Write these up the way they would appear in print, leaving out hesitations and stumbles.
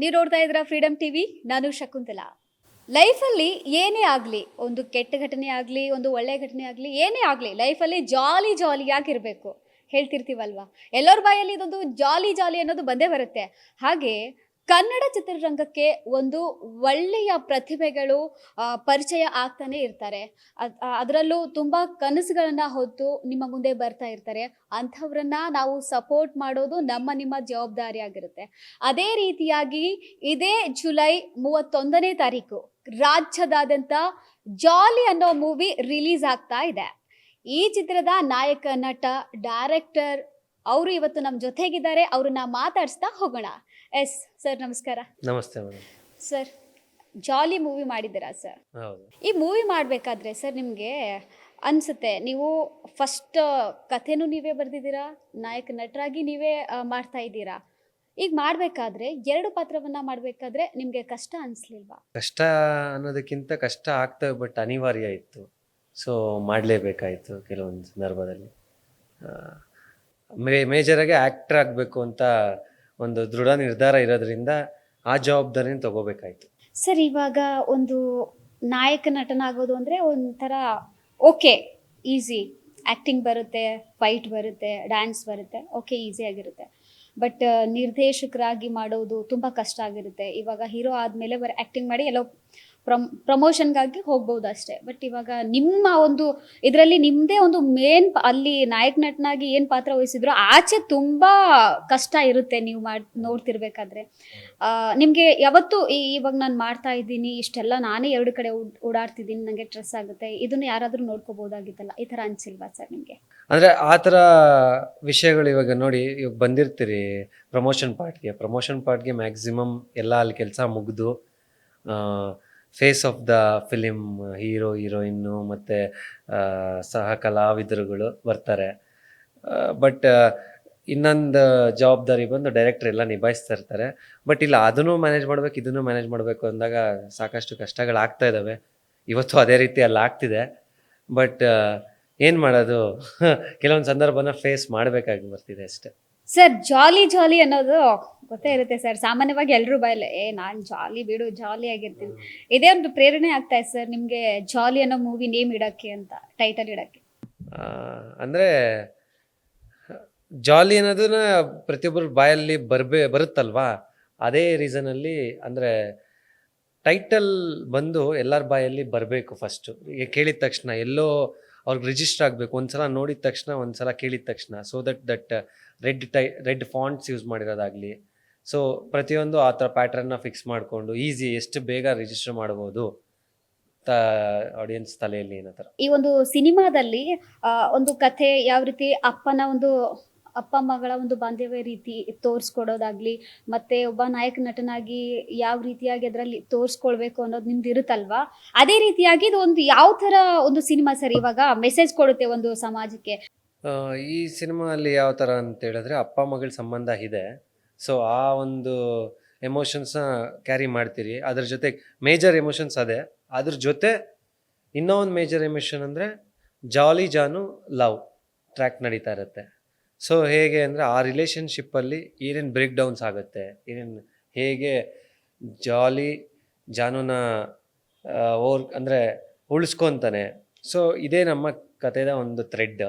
ನೀವು ನೋಡ್ತಾ ಇದ್ದೀರಾ ಫ್ರೀಡಮ್ ಟಿವಿ. ನಾನು ಶಕುಂತಲಾ. ಲೈಫಲ್ಲಿ ಏನೇ ಆಗಲಿ, ಒಂದು ಕೆಟ್ಟ ಘಟನೆ ಆಗಲಿ, ಒಂದು ಒಳ್ಳೆ ಘಟನೆ ಆಗಲಿ, ಏನೇ ಆಗಲಿ ಲೈಫಲ್ಲಿ ಜಾಲಿಯಾಗಿರಬೇಕು ಹೇಳ್ತಿರ್ತೀವಲ್ವಾ. ಎಲ್ಲರ ಬಾಯಲ್ಲಿ ಇದೊಂದು ಜಾಲಿ ಅನ್ನೋದು ಬಂದೇ ಬರುತ್ತೆ. ಹಾಗೆ ಕನ್ನಡ ಚಿತ್ರರಂಗಕ್ಕೆ ಒಂದು ಒಳ್ಳೆಯ ಪ್ರತಿಭೆಗಳು ಪರಿಚಯ ಆಗ್ತಾನೆ ಇರ್ತಾರೆ. ಅದರಲ್ಲೂ ತುಂಬ ಕನಸುಗಳನ್ನು ಹೊತ್ತು ನಿಮ್ಮ ಮುಂದೆ ಬರ್ತಾ ಇರ್ತಾರೆ. ಅಂಥವ್ರನ್ನ ನಾವು ಸಪೋರ್ಟ್ ಮಾಡೋದು ನಿಮ್ಮ ಜವಾಬ್ದಾರಿ ಆಗಿರುತ್ತೆ. ಅದೇ ರೀತಿಯಾಗಿ ಇದೇ ಜುಲೈ 31ನೇ ತಾರೀಕು ರಾಜ್ಯದಾದ್ಯಂತ ಜಾಲಿ ಅನ್ನೋ ಮೂವಿ ರಿಲೀಸ್ ಆಗ್ತಾ ಇದೆ. ಈ ಚಿತ್ರದ ನಾಯಕ, ನಟ, ಡೈರೆಕ್ಟರ್ ಅವರು ಇವತ್ತು ನಮ್ಮ ಜೊತೆಗಿದ್ದಾರೆ. ಅವ್ರನ್ನ ಮಾತಾಡಿಸ್ತಾ ಹೋಗೋಣ. ಎಸ್ ಸರ್, ನಮಸ್ಕಾರ. ನಮಸ್ತೆ ಮೇಡಮ್. ಸರ್, ಜಾಲಿ ಮೂವಿ ಮಾಡಿದ್ದೀರಾ ಸರ್? ಹೌದು. ಈ ಮೂವಿ ಮಾಡಬೇಕಾದ್ರೆ ಸರ್ ನಿಮಗೆ ಅನಿಸುತ್ತೆ, ನೀವು ಫಸ್ಟ್ ಕಥೆನೂ ನೀವೇ ಬರೆದಿದ್ದೀರಾ, ನಾಯಕ ನಟರಾಗಿ ನೀವೇ ಮಾಡ್ತಾ ಇದ್ದೀರಾ. ಈಗ ಮಾಡಬೇಕಾದ್ರೆ ಎರಡು ಪಾತ್ರವನ್ನು ಮಾಡಬೇಕಾದ್ರೆ ನಿಮಗೆ ಕಷ್ಟ ಅನಿಸ್ಲಿಲ್ವಾ? ಕಷ್ಟ ಅನ್ನೋದಕ್ಕಿಂತ ಕಷ್ಟ ಆಗ್ತವೆ, ಬಟ್ ಅನಿವಾರ್ಯ ಇತ್ತು. ಸೊ ಮಾಡಲೇಬೇಕಾಯಿತು ಕೆಲವೊಂದು ಸಂದರ್ಭದಲ್ಲಿ. ಮೇಜರಾಗಿ ಆ್ಯಕ್ಟರ್ ಆಗಬೇಕು ಅಂತ ಒಂದು ದೃಢ ನಿರ್ಧಾರ ಇರೋದ್ರಿಂದ ಆ ಜವಾಬ್ದಾರಿನ ತಗೋಬೇಕಾಯ್ತು. ಸರ್, ಇವಾಗ ಒಂದು ನಾಯಕ ನಟನಾಗೋದು ಅಂದರೆ ಒಂಥರ ಓಕೆ, ಈಸಿ. ಆ್ಯಕ್ಟಿಂಗ್ ಬರುತ್ತೆ, ಫೈಟ್ ಬರುತ್ತೆ, ಡ್ಯಾನ್ಸ್ ಬರುತ್ತೆ, ಓಕೆ, ಈಸಿಯಾಗಿರುತ್ತೆ. ಬಟ್ ನಿರ್ದೇಶಕರಾಗಿ ಮಾಡೋದು ತುಂಬ ಕಷ್ಟ ಆಗಿರುತ್ತೆ. ಇವಾಗ ಹೀರೋ ಆದಮೇಲೆ ಬರೀ ಆ್ಯಕ್ಟಿಂಗ್ ಮಾಡಿ ಎಲ್ಲೋ ಪ್ರಮೋಷನ್ಗಾಗಿ ಹೋಗ್ಬೋದು ಅಷ್ಟೇ. ಬಟ್ ಇವಾಗ ನಿಮ್ಮ ಒಂದು ಇದರಲ್ಲಿ ನಿಮ್ಮದೇ ಒಂದು ಮೇನ್ ಅಲ್ಲಿ ನಾಯಕ ನಟನಾಗಿ ಏನು ಪಾತ್ರ ವಹಿಸಿದ್ರು ಆಚೆ ತುಂಬ ಕಷ್ಟ ಇರುತ್ತೆ. ನೀವು ನೋಡ್ತಿರ್ಬೇಕಾದ್ರೆ ನಿಮಗೆ ಯಾವತ್ತು ಇವಾಗ ನಾನು ಮಾಡ್ತಾ ಇದ್ದೀನಿ, ಇಷ್ಟೆಲ್ಲ ನಾನೇ ಎರಡು ಕಡೆ ಓಡಾಡ್ತಿದ್ದೀನಿ, ನನಗೆ ಸ್ಟ್ರೆಸ್ ಆಗುತ್ತೆ, ಇದನ್ನು ಯಾರಾದರೂ ನೋಡ್ಕೋಬೋದಾಗಿತ್ತಲ್ಲ, ಈ ಥರ ಅನಿಸಿಲ್ವಾ ಸರ್ ನಿಮಗೆ? ಅಂದರೆ ಆ ಥರ ವಿಷಯಗಳು ಇವಾಗ ನೋಡಿ, ಇವಾಗ ಬಂದಿರ್ತೀರಿ ಪ್ರಮೋಷನ್ ಪಾರ್ಟ್ಗೆ ಮ್ಯಾಕ್ಸಿಮಮ್ ಎಲ್ಲ ಅಲ್ಲಿ ಕೆಲಸ ಮುಗಿದು face of the film hero heroine ಮತ್ತು ಸಹ ಕಲಾವಿದರುಗಳು ಬರ್ತಾರೆ. ಬಟ್ ಇನ್ನೊಂದು ಜವಾಬ್ದಾರಿ ಬಂದು ಡೈರೆಕ್ಟರ್ ಎಲ್ಲ ನಿಭಾಯಿಸ್ತಾ ಇರ್ತಾರೆ. ಬಟ್ ಇಲ್ಲ, ಅದನ್ನು ಮ್ಯಾನೇಜ್ ಮಾಡಬೇಕು, ಇದನ್ನು ಮ್ಯಾನೇಜ್ ಮಾಡಬೇಕು ಅಂದಾಗ ಸಾಕಷ್ಟು ಕಷ್ಟಗಳಾಗ್ತಾ ಇದ್ದಾವೆ. ಇವತ್ತು ಅದೇ ರೀತಿ ಅಲ್ಲಿ ಆಗ್ತಿದೆ. ಬಟ್ ಏನು ಮಾಡೋದು, ಕೆಲವೊಂದು ಸಂದರ್ಭನ ಫೇಸ್ ಮಾಡಬೇಕಾಗಿ ಬರ್ತಿದೆ ಅಷ್ಟೇ. ಸರ್, ಜಾಲಿ ಅನ್ನೋದು ಗೊತ್ತೇ ಇರುತ್ತೆ ಸರ್. ಸಾಮಾನ್ಯವಾಗಿ ಎಲ್ಲರೂ ಬಾಯಲ್ಲೇ ನಾನು ಜಾಲಿ ಬಿಡು, ಜಾಲಿ ಆಗಿರ್ತೀನಿ. ಇದೇ ಒಂದು ಪ್ರೇರಣೆ ಆಗ್ತಾ ಇದೆ ಸರ್ ನಿಮಗೆ ಜಾಲಿ ಅನ್ನೋ ಮೂವಿ ನೇಮ್ ಇಡೋಕ್ಕೆ ಅಂತ, ಟೈಟಲ್ ಇಡೋಕ್ಕೆ? ಅಂದರೆ ಜಾಲಿ ಅನ್ನೋದನ್ನ ಪ್ರತಿಯೊಬ್ಬರ ಬಾಯಲ್ಲಿ ಬರುತ್ತಲ್ವಾ, ಅದೇ ರೀಸನಲ್ಲಿ. ಅಂದರೆ ಟೈಟಲ್ ಬಂದು ಎಲ್ಲರ ಬಾಯಲ್ಲಿ ಬರಬೇಕು ಫಸ್ಟು. ಕೇಳಿದ ತಕ್ಷಣ ಎಲ್ಲೋ ಅವ್ರಿಗೆ ರಿಜಿಸ್ಟರ್ ಆಗಬೇಕು. ಒಂದ್ಸಲ ನೋಡಿದ ತಕ್ಷಣ, ಒಂದ್ಸಲ ಕೇಳಿದ ತಕ್ಷಣ. So that red fonts use ಮಾಡಿರೋದಾಗಲಿ, ಸೊ ಪ್ರತಿಯೊಂದು ಆ ಥರ ಪ್ಯಾಟ್ರನ್ನ ಫಿಕ್ಸ್ ಮಾಡಿಕೊಂಡು ಈಸಿ ಎಷ್ಟು ಬೇಗ ರಿಜಿಸ್ಟರ್ ಮಾಡ್ಬೋದು ಆಡಿಯನ್ಸ್ ತಲೆಯಲ್ಲಿ ಏನೋ ಥರ. ಈ ಒಂದು ಸಿನಿಮಾದಲ್ಲಿ ಒಂದು ಕಥೆ ಯಾವ ರೀತಿ ಅಪ್ಪ ಮಗಳ ಒಂದು ಬಾಂಧವ್ಯ ರೀತಿ ತೋರಿಸ್ಕೊಡೋದಾಗ್ಲಿ, ಮತ್ತೆ ಒಬ್ಬ ನಾಯಕ ನಟನಾಗಿ ಯಾವ ರೀತಿಯಾಗಿ ಅದರಲ್ಲಿ ತೋರಿಸ್ಕೊಳ್ಬೇಕು ಅನ್ನೋದು ನಿಮ್ದು ಇರುತ್ತಲ್ವಾ, ಅದೇ ರೀತಿಯಾಗಿ ಇದು ಒಂದು ಯಾವ ಥರ ಒಂದು ಸಿನಿಮಾ ಸರ್ ಇವಾಗ ಮೆಸೇಜ್ ಕೊಡುತ್ತೆ ಒಂದು ಸಮಾಜಕ್ಕೆ? ಈ ಸಿನಿಮಾ ಅಲ್ಲಿ ಯಾವ ಥರ ಅಂತ ಹೇಳಿದ್ರೆ, ಅಪ್ಪ ಮಗಳ ಸಂಬಂಧ ಇದೆ. ಸೊ ಆ ಒಂದು ಎಮೋಷನ್ಸ್ನ ಕ್ಯಾರಿ ಮಾಡ್ತೀರಿ. ಅದ್ರ ಜೊತೆ ಮೇಜರ್ ಎಮೋಷನ್ಸ್ ಅದೇ. ಅದ್ರ ಜೊತೆ ಇನ್ನೂ ಒಂದು ಮೇಜರ್ ಎಮೋಷನ್ ಅಂದರೆ ಜಾಲಿ ಜಾನು ಲವ್ ಟ್ರ್ಯಾಕ್ ನಡೀತಾ ಇರುತ್ತೆ. ಸೊ ಹೇಗೆ ಅಂದರೆ ಆ ರಿಲೇಷನ್ಶಿಪ್ಪಲ್ಲಿ ಏನೇನು ಬ್ರೇಕ್ ಡೌನ್ಸ್ ಆಗುತ್ತೆ, ಹೇಗೆ ಜಾಲಿ ಜಾನುನ ಅಂದರೆ ಉಳಿಸ್ಕೊತಾನೆ. ಸೊ ಇದೇ ನಮ್ಮ ಕಥೆದ ಒಂದು ಥ್ರೆಡ್.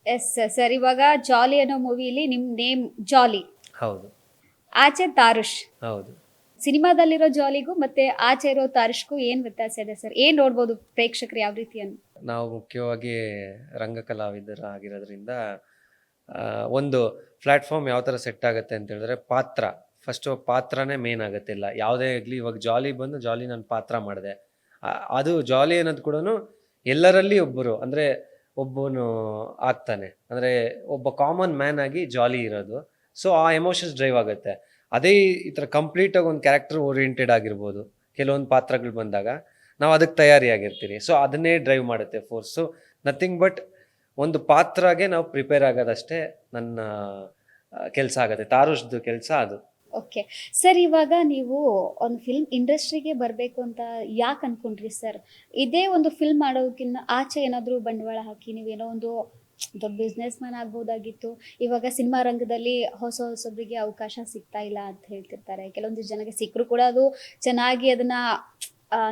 ಎಸ್ ಸರ್, ಇವಾಗ ಜಾಲಿ ಅನ್ನೋ ಮೂವಿಲಿ ನಿಮ್ಮ ನೇಮ್ ಜಾಲಿ. ಹೌದು. ಆಚೆ ತಾರುಷ್. ಹೌದು. ಸಿನಿಮಾದಲ್ಲಿರೋ ಜಾಲಿಗೂ ಮತ್ತೆ ಆಚೆ ಇರೋ ತಾರುಷ್ಗೂ ಏನು ವ್ಯತ್ಯಾಸ ಇದೆ ಸರ್? ಏನು ನೋಡ್ಬೋದು ಪ್ರೇಕ್ಷಕರು ಯಾವ ರೀತಿ ಅಂತ? ನಾವು ಮುಖ್ಯವಾಗಿ ರಂಗಕಲಾವಿದರು ಆಗಿರೋದ್ರಿಂದ ಒಂದು ಪ್ಲ್ಯಾಟ್ಫಾರ್ಮ್ ಯಾವ ಥರ ಸೆಟ್ ಆಗುತ್ತೆ ಅಂತ ಹೇಳಿದ್ರೆ, ಫಸ್ಟು ಪಾತ್ರನೇ ಮೇನ್ ಆಗುತ್ತೆ. ಇಲ್ಲ ಯಾವುದೇ ಆಗಲಿ, ಇವಾಗ ಜಾಲಿ ಬಂದು ಜಾಲಿ ನಾನು ಪಾತ್ರ ಮಾಡಿದೆ, ಅದು ಜಾಲಿ ಅನ್ನೋದು ಕೂಡ ಎಲ್ಲರಲ್ಲಿ ಒಬ್ಬರು ಅಂದರೆ ಒಬ್ಬನು ಆಗ್ತಾನೆ. ಅಂದರೆ ಒಬ್ಬ ಕಾಮನ್ ಮ್ಯಾನ್ ಆಗಿ ಜಾಲಿ ಇರೋದು. ಸೊ ಆ ಎಮೋಷನ್ಸ್ ಡ್ರೈವ್ ಆಗುತ್ತೆ. ಅದೇ ಈ ಥರ ಕಂಪ್ಲೀಟಾಗಿ ಒಂದು ಕ್ಯಾರೆಕ್ಟರ್ ಓರಿಯೆಂಟೆಡ್ ಆಗಿರ್ಬೋದು. ಕೆಲವೊಂದು ಪಾತ್ರಗಳು ಬಂದಾಗ ನಾವು ಅದಕ್ಕೆ ತಯಾರಿಯಾಗಿರ್ತೀವಿ. ಸೊ ಅದನ್ನೇ ಡ್ರೈವ್ ಮಾಡುತ್ತೆ ಫೋರ್ಸ್. ಸೊ ನಥಿಂಗ್ ಬಟ್ ಒಂದು ಪಾತ್ರಗೆ ನಾವು ಪ್ರಿಪೇರ್ ಆಗೋದಷ್ಟೇ ನನ್ನ ಕೆಲಸ ಆಗುತ್ತೆ. ತಾರುಷ್ದು ಕೆಲಸ ಅದು. ಓಕೆ ಸರ್, ಇವಾಗ ನೀವು ಒಂದು ಫಿಲ್ಮ್ ಇಂಡಸ್ಟ್ರಿಗೆ ಬರಬೇಕು ಅಂತ ಯಾಕೆ ಅನ್ಕೊಂಡ್ರಿ ಸರ್? ಇದೇ ಒಂದು ಫಿಲ್ಮ್ ಮಾಡೋದಕ್ಕಿಂತ ಆಚೆ ಏನಾದರೂ ಬಂಡವಾಳ ಹಾಕಿ ನೀವೇನೋ ಒಂದು ದೊಡ್ಡ ಬಿಸ್ನೆಸ್ ಮ್ಯಾನ್ ಆಗ್ಬೋದಾಗಿತ್ತು. ಇವಾಗ ಸಿನಿಮಾ ರಂಗದಲ್ಲಿ ಹೊಸೊಬ್ರಿಗೆ ಅವಕಾಶ ಸಿಗ್ತಾ ಇಲ್ಲ ಅಂತ ಹೇಳ್ತಿರ್ತಾರೆ. ಕೆಲವೊಂದಿಷ್ಟು ಜನಕ್ಕೆ ಸಿಕ್ಕರೂ ಕೂಡ ಅದು ಚೆನ್ನಾಗಿ ಅದನ್ನ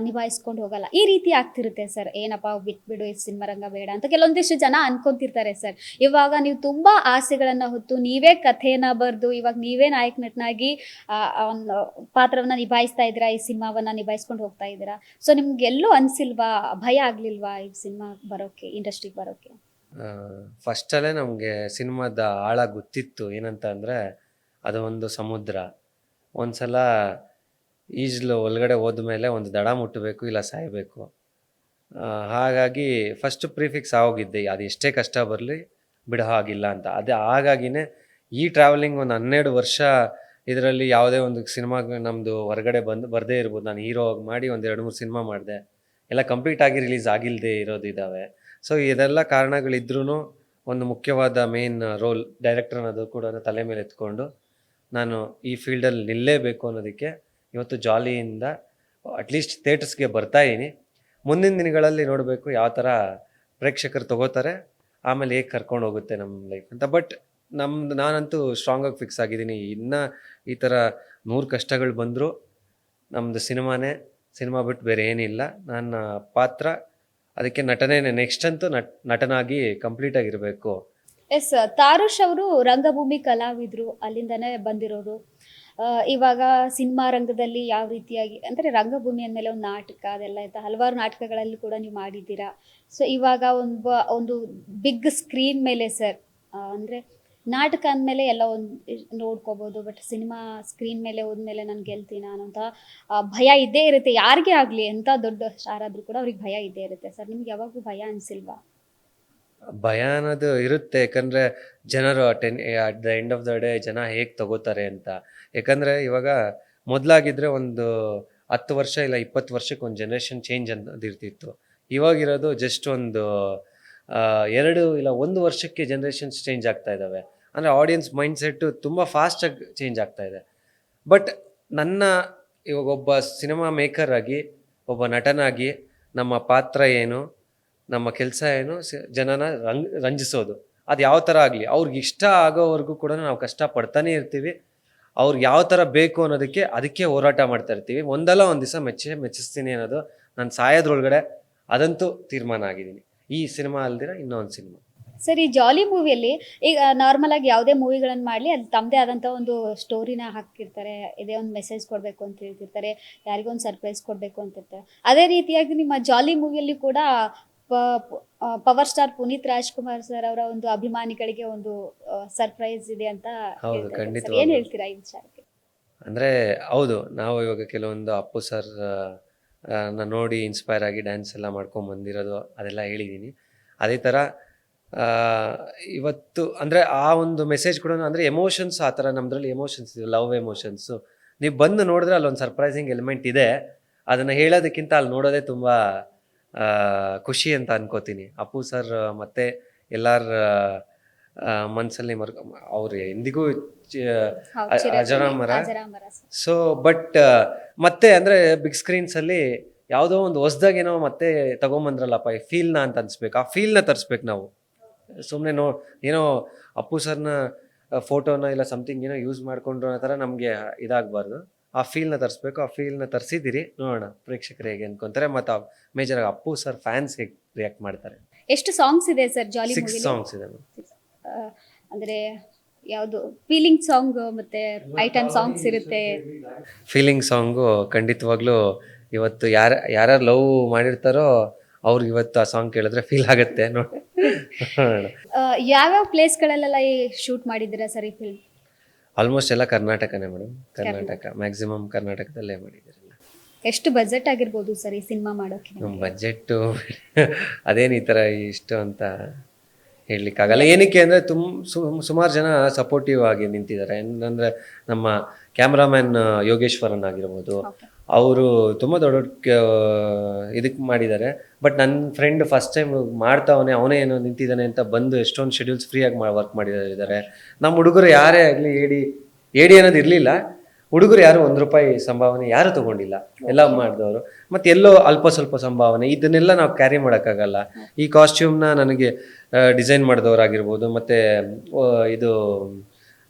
ನಿಭಾಯಿಸ್ಕೊಂಡು ಹೋಗಲ್ಲ. ಈ ರೀತಿ ಆಗ್ತಿರುತ್ತೆ ಸರ್. ಏನಪ್ಪ ಬಿಟ್ಬಿಡು, ಈ ಸಿನಿಮಾ ರಂಗ ಬೇಡ ಅಂತ ಕೆಲವೊಂದಿಷ್ಟು ಜನ ಅನ್ಕೊಂತಿರ್ತಾರೆ ಸರ್. ಇವಾಗ ನೀವು ತುಂಬಾ ಆಸೆಗಳನ್ನ ಹೊತ್ತು ನೀವೇ ಕಥೆಯನ್ನ ಬರೆದು ಇವಾಗ ನೀವೇ ನಾಯಕ ನಟನಾಗಿ ಒಂದು ಪಾತ್ರವನ್ನ ನಿಭಾಯಿಸ್ತಾ ಇದ್ದೀರಾ, ಈ ಸಿನಿಮಾವನ್ನ ನಿಭಾಯಿಸ್ಕೊಂಡು ಹೋಗ್ತಾ ಇದ್ದೀರಾ. ಸೊ ನಿಮ್ಗೆ ಎಲ್ಲೂ ಅನ್ಸಿಲ್ವಾ, ಭಯ ಆಗ್ಲಿಲ್ವಾ ಈ ಸಿನಿಮಾ ಬರೋಕೆ, ಇಂಡಸ್ಟ್ರಿಗೆ ಬರೋಕೆ? ಫಸ್ಟಲ್ಲೇ ನಮಗೆ ಸಿನಿಮಾದ ಆಳ ಗೊತ್ತಿತ್ತು. ಏನಂತ ಅಂದರೆ ಅದು ಒಂದು ಸಮುದ್ರ. ಒಂದ್ಸಲ ಈಜಲು ಒಳಗಡೆ ಹೋದ್ಮೇಲೆ ಒಂದು ದಡ ಮುಟ್ಟಬೇಕು, ಇಲ್ಲ ಸಾಯಬೇಕು. ಹಾಗಾಗಿ ಫಸ್ಟ್ ಪ್ರಿಫಿಕ್ಸ್ ಆಗೋಗಿದ್ದೆ, ಅದು ಎಷ್ಟೇ ಕಷ್ಟ ಬರಲಿ ಬಿಡೋ ಹಾಗಿಲ್ಲ ಅಂತ. ಅದೇ ಹಾಗಾಗಿನೇ ಈ ಟ್ರಾವೆಲಿಂಗ್ ಒಂದು 12 ವರ್ಷ ಇದರಲ್ಲಿ ಯಾವುದೇ ಒಂದು ಸಿನಿಮಾಗೆ ನಮ್ಮದು ಹೊರಗಡೆ ಬರದೇ ಇರ್ಬೋದು. ನಾನು ಹೀರೋ ಮಾಡಿ ಒಂದು 2-3 ಸಿನಿಮಾ ಮಾಡಿದೆ, ಎಲ್ಲ ಕಂಪ್ಲೀಟ್ ಆಗಿ ರಿಲೀಸ್ ಆಗಿಲ್ಲದೆ ಇರೋದಿದ್ದಾವೆ. ಸೊ ಇದೆಲ್ಲ ಕಾರಣಗಳಿದ್ರೂ ಒಂದು ಮುಖ್ಯವಾದ ಮೇನ್ ರೋಲ್ ಡೈರೆಕ್ಟರ್ ಅನ್ನೋದು ಕೂಡ ತಲೆ ಮೇಲೆ ಎತ್ಕೊಂಡು ನಾನು ಈ ಫೀಲ್ಡಲ್ಲಿ ನಿಲ್ಲೇಬೇಕು ಅನ್ನೋದಕ್ಕೆ ಇವತ್ತು ಜಾಲಿಯಿಂದ ಅಟ್ಲೀಸ್ಟ್ ಥಿಯೇಟರ್ಸ್ಗೆ ಬರ್ತಾಯಿದ್ದೀನಿ. ಮುಂದಿನ ದಿನಗಳಲ್ಲಿ ನೋಡಬೇಕು ಯಾವ ಥರ ಪ್ರೇಕ್ಷಕರು ತಗೋತಾರೆ, ಆಮೇಲೆ ಹೇಗೆ ಕರ್ಕೊಂಡು ಹೋಗುತ್ತೆ ನಮ್ಮ ಲೈಫ್ ಅಂತ. ಬಟ್ ನಾನಂತೂ ಸ್ಟ್ರಾಂಗಾಗಿ ಫಿಕ್ಸ್ ಆಗಿದ್ದೀನಿ. ಇನ್ನು ಈ ಥರ 100 ಕಷ್ಟಗಳು ಬಂದರೂ ನಮ್ಮದು ಸಿನಿಮಾ ಬಿಟ್ಟು ಬೇರೆ ಏನಿಲ್ಲ. ನನ್ನ ಪಾತ್ರ ಅದಕ್ಕೆ ನಟನೆ, ನೆಕ್ಸ್ಟ್ ಅಂತೂ ನಟನಾಗಿ ಕಂಪ್ಲೀಟ್ ಆಗಿರಬೇಕು. ಎಸ್, ತಾರುಷ್ ಅವರು ರಂಗಭೂಮಿ ಕಲಾವಿದರು, ಅಲ್ಲಿಂದನೇ ಬಂದಿರೋರು. ಇವಾಗ ಸಿನಿಮಾ ರಂಗದಲ್ಲಿ ಯಾವ ರೀತಿಯಾಗಿ ಅಂದರೆ ರಂಗಭೂಮಿ ಅಂದಮೇಲೆ ಒಂದು ನಾಟಕ ಅದೆಲ್ಲ ಇತ್ತು, ಹಲವಾರು ನಾಟಕಗಳಲ್ಲಿ ಕೂಡ ನೀವು ಮಾಡಿದ್ದೀರಾ. ಸೊ ಇವಾಗ ಒಂದು ಬಿಗ್ ಸ್ಕ್ರೀನ್ ಮೇಲೆ ಸರ್, ಅಂದರೆ ನಾಟಕ ಅಂದಮೇಲೆ ಎಲ್ಲ ಒಂದು ನೋಡ್ಕೋಬೋದು, ಬಟ್ ಸಿನಿಮಾ ಸ್ಕ್ರೀನ್ ಮೇಲೆ ಹೋದ್ಮೇಲೆ ನಾನು ಗೆಲ್ತೀನ ಅನ್ನೋಂಥ ಭಯ ಇದ್ದೇ ಇರುತ್ತೆ. ಯಾರಿಗೇ ಆಗಲಿ, ಎಂಥ ದೊಡ್ಡ ಸ್ಟಾರ್ ಆದರೂ ಕೂಡ ಅವ್ರಿಗೆ ಭಯ ಇದ್ದೇ ಇರುತ್ತೆ ಸರ್. ನಿಮ್ಗೆ ಯಾವಾಗೂ ಭಯ ಅನಿಸಿಲ್ವಾ? ಭಯ ಅನ್ನೋದು ಇರುತ್ತೆ, ಯಾಕಂದರೆ ಜನರು at the end of the day ಜನ ಹೇಗೆ ತಗೋತಾರೆ ಅಂತ. ಯಾಕಂದರೆ ಇವಾಗ ಮೊದಲಾಗಿದ್ದರೆ ಒಂದು 10 ವರ್ಷ ಇಲ್ಲ 20 ವರ್ಷಕ್ಕೆ ಒಂದು ಜನ್ರೇಷನ್ ಚೇಂಜ್ ಅನ್ನೋದು ಇರ್ತಿತ್ತು. ಇವಾಗಿರೋದು ಜಸ್ಟ್ ಒಂದು 2 ಇಲ್ಲ 1 ವರ್ಷಕ್ಕೆ ಜನ್ರೇಷನ್ಸ್ ಚೇಂಜ್ ಆಗ್ತಾ ಇದ್ದಾವೆ. ಅಂದರೆ ಆಡಿಯನ್ಸ್ ಮೈಂಡ್ಸೆಟ್ಟು ತುಂಬ ಫಾಸ್ಟಾಗಿ ಚೇಂಜ್ ಆಗ್ತಾ ಇದೆ. ಬಟ್ ಇವಾಗ ಒಬ್ಬ ಸಿನಿಮಾ ಮೇಕರ್ ಆಗಿ, ಒಬ್ಬ ನಟನಾಗಿ ನಮ್ಮ ಪಾತ್ರ ಏನು, ನಮ್ಮ ಕೆಲಸ ಏನು, ಜನನ ರಂಜಿಸೋದು. ಅದು ಯಾವ ಥರ ಆಗಲಿ, ಅವ್ರಿಗೆ ಇಷ್ಟ ಆಗೋವರೆಗೂ ಕೂಡ ನಾವು ಕಷ್ಟ ಪಡ್ತಾನೆ ಇರ್ತೀವಿ. ಅವ್ರಿಗೆ ಯಾವ ಥರ ಬೇಕು ಅದಕ್ಕೆ ಹೋರಾಟ ಮಾಡ್ತಾ ಇರ್ತೀವಿ. ಒಂದಲ್ಲ ಒಂದು ದಿವಸ ಮೆಚ್ಚಿಸ್ತೀನಿ ಅನ್ನೋದು ನಾನು ಸಾಯೋದ್ರೊಳಗಡೆ ಅದಂತೂ ತೀರ್ಮಾನ ಆಗಿದ್ದೀನಿ. ಈ ಸಿನಿಮಾ ಅಲ್ದಿರ ಇನ್ನೊಂದು ಸಿನಿಮಾ. ಸರ್, ಈ ಜಾಲಿ ಮೂವಿಯಲ್ಲಿ ಈಗ ನಾರ್ಮಲ್ ಆಗಿ ಯಾವುದೇ ಮೂವಿಗಳನ್ನು ಮಾಡಲಿ ಅದು ತಮ್ಮದೇ ಆದಂಥ ಒಂದು ಸ್ಟೋರಿನ ಹಾಕಿರ್ತಾರೆ, ಇದೇ ಒಂದು ಮೆಸೇಜ್ ಕೊಡಬೇಕು ಅಂತ ಹೇಳ್ತಿರ್ತಾರೆ, ಯಾರಿಗೋ ಒಂದು ಸರ್ಪ್ರೈಸ್ ಕೊಡಬೇಕು ಅಂತಿರ್ತಾರೆ. ಅದೇ ರೀತಿಯಾಗಿ ನಿಮ್ಮ ಜಾಲಿ ಮೂವಿಯಲ್ಲಿ ಕೂಡ power star Puneeth Rajkumar sir ಅವರ ಒಂದು ಅಭಿಮಾನಿಗಳಿಗೆ ಒಂದು ಸರ್ಪ್ರೈಸ್ ಇದೆ ಅಂತ ಹೌದು, ಖಂಡಿತ. ಏನು ಹೇಳ್ತೀರಾ ಈ ವಿಚಾರಕ್ಕೆ? ಅಂದರೆ ಹೌದು, ನಾವು ಇವಾಗ ಕೆಲವೊಂದು ಅಪ್ಪು ಸರ್ ನೋಡಿ ಇನ್ಸ್ಪೈರ್ ಆಗಿ ಡ್ಯಾನ್ಸ್ ಎಲ್ಲ ಮಾಡ್ಕೊಂಡು ಬಂದಿರೋದು ಅದೆಲ್ಲ ಹೇಳಿದ್ದೀನಿ. ಅದೇ ಥರ ಇವತ್ತು ಅಂದರೆ ಆ ಒಂದು ಮೆಸೇಜ್ ಕೂಡ ಅಂದರೆ ಎಮೋಷನ್ಸ್, ಆ ಥರ ನಮ್ಮದ್ರಲ್ಲಿ ಎಮೋಷನ್ಸ್ ಇದೆ, ಲವ್ ಎಮೋಷನ್ಸು. ನೀವು ಬಂದು ನೋಡಿದ್ರೆ ಅಲ್ಲೊಂದು ಸರ್ಪ್ರೈಸಿಂಗ್ ಎಲಿಮೆಂಟ್ ಇದೆ. ಅದನ್ನು ಹೇಳೋದಕ್ಕಿಂತ ಅಲ್ಲಿ ನೋಡೋದೇ ತುಂಬ ಖುಷಿ ಅಂತ ಅನ್ಕೋತೀನಿ. ಅಪ್ಪು ಸರ್ ಮತ್ತೆ ಎಲ್ಲರ ಮನಸ್ಸಲ್ಲಿ ಅವ್ರು ಎಂದಿಗೂ ಅಜರಾಮರ. ಸೊ ಬಟ್ ಮತ್ತೆ ಅಂದರೆ ಬಿಗ್ ಸ್ಕ್ರೀನ್ಸಲ್ಲಿ ಯಾವುದೋ ಒಂದು ಹೊಸ್ದಾಗೇನೋ ಮತ್ತೆ ತಗೊಂಬಂದ್ರಲ್ಲಪ್ಪ ಈ ಫೀಲ್ನ ಅಂತ ಅನ್ಸ್ಬೇಕು. ಆ ಫೀಲ್ನ ತರಿಸ್ಬೇಕು ನಾವು. ಸುಮ್ಮನೆ ಏನೋ ಅಪ್ಪು ಸರ್ನ ಫೋಟೋನ ಇಲ್ಲ ಸಮಥಿಂಗ್ ಏನೋ ಯೂಸ್ ಮಾಡಿಕೊಂಡ್ರು ಆ ಥರ ನಮಗೆ ಇದಾಗಬಾರ್ದು. ಆ ಫೀಲ್ನ ತರಿಸ್ಬೇಕು. ಆ ಫೀಲ್ನ ತರಿಸಿದ್ದೀರಿ, ನೋಡೋಣ ಪ್ರೇಕ್ಷಕರು ಹೇಗೆ ಅನ್ಕೊಂತಾರೆ, ಮತ್ತು ಮೇಜರಾಗಿ ಅಪ್ಪು ಸರ್ ಫ್ಯಾನ್ಸ್ ಹೇಗೆ ರಿಯಾಕ್ಟ್ ಮಾಡ್ತಾರೆ. ಎಷ್ಟು ಸಾಂಗ್ಸ್ ಇದೆ ಸರ್ ಜಾಲಿ ಮೂವಿಲಿ? 6 ಸಾಂಗ್ಸ್ ಇದೆ. ಅಂದರೆ ಯಾವುದು ಫೀಲಿಂಗ್ ಸಾಂಗ್ ಮತ್ತೆ ಐಟಮ್ ಸಾಂಗ್ಸ್ ಇರುತ್ತೆ? ಫೀಲಿಂಗ್ ಸಾಂಗು ಖಂಡಿತವಾಗ್ಲೂ ಇವತ್ತು ಯಾರು ಲವ್ ಮಾಡಿರ್ತಾರೋ ಅವ್ರಿಗೆ ಇವತ್ತು ಆ ಸಾಂಗ್ ಕೇಳಿದ್ರೆ ಫೀಲ್ ಆಗುತ್ತೆ ನೋಡಿ. ಯಾವ್ಯಾವ ಪ್ಲೇಸ್ಗಳಲ್ಲೆಲ್ಲ ಶೂಟ್ ಮಾಡಿದ್ದೀರಾ ಸರ್ ಈ ಫಿಲ್ಮ್? ಆಲ್ಮೋಸ್ಟ್ ಎಲ್ಲ ಕರ್ನಾಟಕನೇ ಮೇಡಮ್. ಕರ್ನಾಟಕ ಮ್ಯಾಕ್ಸಿಮಮ್ ಕರ್ನಾಟಕದಲ್ಲೇ ಮಾಡಿದ್ದೀರಲ್ಲ. ಎಷ್ಟು ಬಜೆಟ್ ಆಗಿರ್ಬೋದು ಸರ್ ಈ ಸಿನಿಮಾ ಮಾಡೋಕೆ? ಬಜೆಟ್ಟು ಅದೇನು ಈ ಥರ ಇಷ್ಟು ಅಂತ ಹೇಳಲಿಕ್ಕಾಗಲ್ಲ. ಏನಕ್ಕೆ ಅಂದರೆ ಸುಮಾರು ಜನ ಸಪೋರ್ಟಿವ್ ಆಗಿ ನಿಂತಿದ್ದಾರೆ. ಏನಂದರೆ ನಮ್ಮ ಕ್ಯಾಮ್ರಾಮ್ಯಾನ್ ಯೋಗೇಶ್ವರನ್ ಆಗಿರ್ಬೋದು, ಅವರು ತುಂಬ ದೊಡ್ಡ ಇದಕ್ಕೆ ಮಾಡಿದ್ದಾರೆ. ಬಟ್ ನನ್ನ ಫ್ರೆಂಡ್ ಫಸ್ಟ್ ಟೈಮ್ ಮಾಡ್ತಾವನೆ, ಅವನೇ ಏನೋ ನಿಂತಿದ್ದಾನೆ ಅಂತ ಬಂದು ಎಷ್ಟೊಂದು ಶೆಡ್ಯೂಲ್ಸ್ ಫ್ರೀಯಾಗಿ ವರ್ಕ್ ಮಾಡಿದ್ದಾರೆ. ನಮ್ಮ ಹುಡುಗರು ಯಾರೇ ಆಗಲಿ ಏಡಿ ಅನ್ನೋದು ಇರಲಿಲ್ಲ. ಹುಡುಗರು ಯಾರು ₹1 ಸಂಭಾವನೆ ಯಾರು ತಗೊಂಡಿಲ್ಲ, ಎಲ್ಲ ಮಾಡಿದವರು. ಮತ್ತೆ ಎಲ್ಲೋ ಅಲ್ಪ ಸ್ವಲ್ಪ ಸಂಭಾವನೆ, ಇದನ್ನೆಲ್ಲ ನಾವು ಕ್ಯಾರಿ ಮಾಡೋಕ್ಕಾಗಲ್ಲ. ಈ ಕಾಸ್ಟ್ಯೂಮ್ನ ನನಗೆ ಡಿಸೈನ್ ಮಾಡಿದವರಾಗಿರ್ಬೋದು, ಮತ್ತೆ ಇದು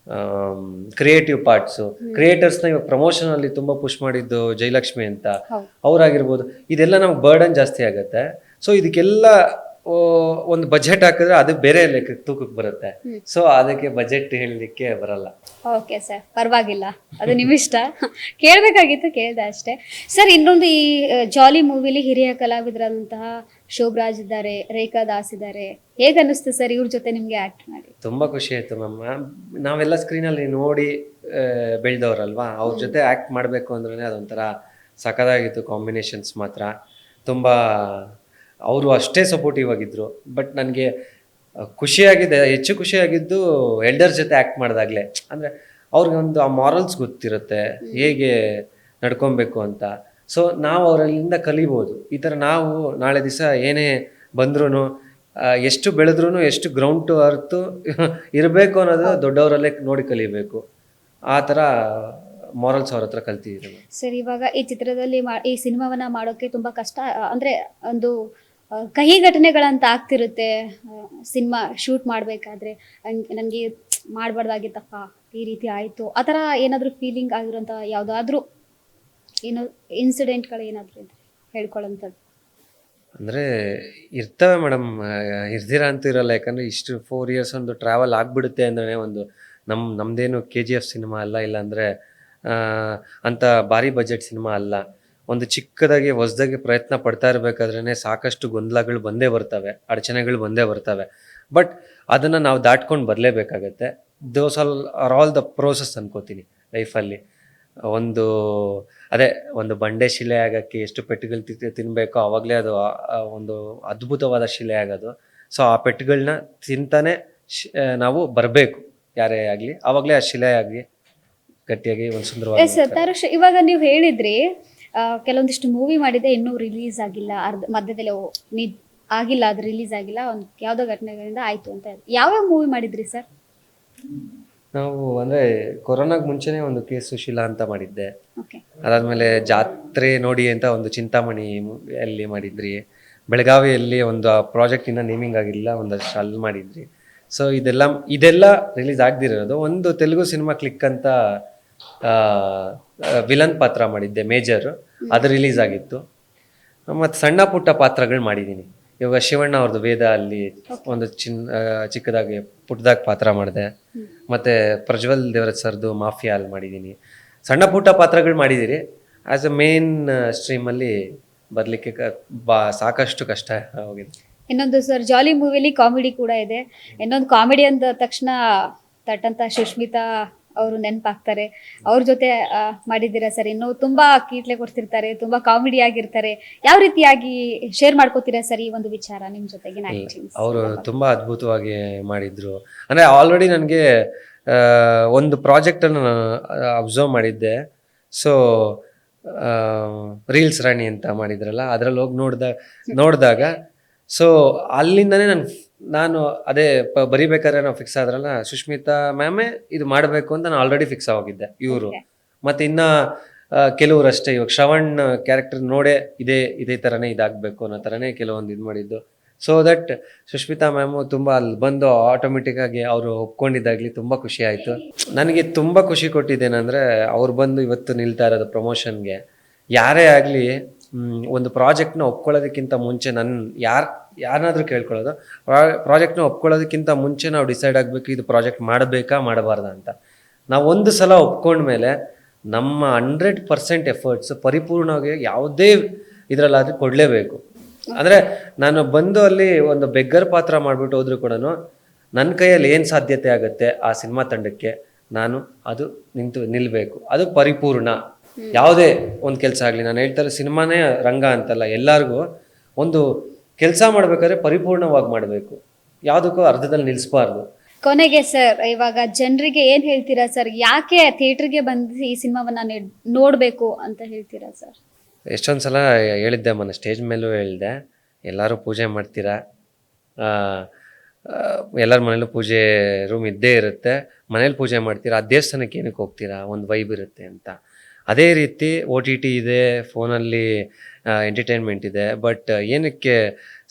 ಕ್ರಿಯೇಟಿವ್ ಪಾರ್ಟ್ಸು, ಕ್ರಿಯೇಟರ್ಸ್ನ ಇವಾಗ ಪ್ರಮೋಷನ್ ಅಲ್ಲಿ ತುಂಬಾ ಪುಷ್ ಮಾಡಿದ್ದು ಜಯಲಕ್ಷ್ಮಿ ಅಂತ, ಅವರಾಗಿರ್ಬೋದು. ಇದೆಲ್ಲ ನಮ್ಗೆ ಬರ್ಡನ್ ಜಾಸ್ತಿ ಆಗುತ್ತೆ. ಸೊ ಇದಕ್ಕೆಲ್ಲ ಒಂದು ಬಜೆಟ್ ಹಾಕಿದ್ರೆ ಅದು ಬೇರೆ ಲೆಕ್ಕ ತೂಕಕ್ಕೆ ಬರುತ್ತೆ. ಸೊ ಅದಕ್ಕೆ ಬಜೆಟ್ ಹೇಳಲಿಕ್ಕೆ ಬರಲ್ಲ. ಓಕೆ ಸರ್, ಪರವಾಗಿಲ್ಲ, ಅದು ನಿಮ್ಮಿಷ್ಟ. ಕೇಳಬೇಕಾಗಿತ್ತು, ಕೇಳಿದೆ ಅಷ್ಟೇ. ಸರ್, ಇನ್ನೊಂದು ಈ ಜಾಲಿ ಮೂವಿಲಿ ಹಿರಿಯ ಕಲಾವಿದರಾದಂತಹ ಶೋಭರಾಜ್ ಇದ್ದಾರೆ, ರೇಖಾ ದಾಸ್ ಇದ್ದಾರೆ. ಹೇಗೆ ಅನ್ನಿಸ್ತು ಸರ್ ಇವ್ರ ಜೊತೆ ನಿಮಗೆ ಆಕ್ಟ್ ಮಾಡಿ? ತುಂಬಾ ಖುಷಿ ಆಯ್ತು ಮ್ಯಾಮ್. ನಾವೆಲ್ಲ ಸ್ಕ್ರೀನಲ್ಲಿ ನೋಡಿ ಬೆಳೆದವ್ರಲ್ವಾ, ಅವ್ರ ಜೊತೆ ಆಕ್ಟ್ ಮಾಡಬೇಕು ಅಂದ್ರೆ ಅದೊಂಥರ ಸಖತ್ತಾಗಿತ್ತು. ಕಾಂಬಿನೇಷನ್ಸ್ ಮಾತ್ರ ತುಂಬಾ, ಅವರು ಅಷ್ಟೇ ಸಪೋರ್ಟಿವ್ ಆಗಿದ್ರು. ಬಟ್ ನನಗೆ ಖುಷಿಯಾಗಿದೆ, ಹೆಚ್ಚು ಖುಷಿಯಾಗಿದ್ದು ಎಲ್ಡರ್ ಜೊತೆ ಆ್ಯಕ್ಟ್ ಮಾಡಿದಾಗಲೇ. ಅಂದರೆ ಅವ್ರಿಗೆ ಒಂದು ಆ ಮಾರಲ್ಸ್ ಗೊತ್ತಿರುತ್ತೆ, ಹೇಗೆ ನಡ್ಕೊಬೇಕು ಅಂತ. ಸೊ ನಾವು ಅವರಲ್ಲಿಂದ ಕಲಿಬೋದು. ಈ ಥರ ನಾವು ನಾಳೆ ದಿವಸ ಏನೇ ಬಂದ್ರೂ, ಎಷ್ಟು ಬೆಳೆದ್ರೂ, ಎಷ್ಟು ಗ್ರೌಂಡ್ ಟು ಅರ್ತು ಇರಬೇಕು ಅನ್ನೋದು ದೊಡ್ಡವರಲ್ಲೇ ನೋಡಿ ಕಲಿಬೇಕು. ಆ ಥರ ಮಾರಲ್ಸ್ ಅವ್ರ ಹತ್ರ ಕಲ್ತಿದ್ದೀವಿ. ಸರ್, ಇವಾಗ ಈ ಚಿತ್ರದಲ್ಲಿ ಈ ಸಿನಿಮಾವನ್ನ ಮಾಡೋಕೆ ತುಂಬಾ ಕಷ್ಟ, ಅಂದ್ರೆ ಒಂದು ಕಹಿ ಘಟನೆಗಳಂತ ಆಗ್ತಿರುತ್ತೆ. ಸಿನಿಮಾ ಶೂಟ್ ಮಾಡಬೇಕಾದ್ರೆ ನನಗೆ ಮಾಡಬಾರ್ದಾಗಿತ್ತಪ್ಪ, ಈ ರೀತಿ ಆಯಿತು, ಆ ಥರ ಏನಾದರೂ ಫೀಲಿಂಗ್ ಆಗಿರೋಂಥ ಯಾವುದಾದ್ರೂ ಏನೋ ಇನ್ಸಿಡೆಂಟ್ಗಳು ಏನಾದರೂ ಇದ್ರೆ ಹೇಳ್ಕೊಳ್ಳೋಂಥದ್ದು? ಅಂದರೆ ಇರ್ತವೆ ಮೇಡಮ್, ಇರ್ದಿರ ಅಂತೂ ಇರಲ್ಲ. ಯಾಕಂದರೆ ಇಷ್ಟು 4 years ಒಂದು ಟ್ರಾವೆಲ್ ಆಗಿಬಿಡುತ್ತೆ ಅಂದರೆ, ಒಂದು ನಮ್ಮದೇನು KGF ಸಿನಿಮಾ ಅಲ್ಲ, ಇಲ್ಲಾಂದರೆ ಅಂಥ ಭಾರಿ ಬಜೆಟ್ ಸಿನಿಮಾ ಅಲ್ಲ. ಒಂದು ಚಿಕ್ಕದಾಗಿ ಹೊಸದಾಗಿ ಪ್ರಯತ್ನ ಪಡ್ತಾ ಇರಬೇಕಾದ್ರೇ ಸಾಕಷ್ಟು ಗೊಂದಲಗಳು ಬಂದೇ ಬರ್ತವೆ, ಅಡಚಣೆಗಳು ಬಂದೇ ಬರ್ತವೆ. ಬಟ್ ಅದನ್ನು ನಾವು ದಾಟ್ಕೊಂಡು ಬರಲೇಬೇಕಾಗತ್ತೆ. Those are all the process ಅನ್ಕೋತೀನಿ ಲೈಫಲ್ಲಿ. ಒಂದು ಬಂಡೆ ಶಿಲೆ ಆಗೋಕ್ಕೆ ಎಷ್ಟು ಪೆಟ್ಟುಗಳು ತಿನ್ನಬೇಕೋ ಆವಾಗಲೇ ಅದು ಒಂದು ಅದ್ಭುತವಾದ ಶಿಲೆ ಆಗೋದು. ಸೊ ಆ ಪೆಟ್ಟುಗಳನ್ನ ತಿಂತಾನೆ ನಾವು ಬರಬೇಕು, ಯಾರೇ ಆಗಲಿ, ಆವಾಗಲೇ ಆ ಶಿಲೆ ಆಗಿ ಗಟ್ಟಿಯಾಗಿ ಒಂದು ಸುಂದರವಾಗಿ. ಸರ್, ತಾರುಷ್, ಇವಾಗ ನೀವು ಹೇಳಿದ್ರಿ ಕೆಲವೊಂದಿಷ್ಟು ಮೂವಿ ಮಾಡಿದೆ, ಇನ್ನೂ ರಿಲೀಸ್ ಆಗಿಲ್ಲ, ಮಧ್ಯದಲ್ಲೇ ಆಗಿಲ್ಲ, ಅದು ರಿಲೀಸ್ ಆಗಿಲ್ಲ, ಒಂದು ಯಾವುದೋ ಘಟನೆಗಳಿಂದ ಆಯಿತು ಅಂತ. ಯಾವ್ಯಾವ ಮೂವಿ ಮಾಡಿದ್ರಿ ಸರ್? ನಾವು ಅಂದರೆ ಕೊರೋನಾಗೆ ಮುಂಚೆನೇ ಒಂದು ಕೆ ಸುಶೀಲಾ ಅಂತ ಮಾಡಿದ್ದೆ. ಓಕೆ. ಅದಾದಮೇಲೆ ಜಾತ್ರೆ ನೋಡಿ ಅಂತ ಒಂದು ಚಿಂತಾಮಣಿ ಅಲ್ಲಿ ಮಾಡಿದ್ರಿ. ಬೆಳಗಾವಿಯಲ್ಲಿ ಒಂದು ಪ್ರಾಜೆಕ್ಟ್ ಇನ್ನೂ ನೇಮಿಂಗ್ ಆಗಿಲ್ಲ, ಒಂದಷ್ಟು ಅಲ್ಲಿ ಮಾಡಿದ್ರಿ. ಸೊ ಇದೆಲ್ಲ ರಿಲೀಸ್ ಆಗದಿರೋದು. ಒಂದು ತೆಲುಗು ಸಿನಿಮಾ ಕ್ಲಿಕ್ ಅಂತ ವಿಲನ್ ಪಾತ್ರ ಮಾಡಿದ್ದೆ, ಮೇಜರ್, ಅದು ರಿಲೀಸ್ ಆಗಿತ್ತು. ಮತ್ತು ಸಣ್ಣ ಪುಟ್ಟ ಪಾತ್ರಗಳು ಮಾಡಿದ್ದೀನಿ. ಇವಾಗ ಶಿವಣ್ಣ ಅವ್ರದ್ದು ವೇದ ಅಲ್ಲಿ ಒಂದು ಚಿಕ್ಕದಾಗಿ ಪುಟ್ಟದಾಗಿ ಪಾತ್ರ ಮಾಡಿದೆ. ಮತ್ತು ಪ್ರಜ್ವಲ್ ದೇವರಾಜ್ ಸರ್ದು ಮಾಫಿಯಾ ಅಲ್ಲಿ ಮಾಡಿದ್ದೀನಿ. ಸಣ್ಣ ಪುಟ್ಟ ಪಾತ್ರಗಳು ಮಾಡಿದ್ದೀರಿ. ಆ್ಯಸ್ ಅ ಮೇನ್ ಸ್ಟ್ರೀಮಲ್ಲಿ ಬರಲಿಕ್ಕೆ ಸಾಕಷ್ಟು ಕಷ್ಟ ಹೋಗಿದೆ. ಇನ್ನೊಂದು ಸರ್, ಜಾಲಿ ಮೂವಿಲಿ ಕಾಮಿಡಿ ಕೂಡ ಇದೆ. ಇನ್ನೊಂದು ಕಾಮಿಡಿ ಅಂದ ತಕ್ಷಣ ತಟ್ಟಂತ ಸುಷ್ಮಿತಾ ಅವರು ನೆನಪಾಗ್ತಾರೆ. ಅವ್ರ ಜೊತೆ ಮಾಡಿದ್ದೀರಾ ಸರ್? ಇನ್ನು ತುಂಬಾ ಕೀಟ್ಲೆ ಕೊಡ್ತಿರ್ತಾರೆ, ತುಂಬಾ ಕಾಮಿಡಿ ಆಗಿರ್ತಾರೆ. ಯಾವ ರೀತಿಯಾಗಿ ಶೇರ್ ಮಾಡ್ಕೋತೀರಾ ಸರ್ ಈ ಒಂದು ವಿಚಾರ ನಿಮ್ಮ ಜೊತೆಗೆ? ಅವರು ತುಂಬಾ ಅದ್ಭುತವಾಗಿ ಮಾಡಿದ್ರು. ಅಂದ್ರೆ ಆಲ್ರೆಡಿ ನನಗೆ ಒಂದು ಪ್ರಾಜೆಕ್ಟನ್ನು ಅಬ್ಸರ್ವ್ ಮಾಡಿದ್ದೆ. ಸೊ ರೀಲ್ಸ್ ರಾಣಿ ಅಂತ ಮಾಡಿದ್ರಲ್ಲ, ಅದ್ರಲ್ಲಿ ಹೋಗಿ ನೋಡಿದಾಗ ಸೊ ಅಲ್ಲಿಂದನೇ ನಾನು ಅದೇ ಬರಿಬೇಕಾದ್ರೆ ನಾವು ಫಿಕ್ಸ್ ಆದ್ರಲ್ಲ, ಸುಷ್ಮಿತಾ ಮ್ಯಾಮೇ ಇದು ಮಾಡಬೇಕು ಅಂತ ನಾನು ಆಲ್ರೆಡಿ ಫಿಕ್ಸ್ ಆಗೋಗಿದ್ದೆ. ಇವರು ಮತ್ತೆ ಇನ್ನ ಕೆಲವರಷ್ಟೇ, ಇವಾಗ ಶ್ರವಣ್ ಕ್ಯಾರೆಕ್ಟರ್ ನೋಡೇ ಇದೇ ಥರನೇ ಇದಾಗಬೇಕು ಅನ್ನೋ ಥರನೇ ಕೆಲವೊಂದು ಇದು ಮಾಡಿದ್ದು. ಸೊ ದಟ್ ಸುಷ್ಮಿತಾ ಮ್ಯಾಮು ತುಂಬ ಅಲ್ಲಿ ಬಂದು ಆಟೋಮೆಟಿಕ್ ಆಗಿ ಅವರು ಒಪ್ಕೊಂಡಿದ್ದಾಗಲಿ ತುಂಬ ಖುಷಿ ಆಯಿತು. ನನಗೆ ತುಂಬ ಖುಷಿ ಕೊಟ್ಟಿದ್ದೇನೆಂದರೆ, ಅವ್ರು ಬಂದು ಇವತ್ತು ನಿಲ್ತಾ ಇರೋದು ಪ್ರಮೋಷನ್ಗೆ. ಯಾರೇ ಆಗಲಿ ಒಂದು ಪ್ರಾಜೆಕ್ಟ್ನ ಒಪ್ಕೊಳ್ಳೋದಕ್ಕಿಂತ ಮುಂಚೆ ಯಾರನ್ನಾದ್ರೂ ಕೇಳ್ಕೊಳ್ಳೋದು, ಪ್ರಾಜೆಕ್ಟ್ನ ಒಪ್ಕೊಳ್ಳೋದಕ್ಕಿಂತ ಮುಂಚೆ ನಾವು ಡಿಸೈಡ್ ಆಗಬೇಕು ಇದು ಪ್ರಾಜೆಕ್ಟ್ ಮಾಡಬೇಕಾ ಮಾಡಬಾರ್ದಾ ಅಂತ. ನಾವು ಒಂದು ಸಲ ಒಪ್ಕೊಂಡ್ಮೇಲೆ ನಮ್ಮ 100% ಎಫರ್ಟ್ಸ್ ಪರಿಪೂರ್ಣವಾಗಿ ಯಾವುದೇ ಇದರಲ್ಲಾದರೂ ಕೊಡಲೇಬೇಕು. ಅಂದರೆ ನಾನು ಬಂದು ಅಲ್ಲಿ ಒಂದು ಬೆಗ್ಗರ್ ಪಾತ್ರ ಮಾಡಿಬಿಟ್ಟು ಹೋದ್ರೂ ಕೂಡ ನನ್ನ ಕೈಯಲ್ಲಿ ಏನು ಸಾಧ್ಯತೆ ಆಗುತ್ತೆ ಆ ಸಿನಿಮಾ ತಂಡಕ್ಕೆ ಅದು ನಿಲ್ಲಬೇಕು. ಅದು ಪರಿಪೂರ್ಣ. ಯಾವುದೇ ಒಂದು ಕೆಲಸ ಆಗಲಿ, ನಾನು ಹೇಳ್ತಾರೆ ಸಿನಿಮಾನೇ ರಂಗ ಅಂತಲ್ಲ, ಎಲ್ಲರಿಗೂ ಒಂದು ಕೆಲಸ ಮಾಡಬೇಕಾದ್ರೆ ಪರಿಪೂರ್ಣವಾಗಿ ಮಾಡಬೇಕು, ಯಾವುದಕ್ಕೂ ಅರ್ಧದಲ್ಲಿ ನಿಲ್ಲಿಸಬಾರ್ದು. ಕೊನೆಗೆ ಸರ್, ಇವಾಗ ಜನರಿಗೆ ಏನು ಹೇಳ್ತೀರಾ ಸರ್? ಯಾಕೆ ಥಿಯೇಟ್ರಿಗೆ ಬಂದು ಈ ಸಿನಿಮಾವನ್ನ ನೋಡಬೇಕು ಅಂತ ಹೇಳ್ತೀರಾ ಸರ್? ಎಷ್ಟೊಂದು ಸಲ ಹೇಳಿದ್ದೆ, ಮೊನ್ನೆ ಸ್ಟೇಜ್ ಮೇಲೂ ಹೇಳಿದೆ, ಎಲ್ಲರೂ ಪೂಜೆ ಮಾಡ್ತೀರಾ, ಎಲ್ಲರ ಮನೇಲೂ ಪೂಜೆ ರೂಮ್ ಇದ್ದೇ ಇರುತ್ತೆ. ಮನೇಲಿ ಪೂಜೆ ಮಾಡ್ತೀರಾ, ಆ ದೇವಸ್ಥಾನಕ್ಕೆ ಏನಕ್ಕೆ ಹೋಗ್ತೀರಾ, ಒಂದು ವೈಬ್ ಇರುತ್ತೆ ಅಂತ. ಅದೇ ರೀತಿ OTT ಇದೆ, ಫೋನಲ್ಲಿ ಎಂಟರ್ಟೈನ್ಮೆಂಟ್ ಇದೆ. ಬಟ್ ಏನಕ್ಕೆ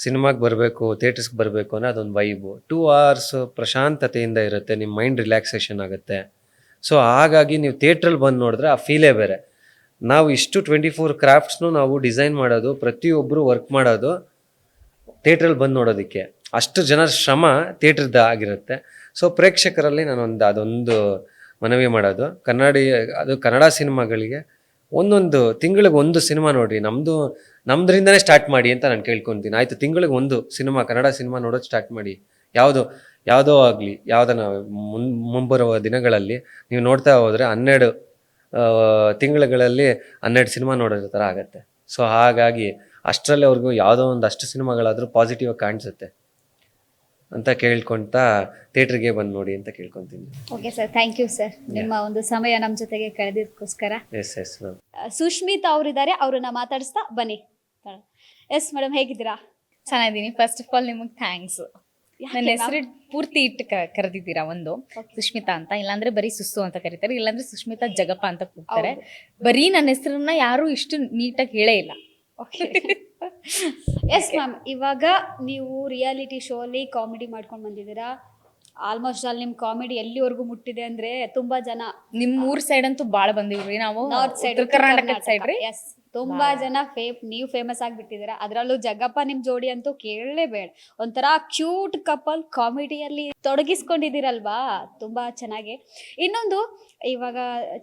ಸಿನಿಮಾಗೆ ಬರಬೇಕು, ಥಿಯೇಟರ್ಸ್ಗೆ ಬರಬೇಕು ಅಂದರೆ ಅದೊಂದು ವೈಬು. 2 hours ಪ್ರಶಾಂತತೆಯಿಂದ ಇರುತ್ತೆ, ನಿಮ್ಮ ಮೈಂಡ್ ರಿಲ್ಯಾಕ್ಸೇಷನ್ ಆಗುತ್ತೆ. ಸೊ ಹಾಗಾಗಿ ನೀವು ಥಿಯೇಟ್ರಲ್ಲಿ ಬಂದು ನೋಡಿದ್ರೆ ಆ ಫೀಲೇ ಬೇರೆ. ನಾವು ಇಷ್ಟು 24 ಕ್ರಾಫ್ಟ್ಸ್ನು ನಾವು ಡಿಸೈನ್ ಮಾಡೋದು, ಪ್ರತಿಯೊಬ್ಬರು ವರ್ಕ್ ಮಾಡೋದು ಥಿಯೇಟ್ರಲ್ಲಿ ಬಂದು ನೋಡೋದಕ್ಕೆ. ಅಷ್ಟು ಜನರ ಶ್ರಮ ಥಿಯೇಟ್ರದ್ದು ಆಗಿರುತ್ತೆ. ಸೊ ಪ್ರೇಕ್ಷಕರಲ್ಲಿ ಅದೊಂದು ಮನವಿ ಮಾಡೋದು, ಕನ್ನಡ ಸಿನಿಮಾಗಳಿಗೆ ಒಂದೊಂದು ತಿಂಗಳಿಗೆ ಒಂದು ಸಿನಿಮಾ ನೋಡಿರಿ, ನಮ್ದ್ರಿಂದನೇ ಸ್ಟಾರ್ಟ್ ಮಾಡಿ ಅಂತ ನಾನು ಕೇಳ್ಕೊತೀನಿ. ಆಯಿತು, ತಿಂಗಳಿಗೆ ಒಂದು ಸಿನಿಮಾ, ಕನ್ನಡ ಸಿನಿಮಾ ನೋಡೋದು ಸ್ಟಾರ್ಟ್ ಮಾಡಿ. ಯಾವುದೋ ಆಗಲಿ, ಯಾವುದನ್ನ ಮುಂಬರುವ ದಿನಗಳಲ್ಲಿ ನೀವು ನೋಡ್ತಾ ಹೋದರೆ 12 ತಿಂಗಳುಗಳಲ್ಲಿ 12 ಸಿನಿಮಾ ನೋಡೋ ಥರ ಆಗುತ್ತೆ. ಸೊ ಹಾಗಾಗಿ ಅಷ್ಟರಲ್ಲಿ ಅವ್ರಿಗೂ ಯಾವುದೋ ಒಂದು ಅಷ್ಟು ಸಿನಿಮಾಗಳಾದರೂ ಪಾಸಿಟಿವ್ ಆಗಿ ಕಾಣಿಸುತ್ತೆ ಅಂತ ಕೇಳ್ಕೊಳ್ತಾ ಥಿಯೇಟ್ರಿಗೆ ಬಂದು ನೋಡಿ ಅಂತ ಕೇಳ್ಕೊತೀನಿ. Okay sir, thank you sir, ನಿಮ್ಮ ಒಂದು ಸಮಯ ನಮ್ಮ ಜೊತೆಗೆ ಕಳೆದಿದ್ದಕ್ಕೋಸ್ಕರ. Yes ma'am. ಸುಷ್ಮಿತಾ ಅವರಿದ್ದಾರೆ, ಅವ್ರನ್ನ ಮಾತಾಡಿಸ್ತಾ ಬನ್ನಿ. ಎಸ್ ಮೇಡಮ್, ಹೇಗಿದ್ದೀರಾ? ಚೆನ್ನಾಗಿದ್ದೀನಿ. ಫಸ್ಟ್ ಆಫ್ ಆಲ್ ನಿಮಗೆ ಥ್ಯಾಂಕ್ಸ್. ನನ್ನ ಹೆಸರು ಪೂರ್ತಿ ಇಟ್ಟು ಕರೆದಿದ್ದೀರಾ. ಒಂದು ಸುಷ್ಮಿತಾ ಅಂತ, ಇಲ್ಲಾಂದ್ರೆ ಬರೀ ಸುಸ್ಸು ಅಂತ ಕರೀತಾರೆ, ಇಲ್ಲಾಂದ್ರೆ ಸುಷ್ಮಿತಾ ಜಗಪ್ಪ ಅಂತ ಕೂಗ್ತಾರೆ. ಬರೀ ನನ್ನ ಹೆಸರನ್ನ ಯಾರು ಇಷ್ಟು ನೀಟಾಗಿ ಹೇಳೇ ಇಲ್ಲ. ಓಕೆ. ಎಸ್ ಮ್ಯಾಮ್, ಇವಾಗ ನೀವು ರಿಯಾಲಿಟಿ ಶೋ ಅಲ್ಲಿ ಕಾಮಿಡಿ ಮಾಡ್ಕೊಂಡು ಬಂದಿದ್ದೀರಾ. ಆಲ್ಮೋಸ್ಟ್ ಅಲ್ಲಿ ನಿಮ್ಮ ಕಾಮಿಡಿ ಎಲ್ಲಿವರೆಗೂ ಮುಟ್ಟಿದೆ ಅಂದ್ರೆ ತುಂಬಾ ಜನ ನಿಮ್ ಊರ್ ಸೈಡ್ ಅಂತೂ ಬಾಳ ಬಂದಿವ್ರಿ ನಾವು. ನಾರ್ತ್ ಸೈಡ್, ಉತ್ತರ ಕರ್ನಾಟಕದ ಸೈಡ್ ರೀ. ಎಸ್, ತುಂಬಾ ಜನ ನೀವು ಫೇಮಸ್ ಆಗಿಬಿಟ್ಟಿದ್ದೀರಾ. ಅದರಲ್ಲೂ ಜಗ್ಗಪ್ಪ ನಿಮ್ ಜೋಡಿ ಅಂತೂ ಕೇಳಲೇಬೇಡ. ಒಂಥರ ಕ್ಯೂಟ್ ಕಪಲ್, ಕಾಮಿಡಿಯಲ್ಲಿ ತೊಡಗಿಸ್ಕೊಂಡಿದ್ದೀರಲ್ವಾ, ತುಂಬಾ ಚೆನ್ನಾಗಿ. ಇನ್ನೊಂದು, ಇವಾಗ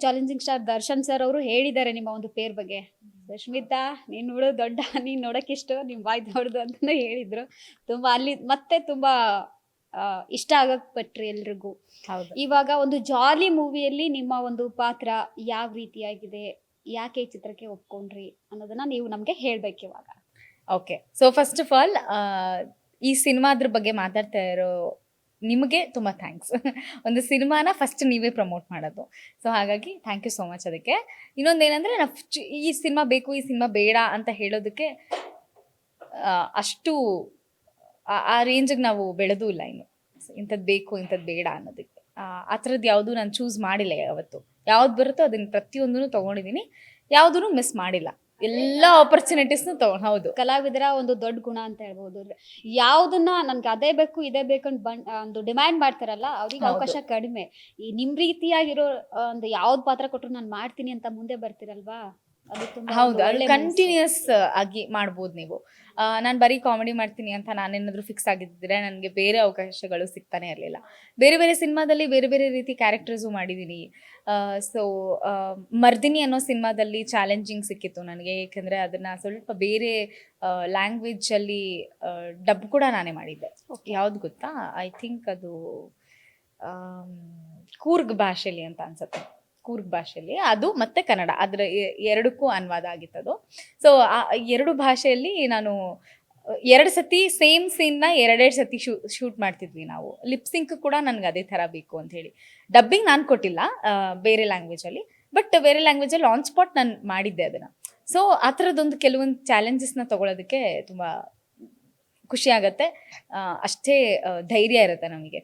ಚಾಲೆಂಜಿಂಗ್ ಸ್ಟಾರ್ ದರ್ಶನ್ ಸರ್ ಅವರು ಹೇಳಿದ್ದಾರೆ ನಿಮ್ಮ ಒಂದು ಪೇರ್ ಬಗ್ಗೆ. ಸುಷ್ಮಿತಾ, ನೀನ್ ನೋಡೋದು ದೊಡ್ಡ, ನೀನ್ ನೋಡಕ್ಕಿಷ್ಟು, ನಿಮ್ ಬಾಯ್ ದೊಡ್ಡದು ಅಂತಾನೆ ಹೇಳಿದ್ರು. ತುಂಬಾ ಅಲ್ಲಿ ಮತ್ತೆ ತುಂಬಾ ಇಷ್ಟ ಆಗಕ್ ಪಟ್ರಿ ಎಲ್ರಿಗೂ. ಹೌದು. ಇವಾಗ ಒಂದು ಜಾಲಿ ಮೂವಿಯಲ್ಲಿ ನಿಮ್ಮ ಒಂದು ಪಾತ್ರ ಯಾವ ರೀತಿಯಾಗಿದೆ, ಯಾಕೆ ಈ ಚಿತ್ರಕ್ಕೆ ಒಪ್ಕೊಂಡ್ರಿ ಅನ್ನೋದನ್ನ ನೀವು ನಮ್ಗೆ ಹೇಳ್ಬೇಕು ಇವಾಗ. Okay, so first of all ಈ ಸಿನಿಮಾದ್ರ ಬಗ್ಗೆ ಮಾತಾಡ್ತಾ ಇರೋ ನಿಮಗೆ ತುಂಬ ಥ್ಯಾಂಕ್ಸ್. ಒಂದು ಸಿನಿಮಾನ ಫಸ್ಟ್ ನೀವೇ ಪ್ರಮೋಟ್ ಮಾಡೋದು, ಸೊ ಹಾಗಾಗಿ ಥ್ಯಾಂಕ್ ಯು ಸೋ ಮಚ್ ಅದಕ್ಕೆ. ಇನ್ನೊಂದೇನೆಂದರೆ, ಈ ಸಿನಿಮಾ ಬೇಕು, ಈ ಸಿನಿಮಾ ಬೇಡ ಅಂತ ಹೇಳೋದಕ್ಕೆ ಅಷ್ಟು ಆ ರೇಂಜಿಗೆ ನಾವು ಬೆಳೆದೂ ಇಲ್ಲ ಇನ್ನು. ಇಂಥದ್ದು ಬೇಕು, ಇಂಥದ್ದು ಬೇಡ ಅನ್ನೋದಕ್ಕೆ ಆ ಥರದ್ದು ಯಾವುದೂ ನಾನು ಚೂಸ್ ಮಾಡಿಲ್ಲ ಯಾವತ್ತು. ಯಾವ್ದು ಬರುತ್ತೋ ಅದನ್ನು ಪ್ರತಿಯೊಂದೂ ತೊಗೊಂಡಿದ್ದೀನಿ, ಯಾವುದೂ ಮಿಸ್ ಮಾಡಿಲ್ಲ. ಎಲ್ಲ ಆಪರ್ಚುನಿಟೀಸ್ನು ತಗೊಂಡು. ಹೌದು, ಕಲಾವಿದರ ಒಂದು ದೊಡ್ಡ ಗುಣ ಅಂತ ಹೇಳ್ಬೋದು. ಯಾವ್ದನ್ನ ನನ್ಗೆ ಅದೇ ಬೇಕು ಇದೇ ಬೇಕು ಅಂತ ಒಂದು ಡಿಮ್ಯಾಂಡ್ ಮಾಡ್ತಾರಲ್ಲ, ಅವ್ರಿಗೆ ಅವಕಾಶ ಕಡಿಮೆ. ಈ ನಿಮ್ ರೀತಿಯಾಗಿರೋ ಒಂದು ಯಾವ್ದು ಪಾತ್ರ ಕೊಟ್ಟರು ನಾನು ಮಾಡ್ತೀನಿ ಅಂತ ಮುಂದೆ ಬರ್ತಿರಲ್ವಾ, ಅದು ತುಂಬಾ ಹೌದು. ಅದು ಕಂಟಿನ್ಯೂಸ್ ಆಗಿ ಮಾಡ್ಬೋದು ನೀವು. ನಾನು ಬರೀ ಕಾಮಿಡಿ ಮಾಡ್ತೀನಿ ಅಂತ ನಾನೇನಾದರೂ ಫಿಕ್ಸ್ ಆಗಿದ್ದರೆ ನನಗೆ ಬೇರೆ ಅವಕಾಶಗಳು ಸಿಗ್ತಾನೆ ಇರಲಿಲ್ಲ. ಬೇರೆ ಬೇರೆ ಸಿನಿಮಾದಲ್ಲಿ ಬೇರೆ ಬೇರೆ ರೀತಿ ಕ್ಯಾರೆಕ್ಟರ್ಸು ಮಾಡಿದ್ದೀನಿ. ಸೊ ಮರ್ದಿನಿ ಅನ್ನೋ ಸಿನಿಮಾದಲ್ಲಿ ಚಾಲೆಂಜಿಂಗ್ ಸಿಕ್ಕಿತ್ತು ನನಗೆ, ಏಕೆಂದರೆ ಅದನ್ನು ಸ್ವಲ್ಪ ಬೇರೆ ಲ್ಯಾಂಗ್ವೇಜಲ್ಲಿ ಡಬ್ ಕೂಡ ನಾನೇ ಮಾಡಿದ್ದೆ. ಯಾವ್ದು ಗೊತ್ತಾ, ಐ ಥಿಂಕ್ ಅದು ಕೂರ್ಗ್ ಭಾಷೆಯಲ್ಲಿ ಅಂತ ಅನ್ಸುತ್ತೆ. ಕೂರ್ಗ್ ಭಾಷೆಯಲ್ಲಿ ಅದು ಮತ್ತೆ ಕನ್ನಡ, ಅದರ ಎರಡಕ್ಕೂ ಅನುವಾದ ಆಗಿತ್ತದು. ಸೊ ಆ 2 ಭಾಷೆಯಲ್ಲಿ ನಾನು 2 ಸತಿ ಸೇಮ್ ಸೀನ್ನ 2 ಸತಿ ಶೂಟ್ ಮಾಡ್ತಿದ್ವಿ ನಾವು. ಲಿಪ್ಸಿಂಕ್ ಕೂಡ ನನಗೆ ಅದೇ ಥರ ಬೇಕು ಅಂತ ಹೇಳಿ. ಡಬ್ಬಿಂಗ್ ನಾನು ಕೊಟ್ಟಿಲ್ಲ ಬೇರೆ ಲ್ಯಾಂಗ್ವೇಜಲ್ಲಿ, ಬಟ್ ಬೇರೆ ಲ್ಯಾಂಗ್ವೇಜಲ್ಲಿ ಆನ್ ಸ್ಪಾಟ್ ನಾನು ಮಾಡಿದ್ದೆ ಅದನ್ನು. ಸೊ ಆ ಥರದ್ದೊಂದು ಕೆಲವೊಂದು ಚಾಲೆಂಜಸ್ನ ತೊಗೊಳೋದಕ್ಕೆ ತುಂಬ ಖುಷಿ ಆಗುತ್ತೆ. ಅಷ್ಟೇ ಧೈರ್ಯ ಇರುತ್ತೆ ನಮಗೆ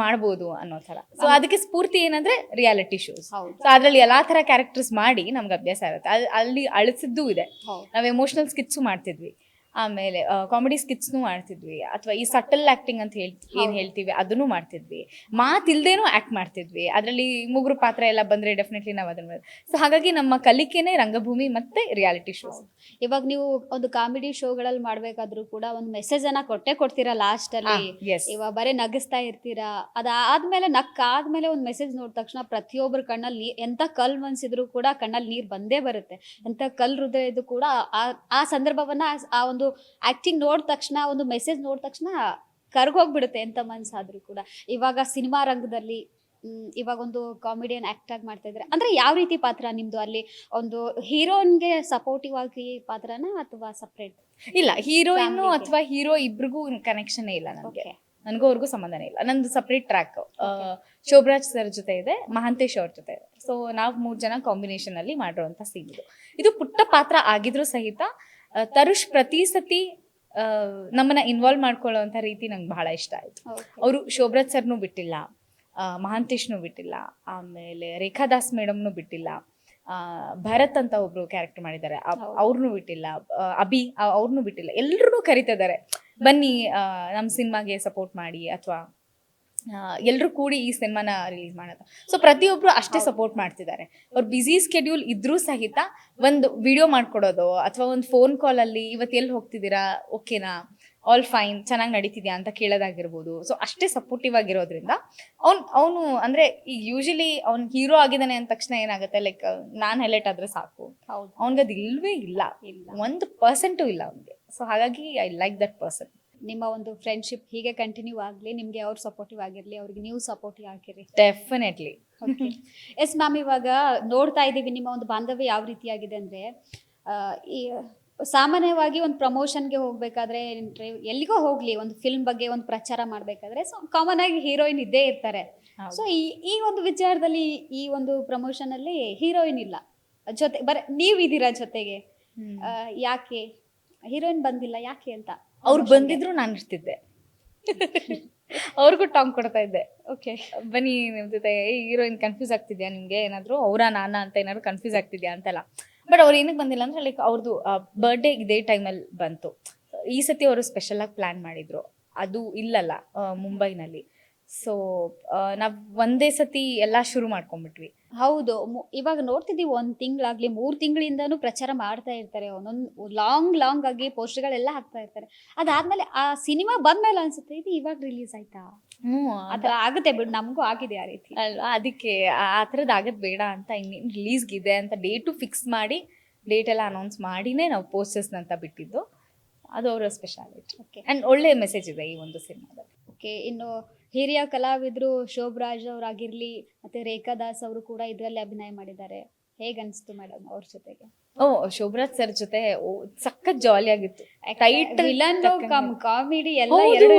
ಮಾಡ್ಬೋದು ಅನ್ನೋ ಥರ. ಸೊ ಅದಕ್ಕೆ ಸ್ಫೂರ್ತಿ ಏನಂದ್ರೆ ರಿಯಾಲಿಟಿ ಶೋಸ್. ಸೊ ಅದ್ರಲ್ಲಿ ಎಲ್ಲಾ ತರ ಕ್ಯಾರೆಕ್ಟರ್ಸ್ ಮಾಡಿ ನಮ್ಗೆ ಅಭ್ಯಾಸ ಇರುತ್ತೆ. ಅಲ್ಲಿ ಅಳಿಸಿದ್ದೂ ಇದೆ. ನಾವು ಎಮೋಷನಲ್ ಸ್ಕಿಟ್ಸು ಮಾಡ್ತಿದ್ವಿ, ಆಮೇಲೆ ಕಾಮಿಡಿ ಸ್ಕಿಟ್ಸ್ನು ಮಾಡ್ತಿದ್ವಿ, ಅಥವಾ ಈ ಸಟಲ್ ಆಕ್ಟಿಂಗ್ ಅಂತ ಏನ್ ಹೇಳ್ತೀವಿ ಅದನ್ನು ಮಾಡ್ತಿದ್ವಿ, ಮಾತಿಲ್ದೇನೂ ಆಕ್ಟ್ ಮಾಡ್ತಿದ್ವಿ. ಅದರಲ್ಲಿ ಮುಗ್ರು ಪಾತ್ರ ಎಲ್ಲ ಬಂದ್ರೆ ಡೆಫಿನೆಟ್ಲಿ ನಾವು ಅದನ್ನ. ಸೊ ಹಾಗಾಗಿ ನಮ್ಮ ಕಲಿಕೆನೇ ರಂಗಭೂಮಿ ಮತ್ತೆ ರಿಯಾಲಿಟಿ ಶೋಸ್. ಇವಾಗ ನೀವು ಒಂದು ಕಾಮಿಡಿ ಶೋಗಳಲ್ಲಿ ಮಾಡ್ಬೇಕಾದ್ರೂ ಕೂಡ ಒಂದು ಮೆಸೇಜ್ ಅನ್ನ ಕೊಡ್ತೀರಾ ಲಾಸ್ಟ್ ಅಲ್ಲಿ. ಇವಾಗ ಬರೀ ನಗಿಸ್ತಾ ಇರ್ತೀರಾ, ಅದಾದ್ಮೇಲೆ ನಕ್ಕಾದ್ಮೇಲೆ ಒಂದು ಮೆಸೇಜ್ ನೋಡಿದ ತಕ್ಷಣ ಪ್ರತಿಯೊಬ್ಬರ ಕಣ್ಣಲ್ಲಿ ಎಂತ ಕಲ್ ಮನ್ಸಿದ್ರು ಕೂಡ ಕಣ್ಣಲ್ಲಿ ನೀರ್ ಬಂದೇ ಬರುತ್ತೆ. ಎಂತ ಕಲ್ ಹೃದಯ ಇದ್ದು ಕೂಡ ಆ ಸಂದರ್ಭವನ್ನ, ಆ ಒಂದು ಆಕ್ಟಿಂಗ್ ನೋಡಿದ ತಕ್ಷಣ, ಒಂದು ಮೆಸೇಜ್ ನೋಡಿದ ತಕ್ಷಣ ಕರ್ಗೋಗ್ಬಿಡುತ್ತೆ ಎಂತ ಮನ್ಸಾದ್ರೂ ಕೂಡ. ಇವಾಗ ಸಿನಿಮಾ ರಂಗದಲ್ಲಿ ಇವಾಗ ಒಂದು ಕಾಮಿಡಿಯನ್ ಆಕ್ಟ್ ಆಗಿ ಮಾಡ್ತಾ ಇದ್ರೆ ಅಂದ್ರೆ ಯಾವ ರೀತಿ ಪಾತ್ರ ನಿಮ್ದು? ಅಲ್ಲಿ ಒಂದು ಹೀರೋನ್ಗೆ ಸಪೋರ್ಟಿವ್ ಆಗಿ ಪಾತ್ರನ ಅಥವಾ ಸಪ್ರೇಟ್? ಇಲ್ಲ, ಹೀರೋಯಿನ್ನು ಅಥವಾ ಹೀರೋ ಇಬ್ರಿಗೂ ಕನೆಕ್ಷನ್ ಇಲ್ಲ ನನಗೆ. ನನಗೂ ಅವ್ರಿಗೂ ಸಂಬಂಧನೇ ಇಲ್ಲ. ನಂದು ಸಪ್ರೇಟ್ ಟ್ರ್ಯಾಕ್ ಶೋಭರಾಜ್ ಸರ್ ಜೊತೆ ಇದೆ, ಮಹಾಂತೇಶ್ ಅವ್ರ ಜೊತೆ ಇದೆ. ಸೊ ನಾವು 3 ಜನ ಕಾಂಬಿನೇಷನ್ ಅಲ್ಲಿ ಮಾಡಿರುವಂತ ಸೀನ್ ಇದು. ಪುಟ್ಟ ಪಾತ್ರ ಆಗಿದ್ರು ಸಹಿತ ತರುಷ್ ಪ್ರತಿ ಸತಿ ನಮ್ಮನ್ನ ಇನ್ವಾಲ್ವ್ ಮಾಡ್ಕೊಳ್ಳೋವಂಥ ರೀತಿ ನಂಗೆ ಬಹಳ ಇಷ್ಟ ಆಯಿತು. ಅವರು ಶೋಭ್ರಾಜ್ ಸರ್ನು ಬಿಟ್ಟಿಲ್ಲ, ಮಹಾಂತೇಶ್ನು ಬಿಟ್ಟಿಲ್ಲ, ಆಮೇಲೆ ರೇಖಾದಾಸ್ ಮೇಡಮ್ನು ಬಿಟ್ಟಿಲ್ಲ, ಭರತ್ ಅಂತ ಒಬ್ರು ಕ್ಯಾರೆಕ್ಟರ್ ಮಾಡಿದ್ದಾರೆ ಅವ್ರನ್ನೂ ಬಿಟ್ಟಿಲ್ಲ, ಅಭಿ ಅವ್ರನ್ನೂ ಬಿಟ್ಟಿಲ್ಲ, ಎಲ್ರೂ ಕರಿತಿದ್ದಾರೆ ಬನ್ನಿ ನಮ್ಮ ಸಿನಿಮಾಗೆ ಸಪೋರ್ಟ್ ಮಾಡಿ ಅಥವಾ ಎಲ್ಲರೂ ಕೂಡಿ ಈ ಸಿನಿಮಾನ ರಿಲೀಸ್ ಮಾಡೋದು. ಸೊ ಪ್ರತಿಯೊಬ್ರು ಅಷ್ಟೇ ಸಪೋರ್ಟ್ ಮಾಡ್ತಿದ್ದಾರೆ. ಅವ್ರ ಬ್ಯುಸಿ ಸ್ಕೆಡ್ಯೂಲ್ ಇದ್ರೂ ಸಹಿತ ಒಂದು ವಿಡಿಯೋ ಮಾಡ್ಕೊಡೋದು ಅಥವಾ ಒಂದು ಫೋನ್ ಕಾಲಲ್ಲಿ ಇವತ್ತು ಎಲ್ಲಿ ಹೋಗ್ತಿದ್ದೀರಾ, ಓಕೆನಾ, ಆಲ್ ಫೈನ್, ಚೆನ್ನಾಗಿ ನಡೀತಿದ್ಯಾ ಅಂತ ಕೇಳೋದಾಗಿರ್ಬೋದು. ಸೊ ಅಷ್ಟೇ ಸಪೋರ್ಟಿವ್ ಆಗಿರೋದ್ರಿಂದ ಅವನು ಅಂದರೆ ಈಗ ಯೂಶಲಿ ಅವ್ನು ಹೀರೋ ಆಗಿದ್ದಾನೆ ಅಂದ ತಕ್ಷಣ ಏನಾಗುತ್ತೆ, ಲೈಕ್ ನಾನು ಹೈಲೈಟ್ ಆದರೆ ಸಾಕು, ಅವ್ನಿಗೆ ಅದು ಇಲ್ವೇ ಇಲ್ಲ, 1% ಇಲ್ಲ ಅವನಿಗೆ. ಸೊ ಹಾಗಾಗಿ ಐ ಲೈಕ್ ದಟ್ ಪರ್ಸನ್. ನಿಮ್ಮ ಒಂದು ಫ್ರೆಂಡ್ಶಿಪ್ ಹೀಗೆ ಕಂಟಿನ್ಯೂ ಆಗಲಿ, ನಿಮಗೆ ಅವ್ರು ಸಪೋರ್ಟಿವ್ ಆಗಿರಲಿ, ಅವ್ರಿಗೆ ನೀವು ಸಪೋರ್ಟಿವ್ ಆಗಿರಿ. ಡೆಫಿನೆಟ್ಲಿ. ಎಸ್ ಮ್ಯಾಮ್, ಇವಾಗ ನೋಡ್ತಾ ಇದ್ದೀವಿ ನಿಮ್ಮ ಒಂದು ಬಾಂಧವ್ಯ ಯಾವ ರೀತಿಯಾಗಿದೆ ಅಂದರೆ, ಈ ಸಾಮಾನ್ಯವಾಗಿ ಒಂದು ಪ್ರಮೋಷನ್ಗೆ ಹೋಗಬೇಕಾದ್ರೆ, ಎಲ್ಲಿಗೋ ಹೋಗಲಿ, ಒಂದು ಫಿಲ್ಮ್ ಬಗ್ಗೆ ಒಂದು ಪ್ರಚಾರ ಮಾಡಬೇಕಾದ್ರೆ ಸೊ ಕಾಮನ್ ಆಗಿ ಹೀರೋಯಿನ್ ಇದ್ದೇ ಇರ್ತಾರೆ. ಸೊ ಈ ಒಂದು ವಿಚಾರದಲ್ಲಿ ಈ ಒಂದು ಪ್ರಮೋಷನಲ್ಲಿ ಹೀರೋಯಿನ್ ಇಲ್ಲ, ಜೊತೆ ನೀವಿದ್ದೀರಾ ಜೊತೆಗೆ, ಯಾಕೆ ಹೀರೋಯಿನ್ ಬಂದಿಲ್ಲ ಯಾಕೆ ಅಂತ? ಅವ್ರು ಬಂದಿದ್ರು ನಾನು ಇರ್ತಿದ್ದೆ, ಅವ್ರಿಗೂ ಟಾಂಗ್ ಕೊಡ್ತಾ ಇದ್ದೆ. ಓಕೆ, ಬನ್ನಿ ನಿಮ್ಮ ಜೊತೆ, ಹೀರೋಯಿನ್ ಕನ್ಫ್ಯೂಸ್ ಆಗ್ತಿದ್ಯಾ ನಿಮಗೆ, ಏನಾದ್ರು ಅವರಾ ನಾನಾ ಅಂತ ಏನಾದ್ರು ಕನ್ಫ್ಯೂಸ್ ಆಗ್ತಿದ್ಯಾ ಅಂತೆಲ್ಲ. ಬಟ್ ಅವ್ರು ಏನಕ್ಕೆ ಬಂದಿಲ್ಲ ಅಂದ್ರೆ, ಲೈಕ್ ಅವ್ರದ್ದು ಬರ್ಡೇ ಇದೇ ಟೈಮಲ್ಲಿ ಬಂತು. ಈ ಸತಿ ಅವರು ಸ್ಪೆಷಲಾಗಿ ಪ್ಲ್ಯಾನ್ ಮಾಡಿದ್ರು, ಅದು ಇಲ್ಲಲ್ಲ ಮುಂಬೈನಲ್ಲಿ. ಸೊ ನಾವು ಒಂದೇ ಸತಿ ಎಲ್ಲ ಶುರು ಮಾಡ್ಕೊಂಡ್ಬಿಟ್ವಿ. ಹೌದು, ಇವಾಗ ನೋಡ್ತಿದ್ದೀವಿ 1 ತಿಂಗಳಾಗ್ಲಿ 3 ತಿಂಗಳಿಂದನೂ ಪ್ರಚಾರ ಮಾಡ್ತಾ ಇರ್ತಾರೆ, ಒಂದೊಂದು ಲಾಂಗ್ ಆಗಿ ಪೋಸ್ಟ್ಗಳೆಲ್ಲ ಹಾಕ್ತಾ ಇರ್ತಾರೆ. ಅದಾದ್ಮೇಲೆ ಆ ಸಿನಿಮಾ ಬಂದ್ಮೇಲೆ ಅನ್ಸುತ್ತೆ ಇದು ಇವಾಗ ರಿಲೀಸ್ ಆಯ್ತಾ. ಅದ ಆಗುತ್ತೆ ಬಿಡು, ನಮಗೂ ಆಗಿದೆ ಆ ರೀತಿ ಅಲ್ವಾ. ಅದಕ್ಕೆ ಆ ಥರದ್ದು ಆಗೋದು ಬೇಡ ಅಂತ ಇನ್ನೇನು ರಿಲೀಸ್ಗಿದೆ ಅಂತ ಡೇಟು ಫಿಕ್ಸ್ ಮಾಡಿ ಡೇಟ್ ಎಲ್ಲ ಅನೌನ್ಸ್ ಮಾಡಿನೇ ನಾವು ಪೋಸ್ಟರ್ಸ್ನ ಅಂತ ಬಿಟ್ಟಿದ್ದು. ಅದು ಅವರ ಸ್ಪೆಷಾಲಿಟಿ. ಓಕೆ, ಆ್ಯಂಡ್ ಒಳ್ಳೆ ಮೆಸೇಜ್ ಇದೆ ಈ ಒಂದು ಸಿನಿಮಾದಲ್ಲಿ. ಓಕೆ, ಇನ್ನು ಹಿರಿಯ ಕಲಾವಿದರು ಶೋಭರಾಜ್ ಅವರಾಗಿರ್ಲಿ ಮತ್ತೆ ರೇಖಾದಾಸ್ ಅವರು ಕೂಡ ಇದರಲ್ಲಿ ಅಭಿನಯ ಮಾಡಿದ್ದಾರೆ. ಹೇಗೆ ಅನಿಸ್ತು ಮೇಡಮ್ ಅವ್ರ ಜೊತೆಗೆ? ಶೋಭರಾಜ್ ಸರ್ ಜೊತೆ ಸಖತ್ ಜಾಲಿ ಆಗಿತ್ತು. ಕಾಮಿಡಿ ಎಲ್ಲ ಎರಡು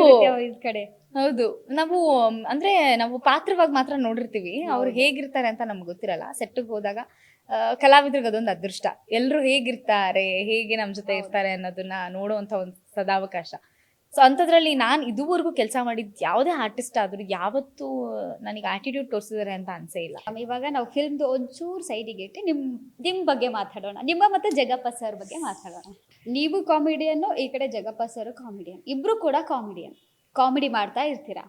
ಕಡೆ. ಹೌದು, ನಾವು ಪಾತ್ರವಾಗಿ ಮಾತ್ರ ನೋಡಿರ್ತೀವಿ, ಅವ್ರು ಹೇಗಿರ್ತಾರೆ ಅಂತ ನಮ್ಗೆ ಗೊತ್ತಿರಲ್ಲ. ಸೆಟ್ಟಿಗೆ ಹೋದಾಗ ಕಲಾವಿದ್ರಿಗೆ ಅದೊಂದು ಅದೃಷ್ಟ, ಎಲ್ಲರೂ ಹೇಗಿರ್ತಾರೆ, ಹೇಗೆ ನಮ್ಮ ಜೊತೆ ಇರ್ತಾರೆ ಅನ್ನೋದನ್ನ ನೋಡುವಂಥ ಒಂದು ಸದಾವಕಾಶ. ಸೊ ಅಂಥದ್ರಲ್ಲಿ ನಾನು ಇದುವರೆಗೂ ಕೆಲಸ ಮಾಡಿದ್ದು ಯಾವುದೇ ಆರ್ಟಿಸ್ಟ್ ಆದರೂ ಯಾವತ್ತೂ ನನಗೆ ಆಟಿಟ್ಯೂಡ್ ತೋರಿಸಿದ್ದಾರೆ ಅಂತ ಅನ್ಸೇ ಇಲ್ಲ. ಇವಾಗ ನಾವು ಫಿಲ್ಮ್ದು ಒಂಚೂರು ಸೈಡಿಗೆ ಇಟ್ಟು ನಿಮ್ಮ ಬಗ್ಗೆ ಮಾತಾಡೋಣ, ನಿಮ್ಮ ಮತ್ತು ಜಗಪ್ಪ ಸರ್ ಬಗ್ಗೆ ಮಾತಾಡೋಣ. ನೀವು ಕಾಮಿಡಿಯನ್ನು, ಈ ಕಡೆ ಜಗಪ್ಪ ಸರ್ ಕಾಮಿಡಿಯನ್, ಇಬ್ಬರು ಕೂಡ ಕಾಮಿಡಿ ಮಾಡ್ತಾ ಇರ್ತೀರಾ.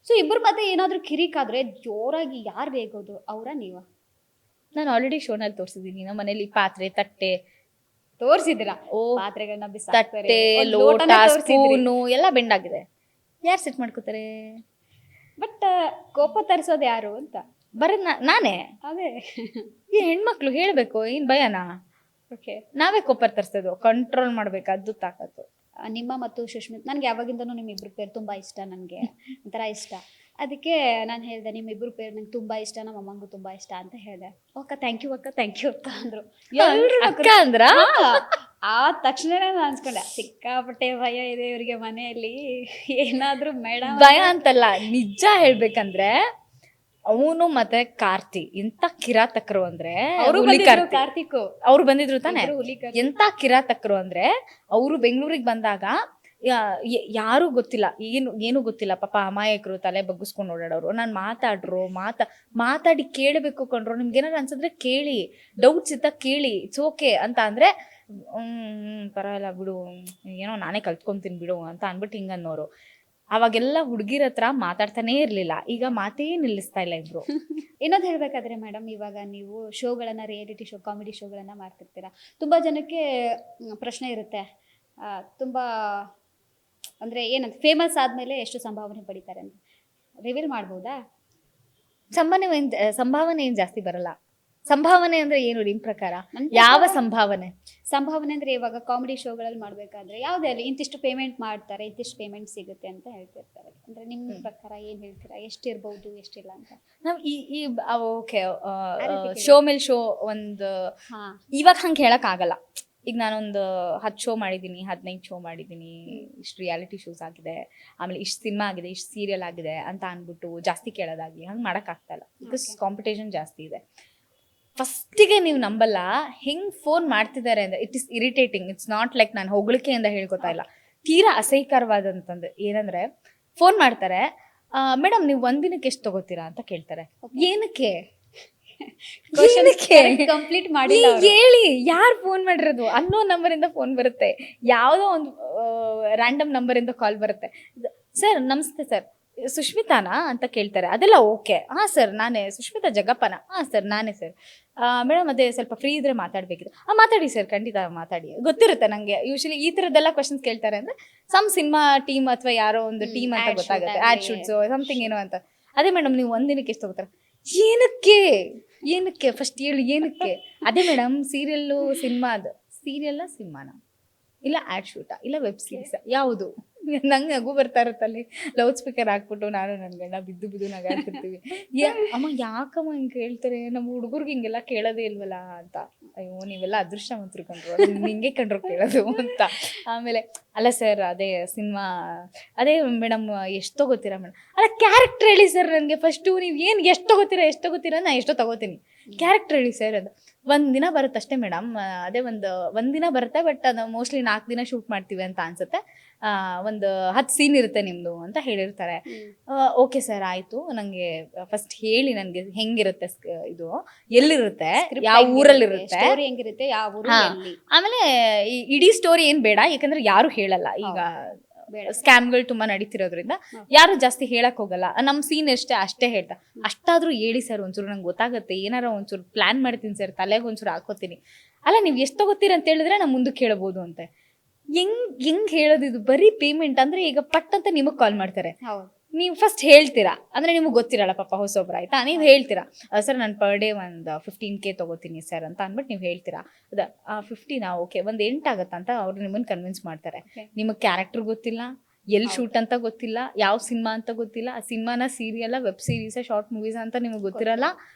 ಸೊ ಇಬ್ಬರು ಮತ್ತೆ ಏನಾದರೂ ಕಿರಿಕಾದ್ರೆ ಜೋರಾಗಿ ಯಾರು ರೇಗೋದು, ಅವರ ನೀವ? ನಾನು ಆಲ್ರೆಡಿ ಶೋನಲ್ಲಿ ತೋರಿಸಿದ್ದೀನಿ, ನಮ್ಮ ಮನೇಲಿ ಪಾತ್ರೆ ತಟ್ಟೆ ತೋರಿಸಿದಿರಾ, ಪಾತ್ರೆಗಳನ್ನ ತಟ್ಟೆ ಲೋಟ ಸ್ಪೂನು ಎಲ್ಲ ಬೆಂಡ್ ಆಗಿದೆ, ಯಾರು ಸೆಟ್ ಮಾಡ್ಕೋತಾರೆ? ಬಟ್ ಕೋಪ ತರಿಸೋದು ಯಾರು ಅಂತ ಬರೋದು ನಾನೇ. ಅದೇ ಈ ಹೆಣ್ಮಕ್ಳು ಹೇಳ್ಬೇಕು, ಏನ್ ಭಯನಾ? ಓಕೆ, ನಾವೇ ಕೋಪ ತರಿಸೋದು, ಕಂಟ್ರೋಲ್ ಮಾಡ್ಬೇಕು, ಅದು ತಾಕತ್ತು. ನಿಮ್ಮ ಮತ್ತು ಸುಷ್ಮಿತ್, ನನಗೆ ಯಾವಾಗಿಂದನೂ ನಿಮ್ಮಿಬ್ರು ಪೇರು ತುಂಬ ಇಷ್ಟ, ನನಗೆ ಒಂಥರ ಇಷ್ಟ. ಅದಕ್ಕೆ ನಾನು ಹೇಳಿದೆ ನಿಮ್ಮಿಬ್ರು ಪೇರು ನಂಗೆ ತುಂಬ ಇಷ್ಟ, ನಮ್ಮ ಅಮ್ಮಂಗೂ ತುಂಬ ಇಷ್ಟ ಅಂತ ಹೇಳಿದೆ. ಅಕ್ಕ ಥ್ಯಾಂಕ್ ಯು ಅಕ್ಕ ಅಂತ ಅಂದರು. ಅಕ್ಕ ಅಂದ್ರ ಆ ತಕ್ಷಣನೇ ನಾನು ಅನ್ಸ್ಕೊಂಡೆ ಸಿಕ್ಕಾಪಟ್ಟೆ ಭಯ ಇದೆ ಇವರಿಗೆ ಮನೆಯಲ್ಲಿ, ಏನಾದರೂ ಮೇಡಮ್ ಭಯ ಅಂತಲ್ಲ, ನಿಜ ಹೇಳ್ಬೇಕಂದ್ರೆ ಅವನು ಮತ್ತೆ ಕಾರ್ತಿ ಎಂತ ಕಿರಾತಕರು ಅಂದ್ರೆ, ಕಾರ್ತಿಕ್ ಅವ್ರು ಬಂದಿದ್ರು ತಾನೆ, ಎಂತ ಕಿರಾತಕರು ಅಂದ್ರೆ, ಅವರು ಬೆಂಗಳೂರಿಗೆ ಬಂದಾಗ ಯಾರು ಗೊತ್ತಿಲ್ಲ, ಏನು ಗೊತ್ತಿಲ್ಲ, ಪಾಪ ಅಮಾಯಕರು, ತಲೆ ಬಗ್ಗಿಸ್ಕೊಂಡು ಓಡಾಡೋರು. ನಾನು ಮಾತಾಡಿ ಕೇಳಬೇಕು ಕಣ್ರು, ನಿಮ್ಗೆ ಏನಾದ್ರು ಅನ್ಸಿದ್ರೆ ಕೇಳಿ, ಡೌಟ್ಸ್ ಇದ್ದ ಕೇಳಿ, ಇಟ್ಸ್ ಓಕೆ ಅಂತ ಅಂದ್ರೆ ಪರವಾಗಿಲ್ಲ ಬಿಡು, ಏನೋ ನಾನೇ ಕಲ್ತ್ಕೊಂತೀನಿ ಬಿಡು ಅಂತ ಅನ್ಬಿಟ್ಟು ಹಿಂಗನ್ನೋರು. ಅವಾಗೆಲ್ಲ ಹುಡುಗಿರ ಹತ್ರ ಮಾತಾಡ್ತಾನೇ ಇರಲಿಲ್ಲ, ಈಗ ಮಾತೇ ನಿಲ್ಲಿಸ್ತಾ ಇಲ್ಲ ಇಬ್ರು. ಇನ್ನೊಂದು ಹೇಳ್ಬೇಕಾದ್ರೆ ಮೇಡಮ್, ಇವಾಗ ನೀವು ಶೋಗಳನ್ನು, ರಿಯಾಲಿಟಿ ಶೋ, ಕಾಮಿಡಿ ಶೋಗಳನ್ನು ಮಾಡ್ತಿರ್ತೀರಾ. ತುಂಬ ಜನಕ್ಕೆ ಪ್ರಶ್ನೆ ಇರುತ್ತೆ, ತುಂಬ ಅಂದರೆ ಏನಂತ ಫೇಮಸ್ ಆದಮೇಲೆ ಎಷ್ಟು ಸಂಭಾವನೆ ಪಡಿತಾರೆ ಅಂತ ರಿವೀಲ್ ಮಾಡ್ಬೋದಾ? ಸಂಭಾವನೆ ಏನು ಜಾಸ್ತಿ ಬರಲ್ಲ. ಸಂಭಾವನೆ ಅಂದ್ರೆ ಏನು ನಿಮ್ಮ ಪ್ರಕಾರ? ಯಾವ ಸಂಭಾವನೆ? ಸಂಭಾವನೆ ಅಂದ್ರೆ ಇವಾಗ ಕಾಮಿಡಿ ಶೋಗಳಲ್ಲಿ ಮಾಡಬೇಕಾದ್ರೆ ಯಾವುದೇ ಅಲ್ಲಿ ಇಂತಿಷ್ಟು ಪೇಮೆಂಟ್ ಮಾಡ್ತಾರೆ, ಇಂತಿಷ್ಟು ಪೇಮೆಂಟ್ ಸಿಗುತ್ತೆ ಅಂತ ಹೇಳ್ತಿರ್ತಾರೆ. ಅಂದ್ರೆ ನಿಮ್ಮ ಪ್ರಕಾರ ಏನು ಹೇಳ್ತೀರಾ, ಎಷ್ಟಿರ್ಬೋದು ಎಷ್ಟಿಲ್ಲ ಅಂತ? ನಾವು ಓಕೆ, ಶೋ ಮೇಲೆ ಶೋ ಒಂದು ಇವಾಗ ಹಂಗೆ ಹೇಳಕ್ ಆಗಲ್ಲ. ಈಗ ನಾನೊಂದು 10 ಶೋ ಮಾಡಿದ್ದೀನಿ, 15 ಶೋ ಮಾಡಿದ್ದೀನಿ, ಇಷ್ಟು ರಿಯಾಲಿಟಿ ಶೋಸ್ ಆಗಿದೆ, ಆಮೇಲೆ ಇಷ್ಟು ಸಿನಿಮಾ ಆಗಿದೆ, ಇಷ್ಟು ಸೀರಿಯಲ್ ಆಗಿದೆ ಅಂತ ಅಂದ್ಬಿಟ್ಟು ಜಾಸ್ತಿ ಕೇಳೋದಾಗಲಿ ಹಂಗೆ ಮಾಡೋಕ್ಕಾಗ್ತಾಯಿಲ್ಲ. ಬಿಕಾಸ್ ಕಾಂಪಿಟೇಷನ್ ಜಾಸ್ತಿ ಇದೆ. ಫಸ್ಟಿಗೆ ನೀವು ನಂಬಲ್ಲ, ಹೆಂಗೆ ಫೋನ್ ಮಾಡ್ತಿದ್ದಾರೆ ಅಂದರೆ it is irritating. It's not like ನಾನು ಹೊಗಳಿಕೆಯಿಂದ ಹೇಳ್ಕೊತಾ ಇಲ್ಲ, ತೀರಾ ಅಸಹ್ಯಕರವಾದಂತಂದು ಏನಂದ್ರೆ ಫೋನ್ ಮಾಡ್ತಾರೆ, ಮೇಡಮ್ ನೀವು ಒಂದಿನಕ್ಕೆ ಎಷ್ಟು ತಗೋತೀರಾ ಅಂತ ಕೇಳ್ತಾರೆ. ಏನಕ್ಕೆ ಕಂಪ್ಲೀಟ್ ಮಾಡಿ ಹೇಳಿ, ಯಾರು ಫೋನ್ ಮಾಡಿರೋದು? ಅನ್ನೋನ್ ನಂಬರ್ ಇಂದ ಫೋನ್ ಬರುತ್ತೆ, ಯಾವ್ದೋ ಒಂದು ರ್ಯಾಂಡಮ್ ನಂಬರ್ ಇಂದ ಕಾಲ್ ಬರುತ್ತೆ. ಸರ್ ನಮಸ್ತೆ ಸರ್, ಸುಷ್ಮಿತಾನಾ ಅಂತ ಕೇಳ್ತಾರೆ. ಅದೆಲ್ಲ ಓಕೆ, ಹಾ ಸರ್ ನಾನೇ, ಸುಷ್ಮಿತಾ ಜಗಪ್ಪನ, ಹಾ ಸರ್ ನಾನೇ ಸರ್. ಮೇಡಮ್ ಅದೇ ಸ್ವಲ್ಪ ಫ್ರೀ ಇದ್ರೆ ಮಾತಾಡ್ಬೇಕಿತ್ತು. ಮಾತಾಡಿ ಸರ್, ಖಂಡಿತ ಮಾತಾಡಿ. ಗೊತ್ತಿರುತ್ತೆ ನಂಗೆ ಯೂಶಲಿ ಈ ಥರದ್ದೆಲ್ಲ ಕ್ವಶನ್ಸ್ ಕೇಳ್ತಾರೆ ಅಂದ್ರೆ ಸಮ್ ಸಿನಿಮಾ ಟೀಮ್ ಅಥವಾ ಯಾರೋ ಒಂದು ಟೀಮ್ ಅಂತ ಗೊತ್ತಾಗುತ್ತೆ, ಆಡ್ ಶೂಟ್ಸ್ ಸಮಥಿಂಗ್ ಏನೋ ಅಂತ. ಅದೇ ಮೇಡಮ್ ನೀವು ಒಂದಿನಕ್ಕೆ ಎಷ್ಟು ತಗೋತಾರೆ? ಏನಕ್ಕೆ ಫಸ್ಟ್ ಹೇಳಿ, ಏನಕ್ಕೆ? ಅದೇ ಮೇಡಮ್ ಸೀರಿಯಲ್ಲು ಸಿನಿಮಾನ ಇಲ್ಲ ಆಡ್ ಶೂಟಾ ಇಲ್ಲ ವೆಬ್ ಸೀರೀಸ್ ಯಾವುದು? ನಂಗೆ ನಗು ಬರ್ತಾ ಇರುತ್ತಲ್ಲಿ, ಲೌಡ್ ಸ್ಪೀಕರ್ ಹಾಕ್ಬಿಟ್ಟು ನಾನು ನನ್ನ ಗಂಡ ಬಿದ್ದು ನಗಾಡ್ತಿರ್ತೀವಿ. ಅಮ್ಮ ಯಾಕಮ್ಮ ಹಿಂಗೆ ಕೇಳ್ತಾರೆ, ನಮ್ಮ ಹುಡುಗರ್ಗೆ ಹಿಂಗೆಲ್ಲ ಕೇಳೋದೇ ಇಲ್ವಲ್ಲ ಅಂತ. ಅಯ್ಯೋ ನೀವೆಲ್ಲ ಅದೃಷ್ಟವಂತರು ಕಂಡ್ರು, ಹಿಂಗೆ ಕಂಡ್ರು ಕೇಳೋದು ಅಂತ. ಆಮೇಲೆ ಅಲ್ಲ ಸರ್ ಅದೇ ಸಿನಿಮಾ, ಅದೇ ಮೇಡಮ್ ಎಷ್ಟು ತಗೋತೀರಾ ಮೇಡಮ್? ಅಲ್ಲ ಕ್ಯಾರೆಕ್ಟರ್ ಹೇಳಿ ಸರ್ ನನಗೆ ಫಸ್ಟು, ನೀವು ಏನು ಎಷ್ಟು ತಗೋತೀರಾ ನಾನು ಎಷ್ಟೋ ತಗೋತೀನಿ, ಕ್ಯಾರೆಕ್ಟರ್ ಹೇಳಿ ಸರ್ ಅಂತ. ಒಂದಿನ ಬರುತ್ತೆ ಅಷ್ಟೇ ಮೇಡಮ್, ಅದೇ ಒಂದಿನ ಬರುತ್ತೆ, ಬಟ್ ಅದು ಮೋಸ್ಟ್ಲಿ 4 ದಿನ ಶೂಟ್ ಮಾಡ್ತೀವಿ ಅಂತ ಅನ್ಸುತ್ತೆ. ಒಂದು 10 ಸೀನ್ ಇರುತ್ತೆ ನಿಮ್ಮದು ಅಂತ ಹೇಳಿರ್ತಾರೆ. ಓಕೆ ಸರ್ ಆಯಿತು, ನನಗೆ ಫಸ್ಟ್ ಹೇಳಿ ನನಗೆ ಹೆಂಗಿರುತ್ತೆ ಇದು, ಎಲ್ಲಿರುತ್ತೆ, ಯಾವ ಊರಲ್ಲಿರುತ್ತೆ, ಸ್ಟೋರಿ ಹೆಂಗಿರುತ್ತೆ, ಯಾವ ಊರು, ಎಲ್ಲಿ. ಆಮೇಲೆ ಇಡೀ ಸ್ಟೋರಿ ಏನು ಬೇಡ, ಯಾಕಂದ್ರೆ ಯಾರು ಹೇಳಲ್ಲ ಈಗ, ಸ್ಕ್ಯಾಮ್ಗಳು ತುಂಬಾ ನಡೀತಿರೋದ್ರಿಂದ ಯಾರು ಜಾಸ್ತಿ ಹೇಳಕ್ ಹೋಗಲ್ಲ. ನಮ್ಮ ಸೀನ್ ಅಷ್ಟೇ ಹೇಳ್ತಾ, ಅಷ್ಟಾದ್ರೂ ಹೇಳಿ ಸರ್ ಒಂಚೂರು, ನಂಗೆ ಗೊತ್ತಾಗುತ್ತೆ, ಏನಾರ ಒಂಚೂರು ಪ್ಲಾನ್ ಮಾಡ್ತೀನಿ ಸರ್, ತಲೆಗೆ ಒಂಚೂರು ಹಾಕೋತೀನಿ. ಅಲ್ಲ ನೀವು ಎಷ್ಟು ತಗೋತೀರ ಅಂತ ಹೇಳಿದ್ರೆ ನಾವು ಮುಂದಕ್ಕೆ ಹೇಳ್ಬೋದು ಅಂತ. ಹೆಂಗ್ ಹೇಳೋದು ಇದು? ಬರೀ ಪೇಮೆಂಟ್ ಅಂದ್ರೆ ಈಗ ಪಟ್ ಅಂತ ನಿಮಗೆ ಕಾಲ್ ಮಾಡ್ತಾರೆ, ನೀವು ಫಸ್ಟ್ ಹೇಳ್ತೀರಾ, ಅಂದ್ರೆ ನಿಮ್ಗೆ ಗೊತ್ತಿರಲ್ಲ ಪಾಪ ಹೊಸೊಬ್ರು, ಆಯ್ತಾ? ನೀವು ಹೇಳ್ತೀರಾ ಸರ್ ನಾನು ಪರ್ ಡೇ ಒಂದು 15K ತಗೋತೀನಿ ಸರ್ ಅಂತ ಅಂದ್ಬಿಟ್ಟು ನೀವು ಹೇಳ್ತೀರಾ. 15 ಓಕೆ, ಒಂದು 8 ಆಗುತ್ತಾ ಅಂತ ಅವ್ರು ನಿಮ್ಮನ್ನು ಕನ್ವಿನ್ಸ್ ಮಾಡ್ತಾರೆ. ನಿಮಗೆ ಕ್ಯಾರೆಕ್ಟರ್ ಗೊತ್ತಿಲ್ಲ, ಎಲ್ಲಿ ಶೂಟ್ ಅಂತ ಗೊತ್ತಿಲ್ಲ, ಯಾವ ಸಿನಿಮಾ ಅಂತ ಗೊತ್ತಿಲ್ಲ, ಆ ಸಿನಿಮಾನ ಸೀರಿಯಲ್ಲ ವೆಬ್ ಸೀರೀಸ್ ಶಾರ್ಟ್ ಮೂವೀಸ್ ಅಂತ ನಿಮಗೆ ಗೊತ್ತಿರಲ್ಲ,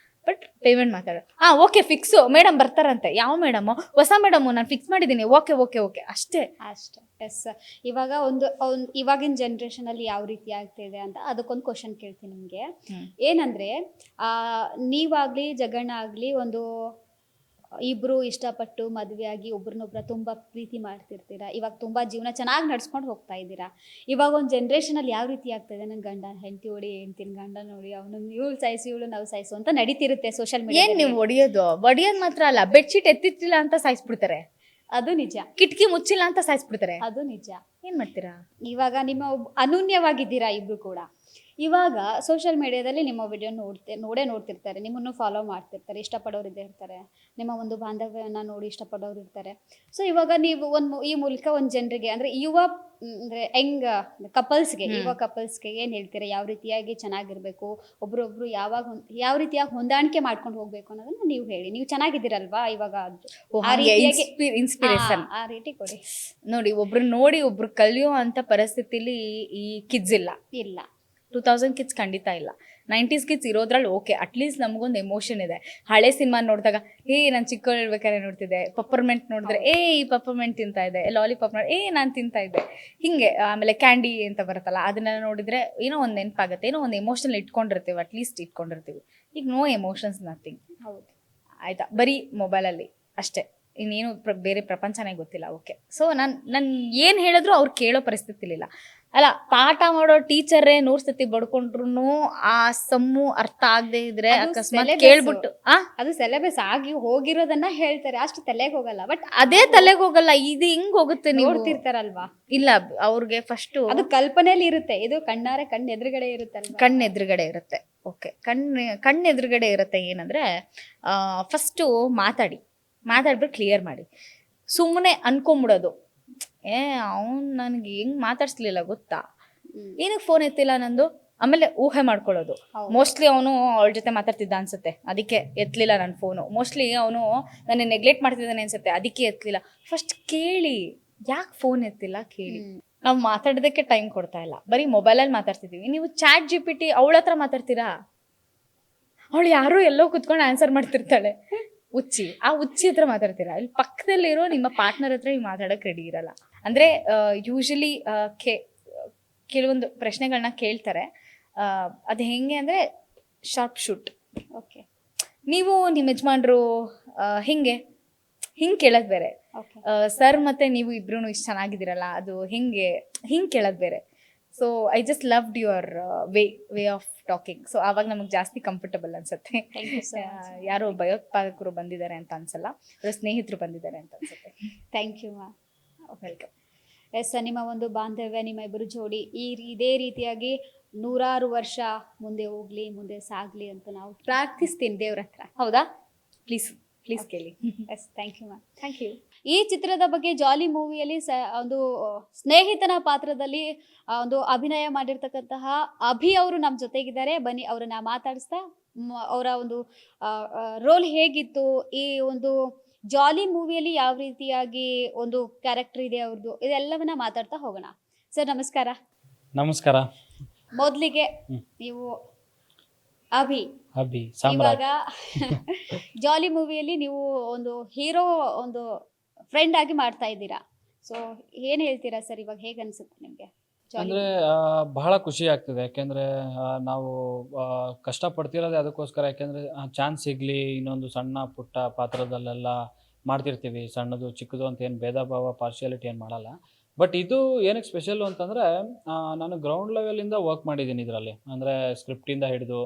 ಬಟ್ ಪೇಮೆಂಟ್ ಮಾತಾಡೋ ಓಕೆ ಫಿಕ್ಸು, ಮೇಡಮ್ ಬರ್ತಾರಂತೆ. ಯಾವ ಮೇಡಮು? ಹೊಸ ಮೇಡಮು, ನಾನು ಫಿಕ್ಸ್ ಮಾಡಿದ್ದೀನಿ, ಓಕೆ ಅಷ್ಟೇ. ಎಸ್. ಇವಾಗ ಇವಾಗಿನ ಜನ್ರೇಷನಲ್ಲಿ ಯಾವ ರೀತಿ ಆಗ್ತಿದೆ ಅಂತ ಅದಕ್ಕೊಂದು ಕ್ವಶನ್ ಕೇಳ್ತೀನಿ ನಿಮಗೆ. ಏನಂದ್ರೆ ನೀವಾಗ್ಲಿ ಜಗಣ್ಣ ಆಗ್ಲಿ ಒಂದು ಇಬ್ರು ಇಷ್ಟಪಟ್ಟು ಮದುವೆ ಆಗಿ ಒಬ್ರನ್ನೊಬ್ರ ತುಂಬಾ ಪ್ರೀತಿ ಮಾಡ್ತಿರ್ತೀರಾ, ಇವಾಗ ತುಂಬಾ ಜೀವನ ಚೆನ್ನಾಗಿ ನಡ್ಸ್ಕೊಂಡು ಹೋಗ್ತಾ ಇದ್ದೀರಾ. ಇವಾಗ ಒಂದು ಜನ್ರೇಷನಲ್ಲಿ ಯಾವ ರೀತಿ ಆಗ್ತಿದೆ, ನನ್ನ ಗಂಡ ಹೆಂಡತಿ ಹೊಡಿ, ಹೆಂಡ್ತಿನ ಗಂಡ ನೋಡಿ, ಅವನು ಇವಳು ಸಾಯಿಸು ಇವಳು ನಾವು ಸಾಯಿಸು ಅಂತ ನಡೀತಿರುತ್ತೆ ಸೋಷಿಯಲ್ ಮೀಡಿಯಾ. ಏನ್ ನೀವು ಹೊಡಿಯೋದು ಮಾತ್ರ ಅಲ್ಲ, ಬೆಡ್ಶೀಟ್ ಎತ್ತಿತ್ತಿಲ್ಲ ಅಂತ ಸಾಯಿಸ್ಬಿಡ್ತಾರೆ, ಅದು ನಿಜ. ಕಿಟಕಿ ಮುಚ್ಚಿಲ್ಲ ಅಂತ ಸಾಯಿಸ್ಬಿಡ್ತಾರೆ, ಅದು ನಿಜ. ಏನ್ ಮಾಡ್ತೀರಾ? ಇವಾಗ ನಿಮ್ಮ ಅನೂನ್ಯವಾಗಿದ್ದೀರಾ ಇಬ್ರು ಕೂಡ. ಇವಾಗ ಸೋಷಿಯಲ್ ಮೀಡಿಯಾದಲ್ಲಿ ನಿಮ್ಮ ವಿಡಿಯೋ ನೋಡ್ತಿರ್ತಾರೆ, ನಿಮ್ಮನ್ನು ಫಾಲೋ ಮಾಡ್ತಿರ್ತಾರೆ, ಇಷ್ಟಪಡೋರು ಇದ್ದೇ ಇರ್ತಾರೆ, ನಿಮ್ಮ ಒಂದು ಬಾಂಧವ್ಯನ ನೋಡಿ ಇಷ್ಟಪಡೋರು ಇರ್ತಾರೆ. ಸೊ ಇವಾಗ ನೀವು ಈ ಮೂಲಕ ಒಂದು ಜನರಿಗೆ ಅಂದರೆ ಯಂಗ್ ಕಪಲ್ಸ್ಗೆ ಏನು ಹೇಳ್ತೀರಾ? ಯಾವ ರೀತಿಯಾಗಿ ಚೆನ್ನಾಗಿರ್ಬೇಕು, ಒಬ್ರೊಬ್ರು ಯಾವ ರೀತಿಯಾಗಿ ಹೊಂದಾಣಿಕೆ ಮಾಡ್ಕೊಂಡು ಹೋಗ್ಬೇಕು ಅನ್ನೋದನ್ನ ನೀವು ಹೇಳಿ. ನೀವು ಚೆನ್ನಾಗಿದ್ದೀರಲ್ವಾ ಇವಾಗ, ಇನ್ಸ್ಪಿರೇಷನ್ ಆ ರೀತಿ ಕೊಡಿ. ನೋಡಿ, ಒಬ್ರು ಕಲಿಯೋ ಅಂತ ಪರಿಸ್ಥಿತಿಲಿ ಈ ಕಿಡ್ಸ್ ಇಲ್ಲ 2000 ಕಿಡ್ಸ್ ಖಂಡಿತ ಇಲ್ಲ. 90s ಕಿಡ್ಸ್ ಇರೋದ್ರಲ್ಲಿ ಓಕೆ, ಅಟ್ಲೀಸ್ಟ್ ನಮಗೊಂದು ಎಮೋಷನ್ ಇದೆ. ಹಳೆ ಸಿನಿಮಾ ನೋಡಿದಾಗ ನಾನು ಚಿಕ್ಕವಳು ಇರ್ಬೇಕಾದ್ರೆ ನೋಡ್ತಿದ್ದೆ, ಪಪ್ಪರ್ಮೆಂಟ್ ನೋಡಿದ್ರೆ ಈ ಪಪ್ಪರ್ಮೆಂಟ್ ತಿಂತಾ ಇದೆ, ಲಾಲಿಪಾಪ್ ನೋಡಿ ನಾನು ತಿಂತಾ ಇದ್ದೆ, ಹಿಂಗೆ. ಆಮೇಲೆ ಕ್ಯಾಂಡಿ ಅಂತ ಬರುತ್ತಲ್ಲ, ಅದನ್ನೆಲ್ಲ ನೋಡಿದ್ರೆ ಏನೋ ಒಂದು ನೆನಪಾಗುತ್ತೆ, ಏನೋ ಒಂದು ಎಮೋಷನಲ್ ಅಟ್ಲೀಸ್ಟ್ ಇಟ್ಕೊಂಡಿರ್ತೀವಿ. ಈಗ ನೋ ಎಮೋಷನ್ಸ್, ನಥಿಂಗ್. ಹೌದು, ಆಯ್ತಾ? ಬರೀ ಮೊಬೈಲಲ್ಲಿ ಅಷ್ಟೇ, ಇನ್ನೇನು ಬೇರೆ ಪ್ರಪಂಚನೇ ಗೊತ್ತಿಲ್ಲ. ಓಕೆ, ಸೊ ನಾನು ಏನು ಹೇಳಿದ್ರು ಅವ್ರು ಕೇಳೋ ಪರಿಸ್ಥಿತಿಲಿಲ್ಲ. ಅಲ್ಲ, ಪಾಠ ಮಾಡೋ ಟೀಚರೇ 100 ಸತಿ ಬಡ್ಕೊಂಡ್ರು ಆ ಸಮ್ಮು ಅರ್ಥ ಆಗದೆ ಇದ್ರೆ ಅಕಸ್ಮಾತ್ ಕೇಳ್ಬಿಟ್ಟು ಅದು ಸಿಲೆಬಸ್ ಆಗಿ ಹೋಗಿರೋದನ್ನ ಹೇಳ್ತಾರೆ, ಅಷ್ಟು ತಲೆಗೆ ಹೋಗಲ್ಲ. ಬಟ್ ಅದೇ ತಲೆಗೆ ಹೋಗಲ್ಲ, ಇದು ಹಿಂಗ್ ಹೋಗುತ್ತೆ, ನೀವು ನೋಡ್ತಿರ್ತಾರಲ್ವಾ? ಇಲ್ಲ, ಅವ್ರಿಗೆ ಫಸ್ಟ್ ಅದು ಕಲ್ಪನೆಯಲ್ಲಿ ಇರುತ್ತೆ, ಇದು ಕಣ್ಣೆದುರುಗಡೆ ಇರುತ್ತಲ್ವಾ? ಕಣ್ಣೆದುರುಗಡೆ ಇರುತ್ತೆ. ಓಕೆ, ಕಣ್ಣೆದುರುಗಡೆ ಇರುತ್ತೆ. ಏನಂದ್ರೆ ಫಸ್ಟು ಮಾತಾಡ್ಬಿಟ್ಟು ಕ್ಲಿಯರ್ ಮಾಡಿ. ಸುಮ್ಮನೆ ಅನ್ಕೊಂಬಿಡೋದು, ಅವ್ನು ನನಗೆ ಹೆಂಗ್ ಮಾತಾಡ್ಸ್ಲಿಲ್ಲ ಗೊತ್ತಾ, ಏನಕ್ಕೆ ಫೋನ್ ಎತ್ತಿಲ್ಲ ನಂದು, ಆಮೇಲೆ ಊಹೆ ಮಾಡ್ಕೊಳ್ಳೋದು. ಮೋಸ್ಟ್ಲಿ ಅವನು ಅವಳ ಜೊತೆ ಮಾತಾಡ್ತಿದ್ದ ಅನ್ಸುತ್ತೆ, ಅದಕ್ಕೆ ಎತ್ತಲಿಲ್ಲ ನನ್ನ ಫೋನು. ಮೋಸ್ಟ್ಲಿ ಅವನು ನನ್ನ ನೆಗ್ಲೆಕ್ಟ್ ಮಾಡ್ತಿದ್ದಾನೆ ಅನ್ಸುತ್ತೆ, ಅದಕ್ಕೆ ಎತ್ತಲಿಲ್ಲ. ಫಸ್ಟ್ ಕೇಳಿ, ಯಾಕೆ ಫೋನ್ ಎತ್ತಿಲ್ಲ ಕೇಳಿ. ನಾವು ಮಾತಾಡೋದಕ್ಕೆ ಟೈಮ್ ಕೊಡ್ತಾ ಇಲ್ಲ, ಬರೀ ಮೊಬೈಲಲ್ಲಿ ಮಾತಾಡ್ತಿದ್ದೀವಿ. ನೀವು ಚಾಟ್ GPT ಅವಳ ಹತ್ರ ಮಾತಾಡ್ತೀರಾ? ಅವಳು ಯಾರೋ ಎಲ್ಲೋ ಕುತ್ಕೊಂಡು ಆನ್ಸರ್ ಮಾಡ್ತಿರ್ತಾಳೆ, ಹುಚ್ಚಿ ಹತ್ರ ಮಾತಾಡ್ತೀರಾ? ಇಲ್ಲಿ ಪಕ್ಕದಲ್ಲಿರೋ ನಿಮ್ಮ ಪಾರ್ಟ್ನರ್ ಹತ್ರ ನೀವು ಮಾತಾಡೋಕೆ ರೆಡಿ ಇರಲ್ಲ. ಅಂದರೆ ಯೂಶಲಿ ಕೆಲವೊಂದು ಪ್ರಶ್ನೆಗಳನ್ನ ಕೇಳ್ತಾರೆ, ಅದು ಹೆಂಗೆ ಅಂದರೆ ಶಾರ್ಪ್ ಶೂಟ್. ಓಕೆ, ನೀವು ನಿಮ್ಮ ಯಜಮಾನ್ರು ಹಿಂಗೆ ಹಿಂಗೆ ಕೇಳೋದು ಬೇರೆ. ಓಕೆ. ಸರ್ ಮತ್ತೆ ನೀವು ಇಬ್ರು ಇಷ್ಟು ಚೆನ್ನಾಗಿದ್ದೀರಲ್ಲ, ಅದು ಹಿಂಗೆ ಕೇಳೋದು ಬೇರೆ. So I just loved your way of talking. So ಆವಾಗ ನಮಗೆ ಜಾಸ್ತಿ ಕಂಫರ್ಟಬಲ್ ಅನ್ಸುತ್ತೆ. Thank you so much. ಯಾರೋ ಭಯೋತ್ಪಾದಕರು ಬಂದಿದ್ದಾರೆ ಅಂತ ಅನ್ಸಲ್ಲ, ಅವರ ಸ್ನೇಹಿತರು ಬಂದಿದ್ದಾರೆ ಅಂತ ಅನ್ಸುತ್ತೆ. ಥ್ಯಾಂಕ್ ಯು ಮಾ. ವೆಲ್ಕಮ್. ಎಸ್, ನಿಮ್ಮ ಒಂದು ಬಾಂಧವ್ಯ, ನಿಮ್ಮ ಇಬ್ಬರು ಜೋಡಿ ಇದೇ ರೀತಿಯಾಗಿ ನೂರಾರು ವರ್ಷ ಮುಂದೆ ಹೋಗ್ಲಿ, ಮುಂದೆ ಸಾಗಲಿ ಅಂತ ನಾವು ಪ್ರಾರ್ಥಿಸ್ತೀನಿ ದೇವ್ರ ಹತ್ರ. ಹೌದಾ? ಪ್ಲೀಸ್ ಕೇಳಿ. Yes, thank you ma'am. Thank you. ಈ ಚಿತ್ರದ ಬಗ್ಗೆ ಜಾಲಿ ಮೂವಿಯಲ್ಲಿ ಒಂದು ಸ್ನೇಹಿತನ ಪಾತ್ರದಲ್ಲಿ ಒಂದು ಅಭಿನಯ ಮಾಡಿರ್ತಕ್ಕಂತಹ ಅಭಿ ಅವರು ನಮ್ಮ ಜೊತೆಗಿದ್ದಾರೆ. ಬನ್ನಿ ಅವರನ್ನ ಮಾತಾಡಿಸ್ತಾ ಅವರ ಒಂದು ರೋಲ್ ಹೇಗಿತ್ತು, ಈ ಒಂದು ಜಾಲಿ ಮೂವಿಯಲ್ಲಿ ಯಾವ ರೀತಿಯಾಗಿ ಒಂದು ಕ್ಯಾರೆಕ್ಟರ್ ಇದೆ ಅವ್ರದ್ದು, ಇದೆಲ್ಲವನ್ನ ಮಾತಾಡ್ತಾ ಹೋಗೋಣ. ಸರ್ ನಮಸ್ಕಾರ. ನಮಸ್ಕಾರ. ಮೊದಲಿಗೆ ನೀವು ಅಭಿ ಸಾಮ್ರಾಟ್. ಇವಾಗ ಜಾಲಿ ಮೂವಿಯಲ್ಲಿ ನೀವು ಒಂದು ಹೀರೋ, ಒಂದು ಫ್ರೆಂಡ್ ಆಗಿ ಮಾಡ್ತಾ ಇದ್ದೀರಾ. ಸೊ ಏನ್ ಹೇಳ್ತೀರಾ ಸರ್, ಇವಾಗ ಹೇಗೆ ಅನ್ಸುತ್ತೆ ನಿಮ್ಗೆ ಜಾಲಿ? ಅಂದ್ರೆ ಬಹಳ ಖುಷಿ ಆಗ್ತದೆ. ಯಾಕೆಂದ್ರೆ ನಾವು ಕಷ್ಟಪಡ್ತಿರೋದೇ ಅದಕ್ಕೋಸ್ಕರ. ಯಾಕೆಂದ್ರೆ ಚಾನ್ಸ್ ಸಿಗ್ಲಿ, ಇನ್ನೊಂದು ಸಣ್ಣ ಪುಟ್ಟ ಪಾತ್ರದಲ್ಲೆಲ್ಲ ಮಾಡ್ತಿರ್ತೀವಿ, ಸಣ್ಣದು ಚಿಕ್ಕದು ಅಂತ ಏನು ಭೇದ ಭಾವ ಪಾರ್ಶಿಯಾಲಿಟಿ ಏನು ಮಾಡಲ್ಲ. ಬಟ್ ಇದು ಏನಕ್ಕೆ ಸ್ಪೆಷಲ್ಲು ಅಂತಂದರೆ, ನಾನು ಗ್ರೌಂಡ್ ಲೆವೆಲಿಂದ ವರ್ಕ್ ಮಾಡಿದ್ದೀನಿ ಇದರಲ್ಲಿ. ಅಂದರೆ ಸ್ಕ್ರಿಪ್ಟಿಂದ ಹಿಡಿದು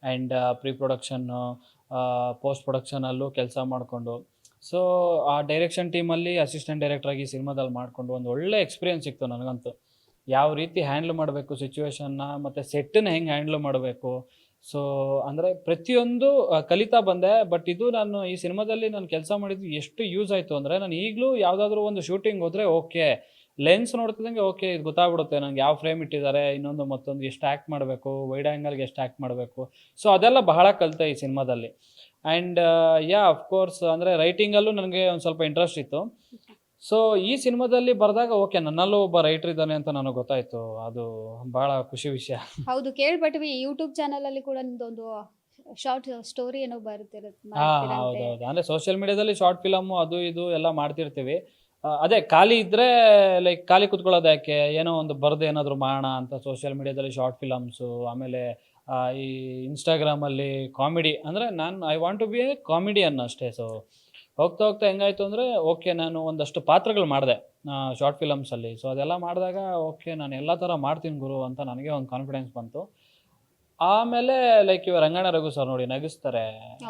ಆ್ಯಂಡ್ ಪ್ರೀ ಪ್ರೊಡಕ್ಷನ್ನು, ಪೋಸ್ಟ್ ಪ್ರೊಡಕ್ಷನಲ್ಲೂ ಕೆಲಸ ಮಾಡಿಕೊಂಡು, ಸೊ ಆ ಡೈರೆಕ್ಷನ್ ಟೀಮಲ್ಲಿ ಅಸಿಸ್ಟೆಂಟ್ ಡೈರೆಕ್ಟ್ರಾಗಿ ಸಿನಿಮಾದಲ್ಲಿ ಮಾಡಿಕೊಂಡು ಒಂದು ಒಳ್ಳೆ ಎಕ್ಸ್ಪೀರಿಯನ್ಸ್ ಸಿಕ್ತು ನನಗಂತೂ. ಯಾವ ರೀತಿ ಹ್ಯಾಂಡ್ಲ್ ಮಾಡಬೇಕು ಸಿಚುವೇಶನ್ನ, ಮತ್ತು ಸೆಟ್ಟನ್ನ ಹೆಂಗೆ ಹ್ಯಾಂಡ್ಲ್ ಮಾಡಬೇಕು. ಸೊ ಅಂದರೆ ಪ್ರತಿಯೊಂದು ಕಲಿತಾ ಬಂದೆ. ಬಟ್ ಇದು ನಾನು ಈ ಸಿನಿಮಾದಲ್ಲಿ ನಾನು ಕೆಲಸ ಮಾಡಿದ್ದು ಎಷ್ಟು ಯೂಸ್ ಆಯಿತು ಅಂದರೆ, ನಾನು ಈಗಲೂ ಯಾವುದಾದ್ರೂ ಒಂದು ಶೂಟಿಂಗ್ ಹೋದರೆ ಓಕೆ, ಲೆನ್ಸ್ ನೋಡ್ತಿದ್ದಂಗೆ ಓಕೆ ಇದು ಗೊತ್ತಾಗ್ಬಿಡುತ್ತೆ ನನಗೆ, ಯಾವ ಫ್ರೇಮ್ ಇಟ್ಟಿದ್ದಾರೆ, ಇನ್ನೊಂದು ಮತ್ತೊಂದು ಎಷ್ಟು ಆ್ಯಕ್ಟ್ ಮಾಡಬೇಕು, ವೈಡ್ ಆ್ಯಂಗಲ್ಗೆ ಎಷ್ಟು ಆ್ಯಕ್ಟ್ ಮಾಡಬೇಕು. ಸೊ ಅದೆಲ್ಲ ಬಹಳ ಕಲಿತೆ ಈ ಸಿನಿಮಾದಲ್ಲಿ. ಆ್ಯಂಡ್ ಅಫ್ಕೋರ್ಸ್ ಅಂದರೆ ರೈಟಿಂಗಲ್ಲೂ ನನಗೆ ಒಂದು ಸ್ವಲ್ಪ ಇಂಟ್ರೆಸ್ಟ್ ಇತ್ತು. ಸೊ ಈ ಸಿನಿಮಾದಲ್ಲಿ ಬರೆದಾಗ ಓಕೆ, ನನ್ನಲ್ಲೂ ಒಬ್ಬ ರೈಟರ್ ಇದ್ದಾನೆ ಅಂತ ನನಗೆ ಗೊತ್ತಾಯಿತು. ಅದು ಭಾಳ ಖುಷಿ ವಿಷಯ. ಹೌದು, ಕೇಳ್ಪಟ್ವಿ. ಯೂಟ್ಯೂಬ್ ಚಾನಲ್ ಅಲ್ಲಿ ಕೂಡ ನಿಮ್ದೊಂದು ಶಾರ್ಟ್ ಸ್ಟೋರಿ ಏನೋ ಬರ್ತಿರುತ್ತೆ. ಹೌದೌದು. ಅಂದರೆ ಸೋಷಿಯಲ್ ಮೀಡಿಯಾದಲ್ಲಿ ಶಾರ್ಟ್ ಫಿಲಮು ಅದು ಇದು ಎಲ್ಲ ಮಾಡ್ತಿರ್ತೀವಿ. ಅದೇ ಖಾಲಿ ಇದ್ದರೆ ಲೈಕ್ ಖಾಲಿ ಕುತ್ಕೊಳ್ಳೋದು ಯಾಕೆ, ಏನೋ ಒಂದು ಬರೆದು ಏನಾದರೂ ಮಾಡೋಣ ಅಂತ ಸೋಷಿಯಲ್ ಮೀಡಿಯಾದಲ್ಲಿ ಶಾರ್ಟ್ ಫಿಲಮ್ಸು, ಆಮೇಲೆ ಈ ಇನ್ಸ್ಟಾಗ್ರಾಮಲ್ಲಿ ಕಾಮಿಡಿ. ಅಂದರೆ I want to be a comedian ಅಷ್ಟೇ. ಸೊ ಹೋಗ್ತಾ ಹೆಂಗಾಯಿತು ಅಂದರೆ ಓಕೆ, ನಾನು ಒಂದಷ್ಟು ಪಾತ್ರಗಳು ಮಾಡಿದೆ ಶಾರ್ಟ್ ಫಿಲಮ್ಸಲ್ಲಿ. ಸೊ ಅದೆಲ್ಲ ಮಾಡಿದಾಗ ಓಕೆ, ನಾನು ಎಲ್ಲ ಥರ ಮಾಡ್ತೀನಿ ಗುರು ಅಂತ ನನಗೆ ಒಂದು ಕಾನ್ಫಿಡೆನ್ಸ್ ಬಂತು. ಆಮೇಲೆ ಲೈಕ್ ಇವ ರಂಗಣ್ಣ ರಘು ಸರ್ ನೋಡಿ ನಗಿಸ್ತಾರೆ,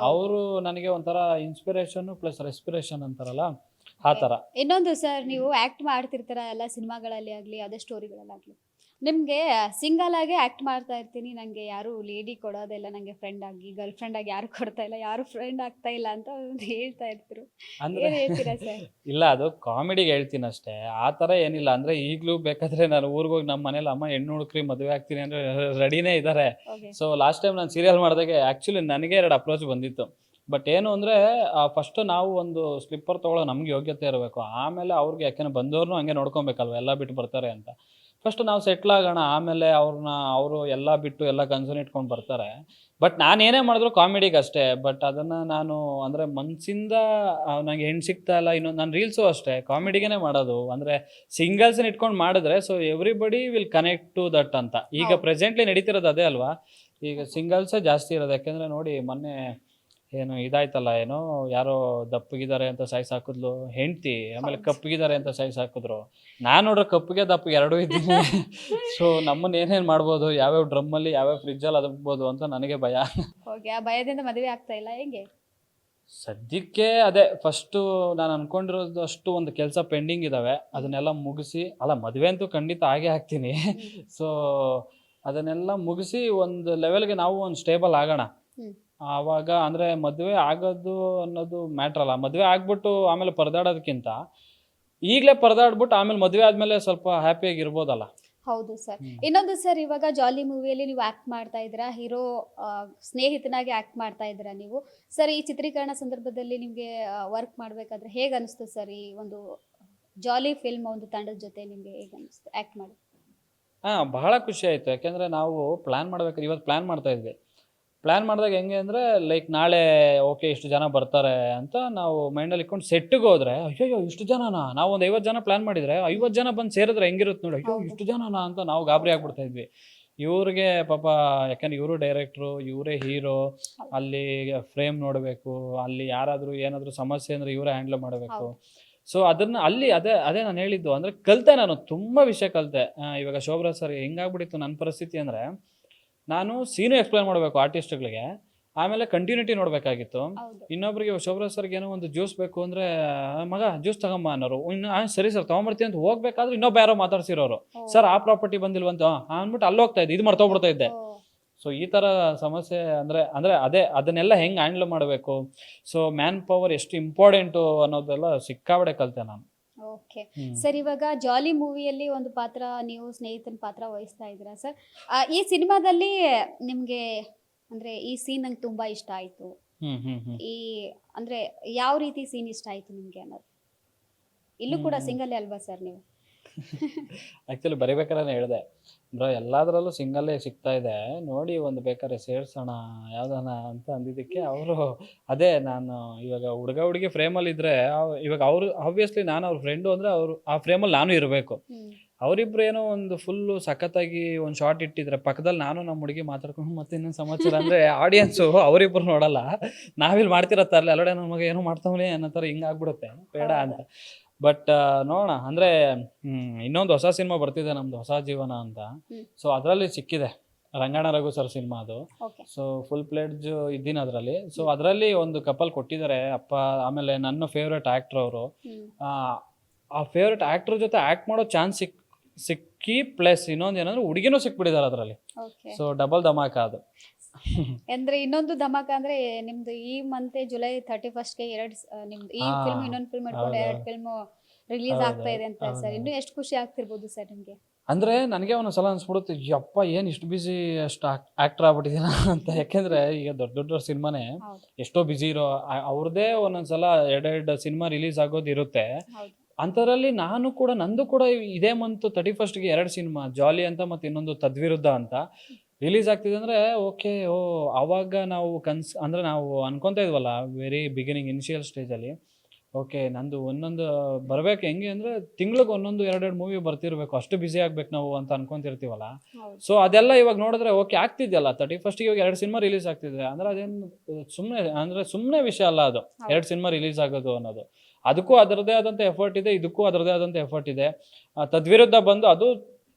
ಅವರು ನನಗೆ ಒಂಥರ ಇನ್ಸ್ಪಿರೇಷನ್ನು ಪ್ಲಸ್ ರೆಸ್ಪಿರೇಷನ್ ಅಂತಾರಲ್ಲ, ಆ ಥರ. ಇನ್ನೊಂದು ಸರ್, ನೀವು ಆಕ್ಟ್ ಮಾಡ್ತಿರ್ತೀರ ಎಲ್ಲ ಸಿನಿಮಾಗಳಲ್ಲಿ ಆಗಲಿ ಅದೇ ಸ್ಟೋರಿಗಳಲ್ಲಾಗಲಿ, ನಿಮಗೆ ಸಿಂಗಲ್ ಆಗಿ ಆಕ್ಟ್ ಮಾಡ್ತಾ ಇರ್ತೀನಿ, ನನಗೆ ಯಾರು ಲೇಡಿ ಕೊಡೋದಿಲ್ಲ, ನನಗೆ ಫ್ರೆಂಡ್ ಆಗಿ ಗರ್ಲ್ ಫ್ರೆಂಡ್ ಆಗಿ ಯಾರು ಕೊಡ್ತಾ ಇಲ್ಲ, ಯಾರು ಫ್ರೆಂಡ್ ಆಗ್ತಾ ಇಲ್ಲ ಅಂತ ಹೇಳ್ತಾ ಇರ್ತೀರು. ಏನ್ ಹೇಳ್ತೀರಾ ಸರ್? ಇಲ್ಲ, ಅದು ಕಾಮಿಡಿಗೆ ಹೇಳ್ತೀನಿ ಅಷ್ಟೇ, ಆ ಥರ ಏನಿಲ್ಲ. ಅಂದರೆ ಈಗಲೂ ಬೇಕಾದರೆ ನಾನು ಊರಿಗೆ ಹೋಗಿ ನಮ್ಮ ಮನೇಲಿ ಅಮ್ಮ ಹೆಣ್ಣು ಹುಡುಕ್ರಿ ಮದುವೆ ಆಗ್ತೀನಿ ಅಂದರೆ ರೆಡಿನೇ ಇದ್ದಾರೆ. ಸೊ ಲಾಸ್ಟ್ ಟೈಮ್ ನಾನು ಸೀರಿಯಲ್ ಮಾಡಿದಾಗೆ ಆ್ಯಕ್ಚುಲಿ ನನಗೆ 2 ಅಪ್ರೋಚ್ ಬಂದಿತ್ತು. ಬಟ್ ಏನು ಅಂದರೆ ಫಸ್ಟು ನಾವು ಒಂದು ಸ್ಲಿಪ್ಪರ್ ತೊಗೊಳ್ಳೋ ನಮ್ಗೆ ಯೋಗ್ಯತೆ ಇರಬೇಕು, ಆಮೇಲೆ ಅವ್ರಿಗೆ, ಯಾಕೆಂದ್ರೆ ಬಂದವ್ರನ್ನೂ ಹಂಗೆ ನೋಡ್ಕೊಬೇಕಲ್ವ, ಎಲ್ಲ ಬಿಟ್ಟು ಬರ್ತಾರೆ ಅಂತ. ಫಸ್ಟ್ ನಾವು ಸೆಟ್ಲ್ ಆಗೋಣ, ಆಮೇಲೆ ಅವರು ಎಲ್ಲ ಬಿಟ್ಟು ಎಲ್ಲ ಕನ್ಸರ್ನ್ ಇಟ್ಕೊಂಡು ಬರ್ತಾರೆ. ಬಟ್ ನಾನು ಏನೇ ಮಾಡಿದ್ರು ಕಾಮಿಡಿಗೆ ಅಷ್ಟೇ. ಬಟ್ ಅದನ್ನು ನಾನು ಅಂದರೆ ಮನಸ್ಸಿಂದ ನನಗೆ ಹೆಣ್ಣು ಸಿಗ್ತಾ ಇಲ್ಲ. ಇನ್ನೊಂದು ನಾನು ರೀಲ್ಸು ಅಷ್ಟೇ ಕಾಮಿಡಿಗೇ ಮಾಡೋದು. ಅಂದರೆ ಸಿಂಗಲ್ಸನ್ನ ಇಟ್ಕೊಂಡು ಮಾಡಿದ್ರೆ so everybody will connect to that ಅಂತ. ಈಗ ಪ್ರೆಸೆಂಟ್ಲಿ ನಡೀತಿರೋದು ಅದೇ ಅಲ್ವಾ, ಈಗ ಸಿಂಗಲ್ಸೇ ಜಾಸ್ತಿ ಇರೋದು. ಯಾಕೆಂದರೆ ನೋಡಿ, ಮೊನ್ನೆ ಏನು ಇದಾಯ್ತಲ್ಲ, ಏನೋ ಯಾರೋ ದಪ್ಪಗಿದ್ದಾರೆ ಅಂತ ಸೈಜ್ ಹಾಕಿದ್ಲು ಹೆಂಡ್ತಿ, ಆಮೇಲೆ ಕಪ್ಪಗಿದ್ದಾರೆ ಅಂತ ಸೈಜ್ ಹಾಕಿದ್ರು. ನಾನು ನೋಡ್ರೆ ಕಪ್ಪಿಗೆ ದಪ್ಪಗೆ ಎರಡೂ ಇದ್ದೀನಿ. ಸೊ ನಮ್ಮನ್ನ ಏನೇನು ಮಾಡ್ಬೋದು, ಯಾವ್ಯಾವ ಡ್ರಮ್ಮಲ್ಲಿ ಯಾವ್ಯಾವ ಫ್ರಿಜ್ಜಲ್ಲಿ ಅದಕ್ಬೋದು ಅಂತ ನನಗೆ ಭಯ. ಓಕೆ, ಆ ಭಯದಿಂದ ಮದುವೆ ಆಗ್ತಾ ಇಲ್ಲ ಹೇಗೆ? ಸದ್ಯಕ್ಕೆ ಅದೇ ಫಸ್ಟು ನಾನು ಅನ್ಕೊಂಡಿರೋದು ಅಷ್ಟು ಒಂದು ಕೆಲಸ ಪೆಂಡಿಂಗ್ ಇದ್ದಾವೆ, ಅದನ್ನೆಲ್ಲ ಮುಗಿಸಿ, ಅಲ್ಲ ಮದುವೆ ಅಂತೂ ಖಂಡಿತ ಆಗೇ ಆಗ್ತೀನಿ. ಸೊ ಅದನ್ನೆಲ್ಲ ಮುಗಿಸಿ ಒಂದು ಲೆವೆಲ್ಗೆ ನಾವು ಒಂದು ಸ್ಟೇಬಲ್ ಆಗೋಣ. ಆವಾಗ ಅಂದರೆ ಮದುವೆ ಆಗೋದು ಅನ್ನೋದು ಮ್ಯಾಟ್ರ್ ಅಲ್ಲ. ಮದುವೆ ಆಗ್ಬಿಟ್ಟು ಆಮೇಲೆ ಪರದಾಡೋದಕ್ಕಿಂತ ಈಗಲೇ ಪರದಾಡ್ಬಿಟ್ಟು ಆಮೇಲೆ ಮದುವೆ ಆದಮೇಲೆ ಸ್ವಲ್ಪ ಹ್ಯಾಪಿಯಾಗಿ ಇರ್ಬೋದಲ್ಲ. ಹೌದು ಸರ್. ಇನ್ನೊಂದು ಸರ್, ಇವಾಗ ಜಾಲಿ ಮೂವಿಯಲ್ಲಿ ನೀವು ಆಕ್ಟ್ ಮಾಡ್ತಾ ಇದ್ದೀರಾ, ಹೀರೋ ಸ್ನೇಹಿತನಾಗಿ ಆಕ್ಟ್ ಮಾಡ್ತಾ ಇದ್ದೀರಾ ನೀವು. ಸರ್, ಈ ಚಿತ್ರೀಕರಣ ಸಂದರ್ಭದಲ್ಲಿ ನಿಮಗೆ ವರ್ಕ್ ಮಾಡಬೇಕಾದ್ರೆ ಹೇಗೆ ಅನಿಸ್ತು ಸರ್? ಈ ಒಂದು ಜಾಲಿ ಫಿಲ್ಮ್ ಒಂದು ತಂಡದ ಜೊತೆ ನಿಮಗೆ ಹೇಗೆ ಅನಿಸ್ತು ಆಕ್ಟ್ ಮಾಡಿ? ಬಹಳ ಖುಷಿ ಆಯಿತು. ಯಾಕೆಂದರೆ ನಾವು ಪ್ಲ್ಯಾನ್ ಮಾಡ್ಬೇಕಾದ್ರೆ ಇವತ್ತು ಪ್ಲ್ಯಾನ್ ಮಾಡ್ತಾ ಇದ್ವಿ. ಪ್ಲ್ಯಾನ್ ಮಾಡಿದಾಗ ಹೆಂಗೆ ಅಂದರೆ ಲೈಕ್ ನಾಳೆ ಓಕೆ ಇಷ್ಟು ಜನ ಬರ್ತಾರೆ ಅಂತ ನಾವು ಮೈಂಡಲ್ಲಿ ಇಟ್ಕೊಂಡು ಸೆಟ್ಟಿಗೆ ಹೋದರೆ, ಅಯ್ಯೋ ಇಷ್ಟು ಜನನಾ, ನಾವು ಒಂದು 50 ಜನ ಪ್ಲ್ಯಾನ್ ಮಾಡಿದರೆ 50 ಜನ ಬಂದು ಸೇರಿದ್ರೆ ಹೆಂಗಿರುತ್ತೆ ನೋಡಿ, ಅಯ್ಯೋ ಇಷ್ಟು ಜನನಾ ಅಂತ ನಾವು ಗಾಬರಿ ಆಗ್ಬಿಡ್ತಾ ಇದ್ವಿ. ಇವ್ರಿಗೆ ಪಾಪ, ಯಾಕಂದ್ರೆ ಇವರು ಡೈರೆಕ್ಟ್ರು, ಇವರೇ ಹೀರೋ, ಅಲ್ಲಿ ಫ್ರೇಮ್ ನೋಡಬೇಕು, ಅಲ್ಲಿ ಯಾರಾದರೂ ಏನಾದರೂ ಸಮಸ್ಯೆ ಅಂದರೆ ಇವರೇ ಹ್ಯಾಂಡಲ್ ಮಾಡಬೇಕು. ಸೊ ಅದನ್ನ ಅಲ್ಲಿ ಅದೇ ಅದೇ ನಾನು ಹೇಳಿದ್ದು, ಅಂದರೆ ಕಲಿತೆ, ನಾನು ತುಂಬ ವಿಷಯ ಕಲಿತೆ. ಇವಾಗ ಶೋಭರಾಜ್ ಸರ್ ಹೆಂಗಾಗ್ಬಿಟ್ಟಿತ್ತು ನನ್ನ ಪರಿಸ್ಥಿತಿ ಅಂದರೆ, ನಾನು ಸೀನು ಎಕ್ಸ್ಪ್ಲೇನ್ ಮಾಡಬೇಕು ಆರ್ಟಿಸ್ಟ್ಗಳಿಗೆ, ಆಮೇಲೆ ಕಂಟಿನ್ಯೂಟಿ ನೋಡಬೇಕಾಗಿತ್ತು. ಹೌದು. ಇನ್ನೊಬ್ರಿಗೆ ಶೋಭರಾಜ್ ಸರ್ಗೆ ಏನೋ ಒಂದು ಜ್ಯೂಸ್ ಬೇಕು ಅಂದರೆ, ಮಗ ಜ್ಯೂಸ್ ತಗೊಂಬ ಅನ್ನೋರು. ಇನ್ನು ಸರಿ ಸರ್ ತೊಗೊಂಬರ್ತೀನಿ ಅಂತ ಹೋಗ್ಬೇಕಾದ್ರೆ ಇನ್ನೊಬ್ಬ ಯಾರೋ ಮಾತಾಡ್ಸಿರೋರು, ಸರ್ ಆ ಪ್ರಾಪರ್ಟಿ ಬಂದಿಲ್ವಂತ ಅಂದ್ಬಿಟ್ಟು ಅಲ್ಲಿ ಹೋಗ್ತಾ ಇದ್ದೆ, ಇದು ಮರ್ತೋಗ್ಬಿಡ್ತಾ ಇದ್ದೆ. ಸೊ ಈ ಥರ ಸಮಸ್ಯೆ ಅಂದರೆ ಅದೇ ಅದನ್ನೆಲ್ಲ ಹೆಂಗೆ ಹ್ಯಾಂಡಲ್ ಮಾಡಬೇಕು, ಸೊ ಮ್ಯಾನ್ ಪವರ್ ಎಷ್ಟು ಇಂಪಾರ್ಟೆಂಟು ಅನ್ನೋದೆಲ್ಲ ಸಿಕ್ಕಾಬಡೆ ಕಲಿತೆ ನಾನು. ಓಕೆ ಸರ್, ಇವಾಗ ಜಾಲಿ ಮೂವಿಯಲ್ಲಿ ಒಂದು ಪಾತ್ರ, ನೀವು ಸ್ನೇಹಿತನ ಪಾತ್ರ ವಹಿಸ್ತಾ ಇದ್ದೀರಾ ಸರ್. ಈ ಸಿನಿಮಾದಲ್ಲಿ ನಿಮಗೆ ಅಂದರೆ ಈ ಸೀನ್ ನಂಗೆ ತುಂಬ ಇಷ್ಟ ಆಯಿತು, ಈ ಅಂದರೆ ಯಾವ ರೀತಿ ಸೀನ್ ಇಷ್ಟ ಆಯಿತು ನಿಮಗೆ ಅನ್ನೋದು? ಇಲ್ಲೂ ಕೂಡ ಸಿಂಗಲ್ಲೇ ಅಲ್ವಾ ಸರ್ ನೀವು? ಆ್ಯಕ್ಚುಲಿ ಬರಿಬೇಕಾದ್ರೆ ಹೇಳಿದೆ, ಬ್ರೋ ಎಲ್ಲದರಲ್ಲೂ ಸಿಂಗಲ್ಲೇ ಸಿಗ್ತಾ ಇದೆ ನೋಡಿ, ಒಂದು ಬೇಕಾದ್ರೆ ಸೇರ್ಸೋಣ ಯಾವ್ದಾನ ಅಂತ ಅಂದಿದ್ದಕ್ಕೆ ಅವರು ಅದೇ, ನಾನು ಇವಾಗ ಹುಡುಗಿ ಫ್ರೇಮಲ್ಲಿ ಇದ್ದರೆ ಇವಾಗ ಅವರು ಆಬ್ವಿಯಸ್ಲಿ ನಾನು ಅವ್ರ ಫ್ರೆಂಡು ಅಂದರೆ ಅವರು ಆ ಫ್ರೇಮಲ್ಲಿ ನಾನು ಇರಬೇಕು. ಅವರಿಬ್ರು ಏನೋ ಒಂದು ಫುಲ್ಲು ಸಖತ್ತಾಗಿ ಒಂದು ಶಾರ್ಟ್ ಇಟ್ಟಿದ್ರೆ ಪಕ್ಕದಲ್ಲಿ ನಾನು ನಮ್ಮ ಹುಡುಗಿ ಮಾತಾಡ್ಕೊಂಡು ಮತ್ತೆ ಇನ್ನೊಂದು ಸಮಾಚಾರ ಅಂದರೆ ಆಡಿಯನ್ಸು ಅವರಿಬ್ರು ನೋಡಲ್ಲ, ನಾವಿಲ್ಲಿ ಮಾಡ್ತಿರತ್ತಲ್ಲ ಅಲ್ಲಡೆ ನನ್ನ ಮಗ ಏನೋ ಮಾಡ್ತಾವಲೇ ಅನ್ನೋ ಥರ ಹಿಂಗಾಗ್ಬಿಡುತ್ತೆ, ಬೇಡ ಅಂತ. ಬಟ್ ನೋಡೋಣ, ಅಂದರೆ ಇನ್ನೊಂದು ಹೊಸ ಸಿನಿಮಾ ಬರ್ತಿದೆ ನಮ್ಮದು, ಹೊಸ ಜೀವನ ಅಂತ. ಸೊ ಅದರಲ್ಲಿ ಸಿಕ್ಕಿದೆ ರಂಗಣ್ಣ ರಘು ಸರ್ ಸಿನಿಮಾ ಅದು. ಸೊ ಫುಲ್ ಪ್ಲೇಡ್ಜ್ ಇದ್ದೀನಿ ಅದರಲ್ಲಿ. ಸೊ ಅದರಲ್ಲಿ ಒಂದು ಕಪಲ್ ಕೊಟ್ಟಿದ್ದಾರೆ ಅಪ್ಪ, ಆಮೇಲೆ ನನ್ನ ಫೇವ್ರೆಟ್ ಆ್ಯಕ್ಟ್ರ್ ಅವರು. ಆ ಫೇವ್ರೆಟ್ ಆ್ಯಕ್ಟ್ರ್ ಜೊತೆ ಆ್ಯಕ್ಟ್ ಮಾಡೋ ಚಾನ್ಸ್ ಸಿಕ್ಕಿ ಪ್ಲಸ್ ಇನ್ನೊಂದು ಏನಂದ್ರೆ ಹುಡುಗಿನೂ ಸಿಕ್ಬಿಟ್ಟಿದ್ದಾರೆ ಅದರಲ್ಲಿ. ಸೊ ಡಬಲ್ ಧಮಾಕ ಅದು. ಅಂದ್ರೆ ಇನ್ನೊಂದು ಧಮಾಕ ಅಂದ್ರೆ ನಿಮ್ದು ಈ ಮಂತ್ ಜುಲೈ 31ಗೆ ನಿಮ್ದು ಈ ಫಿಲ್ಮ್ ಇನ್ನೊಂದು ಫಿಲ್ಮ್ ಇಟ್ಕೊಂಡು 2 ಫಿಲ್ಮ್ ರಿಲೀಸ್ ಆಗ್ತಾ ಇದೆ ಅಂತ ಸರ್. ಇನ್ನು ಎಷ್ಟು ಖುಷಿ ಆಗ್ತಿರ್ಬೋದು ಸರ್ ನಿಮ್ಗೆ? ಅಂದ್ರೆ ನನಗೆ ಒಂದೊಂದ್ಸಲ ಅನ್ಸ್ಬಿಡುತ್ತೆ, ಯಪ್ಪ ಏನ್ ಇಷ್ಟು ಬಿಸಿ, ಅಷ್ಟು ಆಕ್ಟರ್ ಆಗ್ಬಿಟ್ಟಿದ್ದೀನ ಅಂತ. ಯಾಕೆಂದ್ರೆ ಈಗ ದೊಡ್ಡ ಸಿನಿಮಾನೇ ಎಷ್ಟೋ ಬಿಸಿ ಇರೋ ಅವ್ರದ್ದೇ ಒಂದೊಂದ್ಸಲ 2 ಸಿನಿಮಾ ರಿಲೀಸ್ ಆಗೋದು ಇರುತ್ತೆ. ಅಂಥದ್ರಲ್ಲಿ ನಂದು ಕೂಡ ಇದೇ ಮಂತ್ 31ಗೆ 2 ಸಿನಿಮಾ, ಜಾಲಿ ಅಂತ ಮತ್ತೆ ಇನ್ನೊಂದು ತದ್ವಿರುದ್ಧ ಅಂತ ರಿಲೀಸ್ ಆಗ್ತಿದೆ. ಅಂದರೆ ಓಕೆ, ಆವಾಗ ನಾವು ಅಂದರೆ ನಾವು ಅನ್ಕೊತಾ ಇದ್ವಲ್ಲ ವೆರಿ ಬಿಗಿನಿಂಗ್ ಇನಿಷಿಯಲ್ ಸ್ಟೇಜಲ್ಲಿ, ಓಕೆ ನಂದು ಒಂದೊಂದು ಬರಬೇಕು ಹೆಂಗೆ ಅಂದರೆ ತಿಂಗ್ಳಿಗೆ 1-2 ಮೂವಿ ಬರ್ತಿರ್ಬೇಕು, ಅಷ್ಟು ಬ್ಯುಸಿ ಆಗ್ಬೇಕು ನಾವು ಅಂತ ಅನ್ಕೊಂತಿರ್ತೀವಲ್ಲ. ಸೊ ಅದೆಲ್ಲ ಇವಾಗ ನೋಡಿದ್ರೆ ಓಕೆ ಆಗ್ತಿದೆಯಲ್ಲ, 31ಗೆ ಇವಾಗ 2 ಸಿನಿಮಾ ರಿಲೀಸ್ ಆಗ್ತಿದೆ ಅಂದರೆ ಅದೇನು ಸುಮ್ಮನೆ ವಿಷಯ ಅಲ್ಲ ಅದು. 2 ಸಿನಿಮಾ ರಿಲೀಸ್ ಆಗೋದು ಅನ್ನೋದು, ಅದಕ್ಕೂ ಅದರದೇ ಆದಂಥ ಎಫರ್ಟ್ ಇದೆ, ಇದಕ್ಕೂ ಅದರದೇ ಆದಂಥ ಎಫರ್ಟ್ ಇದೆ. ತದ್ವಿರುದ್ಧ ಬಂದು ಅದು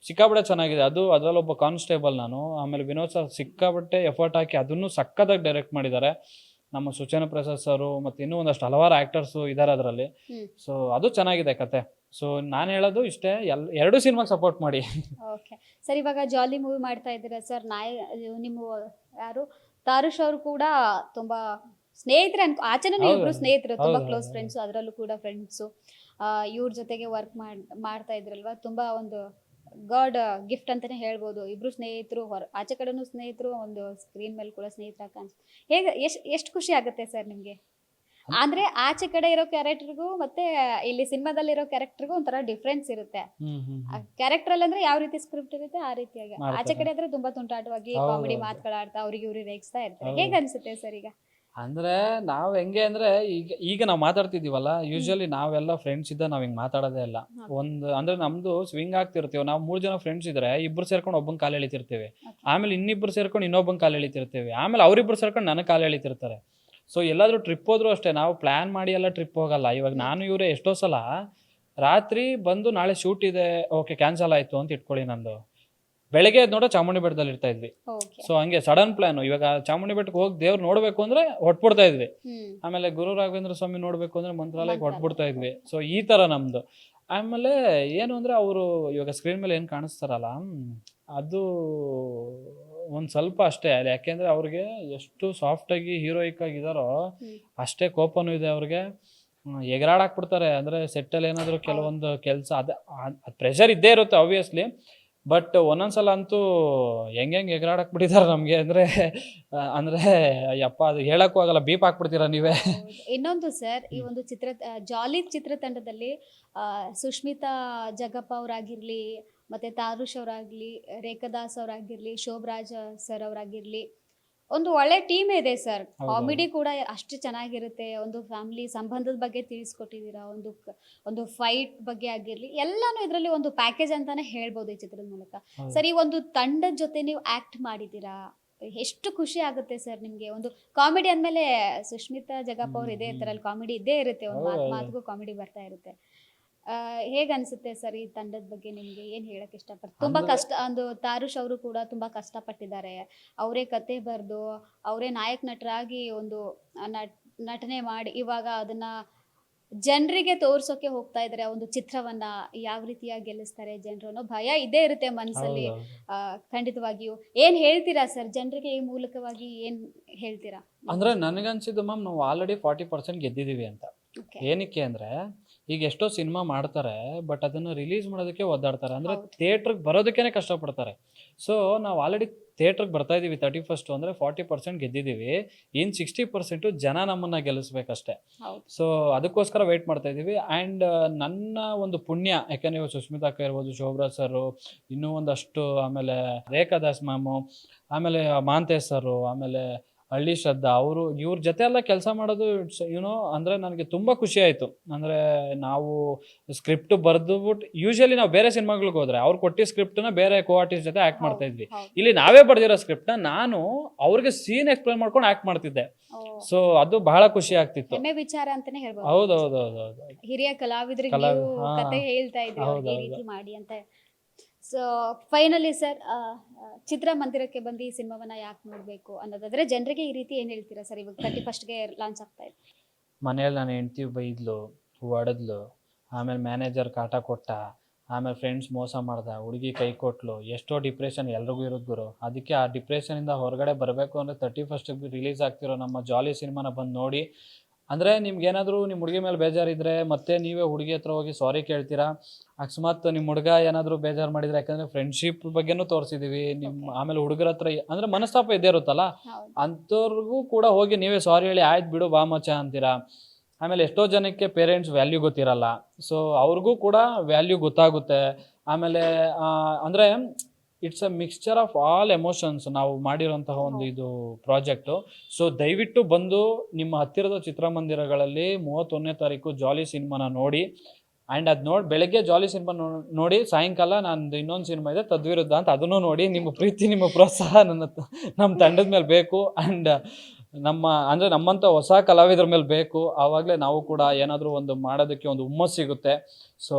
ಸಿಕ್ಕಾಬಟ್ಟೆ ಚೆನ್ನಾಗಿದೆ. ಅದರಲ್ಲಿ ಒಬ್ಬ ಕಾನ್ಸ್ಟೇಬಲ್ ನಾನು. ಆಮೇಲೆ ವಿನೋದ್ ಸರ್ ಸಿಕ್ಕಾಬಟ್ಟೆ ಎಫರ್ಟ್ ಹಾಕಿ ಅದನ್ನು ಸಕ್ಕದಾಗಿ ಡೈರೆಕ್ಟ್ ಮಾಡಿದ್ದಾರೆ. ನಮ್ಮ ಸುಚೇನ ಪ್ರಸಾದ್ ಸರು ಮತ್ತು ಇನ್ನೂ ಒಂದಷ್ಟು ಹಲವಾರು ಆ್ಯಕ್ಟರ್ಸು ಇದ್ದಾರೆ ಅದರಲ್ಲಿ. ಸೊ ಅದು ಚೆನ್ನಾಗಿದೆ ಕತೆ. ಸೊ ನಾನು ಹೇಳೋದು ಇಷ್ಟೇ, 2 ಸಿನಿಮಾಗೆ ಸಪೋರ್ಟ್ ಮಾಡಿ. ಓಕೆ ಸರ್, ಇವಾಗ ಜಾಲಿ ಮೂವಿ ಮಾಡ್ತಾ ಇದ್ದೀರಾ ಸರ್. ನಿಮ್ಮ ಯಾರು ತಾರುಷ್ ಅವರು ಕೂಡ ತುಂಬ ಸ್ನೇಹಿತರೆ ಆಚೆನೂ ಇಬ್ರು ಸ್ನೇಹಿತರು, ತುಂಬ ಕ್ಲೋಸ್ ಫ್ರೆಂಡ್ಸು, ಅದರಲ್ಲೂ ಕೂಡ ಫ್ರೆಂಡ್ಸು. ಇವ್ರ ಜೊತೆಗೆ ವರ್ಕ್ ಮಾಡ್ತಾ ಇದ್ರಲ್ವ, ತುಂಬ ಒಂದು ಗಾಡ್ ಗಿಫ್ಟ್ ಅಂತಾನೆ ಹೇಳ್ಬೋದು. ಇಬ್ರು ಸ್ನೇಹಿತರು, ಆಚೆ ಕಡೆನೂ ಸ್ನೇಹಿತರು, ಒಂದು ಸ್ಕ್ರೀನ್ ಮೇಲೆ ಕೂಡ ಸ್ನೇಹಿತರ ಕಾಣಿಸ್ತಾರೆ. ಹೇಗೆ ಎಷ್ಟು ಖುಷಿ ಆಗುತ್ತೆ ಸರ್ ನಿಮಗೆ? ಅಂದ್ರೆ ಆಚೆ ಕಡೆ ಇರೋ ಕ್ಯಾರೆಕ್ಟರ್ಗೂ ಮತ್ತೆ ಇಲ್ಲಿ ಸಿನಿಮಾದಲ್ಲಿರೋ ಕ್ಯಾರೆಕ್ಟರ್ಗೂ ಒಂಥರ ಡಿಫ್ರೆನ್ಸ್ ಇರುತ್ತೆ. ಕ್ಯಾರೆಕ್ಟರ್ ಅಲ್ಲಿ ಅಂದ್ರೆ ಯಾವ ರೀತಿ ಸ್ಕ್ರಿಪ್ಟ್ ಇರುತ್ತೆ ಆ ರೀತಿಯಾಗಿ, ಆಚೆ ಕಡೆ ಆದ್ರೆ ತುಂಬಾ ತುಂಟಾಟವಾಗಿ ಕಾಮಿಡಿ ಮಾತುಗಳಾಡ್ತಾ ಅವ್ರಿಗೆ ಇವ್ರಿಗೆ ರೇಗಿಸ್ತಾ ಇರ್ತಾರೆ. ಹೇಗೆ ಅನ್ಸುತ್ತೆ ಸರ್ ಈಗ? ಅಂದರೆ ನಾವು ಹೆಂಗೆ ಅಂದರೆ ಈಗ ನಾವು ಮಾತಾಡ್ತಿದ್ದೀವಲ್ಲ, ಯೂಶ್ವಲಿ ನಾವೆಲ್ಲ ಫ್ರೆಂಡ್ಸ್ ಇದ್ದ ನಾವು ಹಿಂಗೆ ಮಾತಾಡೋದೇ ಇಲ್ಲ. ಅಂದರೆ ನಮ್ಮದು ಸ್ವಿಂಗ್ ಆಗ್ತಿರ್ತೀವಿ. ನಾವು 3 ಜನ ಫ್ರೆಂಡ್ಸ್ ಇದ್ದರೆ ಇಬ್ಬರು ಸೇರ್ಕೊಂಡು ಒಬ್ಬಂಗೆ ಕಾಲು ಎಳಿತಿರ್ತೀವಿ, ಆಮೇಲೆ ಇನ್ನಿಬ್ಬರು ಸೇರ್ಕೊಂಡು ಇನ್ನೊಬ್ಬಂಗೆ ಕಾಲು ಎಳಿತಿರ್ತೀವಿ, ಆಮೇಲೆ ಅವರಿಬ್ಬರು ಸೇರ್ಕೊಂಡು ನನಗೆ ಕಾಲು ಎಳಿತಿರ್ತಾರೆ. ಸೊ ಎಲ್ಲಾದರೂ ಟ್ರಿಪ್ ಹೋದ್ರೂ ಅಷ್ಟೇ, ನಾವು ಪ್ಲ್ಯಾನ್ ಮಾಡಿ ಎಲ್ಲ ಟ್ರಿಪ್ ಹೋಗಲ್ಲ. ಇವಾಗ ನಾನು ಇವರೇ ಎಷ್ಟೋ ಸಲ ರಾತ್ರಿ ಬಂದು ನಾಳೆ ಶೂಟ್ ಇದೆ, ಓಕೆ ಕ್ಯಾನ್ಸಲ್ ಆಯಿತು ಅಂತ ಇಟ್ಕೊಳ್ಳಿ, ನಂದು ಬೆಳಗ್ಗೆ ನೋಡೋ ಚಾಮುಂಡಿ ಬೆಟ್ಟದಲ್ಲಿ ಇರ್ತಾ ಇದ್ವಿ. ಸೊ ಹಂಗೆ ಸಡನ್ ಪ್ಲಾನ್, ಇವಾಗ ಚಾಮುಂಡಿ ಬೆಟ್ಟಕ್ಕೆ ಹೋಗಿ ದೇವ್ರು ನೋಡ್ಬೇಕು ಅಂದ್ರೆ ಹೊಟ್ಬಿಡ್ತಾ ಇದ್ವಿ, ಆಮೇಲೆ ಗುರು ರಾಘವೇಂದ್ರ ಸ್ವಾಮಿ ನೋಡ್ಬೇಕು ಅಂದ್ರೆ ಮಂತ್ರಾಲಯಕ್ಕೆ ಹೊಟ್ಬಿಡ್ತಾ ಇದ್ವಿ. ಸೊ ಈ ತರ ನಮ್ದು. ಆಮೇಲೆ ಏನು ಅಂದ್ರೆ ಅವರು ಇವಾಗ ಸ್ಕ್ರೀನ್ ಮೇಲೆ ಏನು ಕಾಣಿಸ್ತಾರಲ್ಲ, ಅದು ಒಂದು ಸ್ವಲ್ಪ ಅಷ್ಟೇ. ಯಾಕೆಂದ್ರೆ ಅವ್ರಿಗೆ ಎಷ್ಟು ಸಾಫ್ಟಾಗಿ ಹೀರೋಯಿಕ್ ಆಗಿದಾರೋ ಅಷ್ಟೇ ಕೋಪನೂ ಇದೆ ಅವ್ರಿಗೆ. ಎಗರಾಡಾಕ್ಬಿಡ್ತಾರೆ. ಅಂದ್ರೆ ಸೆಟ್ಟಲ್ಲಿ ಏನಾದರೂ ಕೆಲವೊಂದು ಕೆಲಸ ಅದು ಪ್ರೆಷರ್ ಇದ್ದೇ ಇರುತ್ತೆ ಆಬ್ವಿಯಸ್ಲಿ, ಬಟ್ ಒಂದೊಂದ್ಸಲ ಅಂತೂ ಹೆಂಗೆ ಎಗರಾಡಾಕ್ಬಿಟ್ಟಿದ್ದಾರೆ ನಮಗೆ. ಅಂದ್ರೆ ಅಯ್ಯಪ್ಪ ಅದು ಹೇಳಕ್ಕೂ ಆಗಲ್ಲ, ಬೀಪ್ ಹಾಕ್ಬಿಡ್ತೀರಾ ನೀವೇ. ಇನ್ನೊಂದು ಸರ್, ಈ ಒಂದು ಜಾಲಿ ಚಿತ್ರತಂಡದಲ್ಲಿ ಸುಷ್ಮಿತಾ ಜಗಪ್ಪ ಅವರಾಗಿರ್ಲಿ, ಮತ್ತೆ ತಾರುಷ್ ಅವರಾಗ್ಲಿ, ರೇಖಾದಾಸ್ ಅವರಾಗಿರ್ಲಿ, ಶೋಭರಾಜ್ ಸರ್ ಅವರಾಗಿರ್ಲಿ, ಒಂದು ಒಳ್ಳೆ ಟೀಮ್ ಇದೆ ಸರ್. ಹೌದು. ಕಾಮಿಡಿ ಕೂಡ ಅಷ್ಟು ಚೆನ್ನಾಗಿರುತ್ತೆ. ಒಂದು ಫ್ಯಾಮಿಲಿ ಸಂಬಂಧದ ಬಗ್ಗೆ ತಿಳಿಸ್ಕೊಟ್ಟಿದ್ದೀರಾ. ಒಂದು ಫೈಟ್ ಬಗ್ಗೆ ಆಗಿರ್ಲಿ, ಎಲ್ಲಾನು ಇದರಲ್ಲಿ ಒಂದು ಪ್ಯಾಕೇಜ್ ಅಂತಾನೆ ಹೇಳ್ಬೋದು ಈ ಚಿತ್ರದ ಮೂಲಕ. ಹೌದು. ಸರ್, ಈ ಒಂದು ತಂಡದ ಜೊತೆ ನೀವು ಆಕ್ಟ್ ಮಾಡಿದ್ದೀರಾ, ಎಷ್ಟು ಖುಷಿ ಆಗುತ್ತೆ ಸರ್ ನಿಮ್ಗೆ? ಒಂದು ಕಾಮಿಡಿ ಅಂದ್ಮೇಲೆ ಸುಷ್ಮಿತಾ ಜಗಪ್ಪ ಅವ್ರು ಇದೇ ಇರ್ತಾರಲ್ಲ, ಕಾಮಿಡಿ ಇದ್ದೇ ಇರುತ್ತೆ, ಒಂದು ಹೌದು. ಮಾತಿಗೂ ಕಾಮಿಡಿ ಬರ್ತಾ ಇರುತ್ತೆ. ಹೇಗ್ ಅನ್ಸುತ್ತೆ ಸರ್ ಈ ತಂಡದ ಬಗ್ಗೆ ನಿಮ್ಗೆ? ಏನ್ ಹೇಳಕ್ ಇಷ್ಟಪಡ್ತಾರೆ? ತುಂಬಾ ಅಂದ್ರೆ- ಕಷ್ಟ, ಒಂದು ತಾರುಷ್ ಅವರು ಕೂಡ ತುಂಬಾ ಕಷ್ಟಪಟ್ಟಿದ್ದಾರೆ. ಅವರೇ ಕತೆ ಬರೆದು ಅವರೇ ನಾಯಕ ನಟರಾಗಿ ಒಂದು ನಟನೆ ಮಾಡಿ ಇವಾಗ ಅದನ್ನ ಜನರಿಗೆ ತೋರ್ಸೋಕೆ ಹೋಗ್ತಾ ಇದಾರೆ. ಒಂದು ಚಿತ್ರವನ್ನ ಯಾವ ರೀತಿಯಾಗಿ ಗೆಲ್ಲಿಸ್ತಾರೆ ಜನರು ಅನ್ನೋ ಭಯ ಇದ್ದೇ ಇರುತ್ತೆ ಮನಸ್ಸಲ್ಲಿ. ಹೌದು. ಖಂಡಿತವಾಗಿಯೂ ಏನ್ ಹೇಳ್ತೀರಾ ಸರ್ ಜನರಿಗೆ? ಈ ಮೂಲಕವಾಗಿ ಏನ್ ಹೇಳ್ತೀರಾ? ಅಂದ್ರೆ ನನಗನ್ಸಿದ್ದು ಮ್ಯಾಮ್, ನಾವು ಆಲ್ರೆಡಿ 40% ಗೆದ್ದಿದ್ದೀವಿ ಅಂತ. Okay. ಏನಕ್ಕೆ ಅಂದ್ರೆ ಈಗ ಎಷ್ಟೋ ಸಿನಿಮಾ ಮಾಡ್ತಾರೆ, ಬಟ್ ಅದನ್ನ ರಿಲೀಸ್ ಮಾಡೋದಕ್ಕೆ ಒದ್ದಾಡ್ತಾರೆ. ಅಂದ್ರೆ ಹೌದು. ಥಿಯೇಟ್ರಿಗೆ ಬರೋದಕ್ಕೇನೆ ಕಷ್ಟಪಡ್ತಾರೆ. ಸೊ ನಾವು ಆಲ್ರೆಡಿ ಥಿಯೇಟ್ರಿಗೆ ಬರ್ತಾ ಇದೀವಿ 31st ಅಂದ್ರೆ 40% ಗೆದ್ದಿದ್ದೀವಿ. ಇನ್ 60% ಜನ ನಮ್ಮನ್ನ ಗೆಲ್ಲಿಸ್ಬೇಕಷ್ಟೇ. ಹೌದು. ಸೊ ಅದಕ್ಕೋಸ್ಕರ ವೇಟ್ ಮಾಡ್ತಾ ಇದ್ದೀವಿ. ಆ್ಯಂಡ್ ನನ್ನ ಒಂದು ಪುಣ್ಯ, ಯಾಕಂದ್ರೆ ಇವಾಗ ಸುಸ್ಮಿತಾ ಅಕ್ಕ ಇರ್ಬೋದು, ಶೋಭರಾಜ್ ಸರು, ಇನ್ನೂ ಒಂದಷ್ಟು, ಆಮೇಲೆ ರೇಖಾ ದಾಸ್ ಮ್ಯಾಮು, ಆಮೇಲೆ ಮಾಂತೇಶ್ ಸರು, ಆಮೇಲೆ ಹಳ್ಳಿ ಶ್ರದ್ಧಾ ಅವರು, ಇವ್ರ ಜೊತೆ ಎಲ್ಲ ಕೆಲಸ ಮಾಡೋದು ಯುನೋ ಅಂದರೆ ನನಗೆ ತುಂಬ ಖುಷಿ ಆಯಿತು. ಅಂದರೆ ನಾವು ಸ್ಕ್ರಿಪ್ಟ್ ಬರೆದುಬಿಟ್ಟು, ಯೂಶಲಿ ನಾವು ಬೇರೆ ಸಿನಿಮಾಗಳಿಗೆ ಹೋದ್ರೆ ಅವ್ರು ಕೊಟ್ಟಿದ್ದ ಸ್ಕ್ರಿಪ್ಟನ್ನ ಬೇರೆ ಕೋ ಆರ್ಟಿಸ್ಟ್ ಜೊತೆ ಆ್ಯಕ್ಟ್ ಮಾಡ್ತಾ ಇದ್ವಿ. ಹೌದು. ಇಲ್ಲಿ ನಾವೇ ಬರೆದಿರೋ ಸ್ಕ್ರಿಪ್ಟ್ನ ನಾನು ಅವ್ರಿಗೆ ಸೀನ್ ಎಕ್ಸ್ಪ್ಲೇನ್ ಮಾಡ್ಕೊಂಡು ಆ್ಯಕ್ಟ್ ಮಾಡ್ತಿದ್ದೆ. ಓ, ಸೊ ಅದು ಬಹಳ ಖುಷಿ ಆಗ್ತಿತ್ತು. ಹೆಮ್ಮೆ ವಿಚಾರ ಅಂತಾನೆ ಹೇಳ್ಬೋದು. ಹೌದೌದೌದೌದು. ಹಿರಿಯ ಕಲಾವಿದರಿಗೆ ಕಲಾವಿ- ನೀವು ಹಾ. ಕತೆ ಹೇಳ್ತಾ ಇದ್ರಿ ಹೌದು, ಅವ್ರಿಗೆ ಈ ಹೌದು. ರೀತಿ ಮಾಡಿ ಅಂತ. ಸೊ ಫೈನಲಿ ಸರ್, ಚಿತ್ರಮಂದಿರಕ್ಕೆ ಬಂದು ಈ ಸಿನಿಮಾವನ್ನ ಯಾಕೆ ನೋಡ್ಬೇಕು ಅನ್ನೋದಾದ್ರೆ ಜನರಿಗೆ ಈ ರೀತಿ ಏನ್ ಹೇಳ್ತೀರಾ ಸರ್? ಇವಾಗ 31ಗೆ ಲಾಂಚ್ ಆಗ್ತಾ ಇದೆ. ಮನೇಲಿ ನಾನು ಹೆಂಡ್ತಿ ಬೈದ್ಲು, ಹೊಡೆದ್ಲು, ಆಮೇಲೆ ಮ್ಯಾನೇಜರ್ ಕಾಟ ಕೊಟ್ಟ, ಆಮೇಲೆ ಫ್ರೆಂಡ್ಸ್ ಮೋಸ ಮಾಡ್ದ, ಹುಡುಗಿ ಕೈ ಕೊಟ್ಲು, ಎಷ್ಟೋ ಡಿಪ್ರೆಷನ್ ಎಲ್ರಿಗೂ ಇರೋದು ಗುರು. ಅದಕ್ಕೆ ಆ ಡಿಪ್ರೆಷನಿಂದ ಹೊರಗಡೆ ಬರಬೇಕು ಅಂದರೆ 31ಗೆ ರಿಲೀಸ್ ಆಗ್ತಿರೋ ನಮ್ಮ ಜಾಲಿ ಸಿನಿಮಾನ ಬಂದು ನೋಡಿ. ಅಂದರೆ ನಿಮ್ಗೇನಾದರೂ ನಿಮ್ಮ ಹುಡುಗಿ ಮೇಲೆ ಬೇಜಾರಿದ್ರೆ ಮತ್ತೆ ನೀವೇ ಹುಡುಗಿ ಹತ್ರ ಹೋಗಿ ಸಾರಿ ಕೇಳ್ತೀರಾ. ಅಕಸ್ಮಾತ್ ನಿಮ್ಮ ಹುಡುಗ ಏನಾದರೂ ಬೇಜಾರು ಮಾಡಿದ್ರೆ, ಯಾಕಂದರೆ ಫ್ರೆಂಡ್ಶಿಪ್ ಬಗ್ಗೆನೂ ತೋರಿಸಿದ್ದೀವಿ ನಿಮ್ಮ. ಆಮೇಲೆ ಹುಡುಗರ ಹತ್ರ ಅಂದರೆ ಮನಸ್ತಾಪ ಇದ್ದೇ ಇರುತ್ತಲ್ಲ, ಹೌದು. ಅಂಥವ್ರಿಗೂ ಕೂಡ ಹೋಗಿ ನೀವೇ ಸಾರಿ ಹೇಳಿ, ಆಯ್ತು ಬಿಡು ಬಾ ಮಚ್ಚ ಅಂತೀರಾ. ಆಮೇಲೆ ಎಷ್ಟೋ ಜನಕ್ಕೆ ಪೇರೆಂಟ್ಸ್ ವ್ಯಾಲ್ಯೂ ಗೊತ್ತಿರಲ್ಲ, ಸೊ ಅವ್ರಿಗೂ ಕೂಡ ವ್ಯಾಲ್ಯೂ ಗೊತ್ತಾಗುತ್ತೆ. ಆಮೇಲೆ ಅಂದರೆ it's a mixture of all emotions ನಾವು ಮಾಡಿರೋಂತಹ ಒಂದು ಇದು ಪ್ರಾಜೆಕ್ಟು. ಸೊ ದಯವಿಟ್ಟು ಬಂದು ನಿಮ್ಮ ಹತ್ತಿರದ ಚಿತ್ರಮಂದಿರಗಳಲ್ಲಿ 31ನೇ ತಾರೀಕು ಜಾಲಿ ಸಿನಿಮಾನ ನೋಡಿ. ಆ್ಯಂಡ್ ಅದು ನೋಡಿ ಬೆಳಗ್ಗೆ ಜಾಲಿ ಸಿನಿಮಾ ನೋಡಿ, ಸಾಯಂಕಾಲ ನಂದು ಇನ್ನೊಂದು ಸಿನಿಮಾ ಇದೆ ತದ್ವಿರುದ್ಧ ಅಂತ, ಅದನ್ನು ನೋಡಿ. ನಿಮ್ಮ ಪ್ರೀತಿ, ನಿಮ್ಮ ಪ್ರೋತ್ಸಾಹ ನಮ್ಮ ತಂಡದ ಮೇಲೆ ಬೇಕು. ಆ್ಯಂಡ್ ನಮ್ಮಂಥ ಹೊಸ ಕಲಾವಿದರ ಮೇಲೆ ಬೇಕು. ಆವಾಗಲೇ ನಾವು ಕೂಡ ಏನಾದರೂ ಒಂದು ಮಾಡೋದಕ್ಕೆ ಒಂದು ಹುಮ್ಮಸ್ಸು ಸಿಗುತ್ತೆ. ಸೊ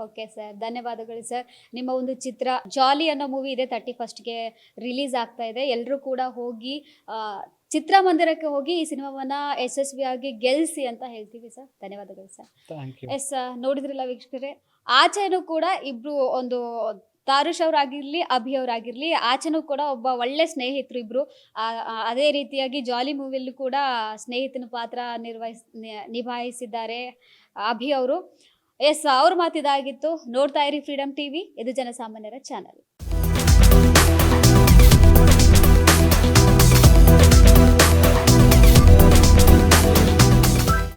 ಓಕೆ ಸರ್, ಧನ್ಯವಾದಗಳು ಸರ್. ನಿಮ್ಮ ಒಂದು ಚಿತ್ರ ಜಾಲಿ ಅನ್ನೋ ಮೂವಿ ಇದೆ 31ಗೆ ರಿಲೀಸ್ ಆಗ್ತಾ ಇದೆ. ಎಲ್ಲರೂ ಕೂಡ ಹೋಗಿ ಚಿತ್ರಮಂದಿರಕ್ಕೆ ಹೋಗಿ ಈ ಸಿನಿಮಾವನ್ನ ಯಶಸ್ವಿಯಾಗಿ ಗೆಲ್ಲಿಸಿ ಅಂತ ಹೇಳ್ತೀವಿ ಸರ್. ಧನ್ಯವಾದಗಳು ಸರ್. Thank you. ಎಸ್, ನೋಡಿದ್ರಲ್ಲ ವೀಕ್ಷಕರೇ, ಆಚೆನೂ ಕೂಡ ಇಬ್ರು, ಒಂದು ತಾರುಷ್ ಅವರಾಗಿರ್ಲಿ, ಅಭಿ ಅವರಾಗಿರ್ಲಿ, ಆಚೆನೂ ಕೂಡ ಒಬ್ಬ ಒಳ್ಳೆ ಸ್ನೇಹಿತರು ಇಬ್ರು. ಅದೇ ರೀತಿಯಾಗಿ ಜಾಲಿ ಮೂವಿಯಲ್ಲೂ ಕೂಡ ಸ್ನೇಹಿತನ ಪಾತ್ರ ನಿಭಾಯಿಸಿದ್ದಾರೆ ಅಭಿ ಅವರು. ಎಸ್, ಅವ್ರ ಮಾತಿದಾಗಿತ್ತು. ನೋಡ್ತಾ ಇರಿ ಫ್ರೀಡಮ್ ಟಿವಿ, ಇದು ಜನಸಾಮಾನ್ಯರ ಚಾನಲ್.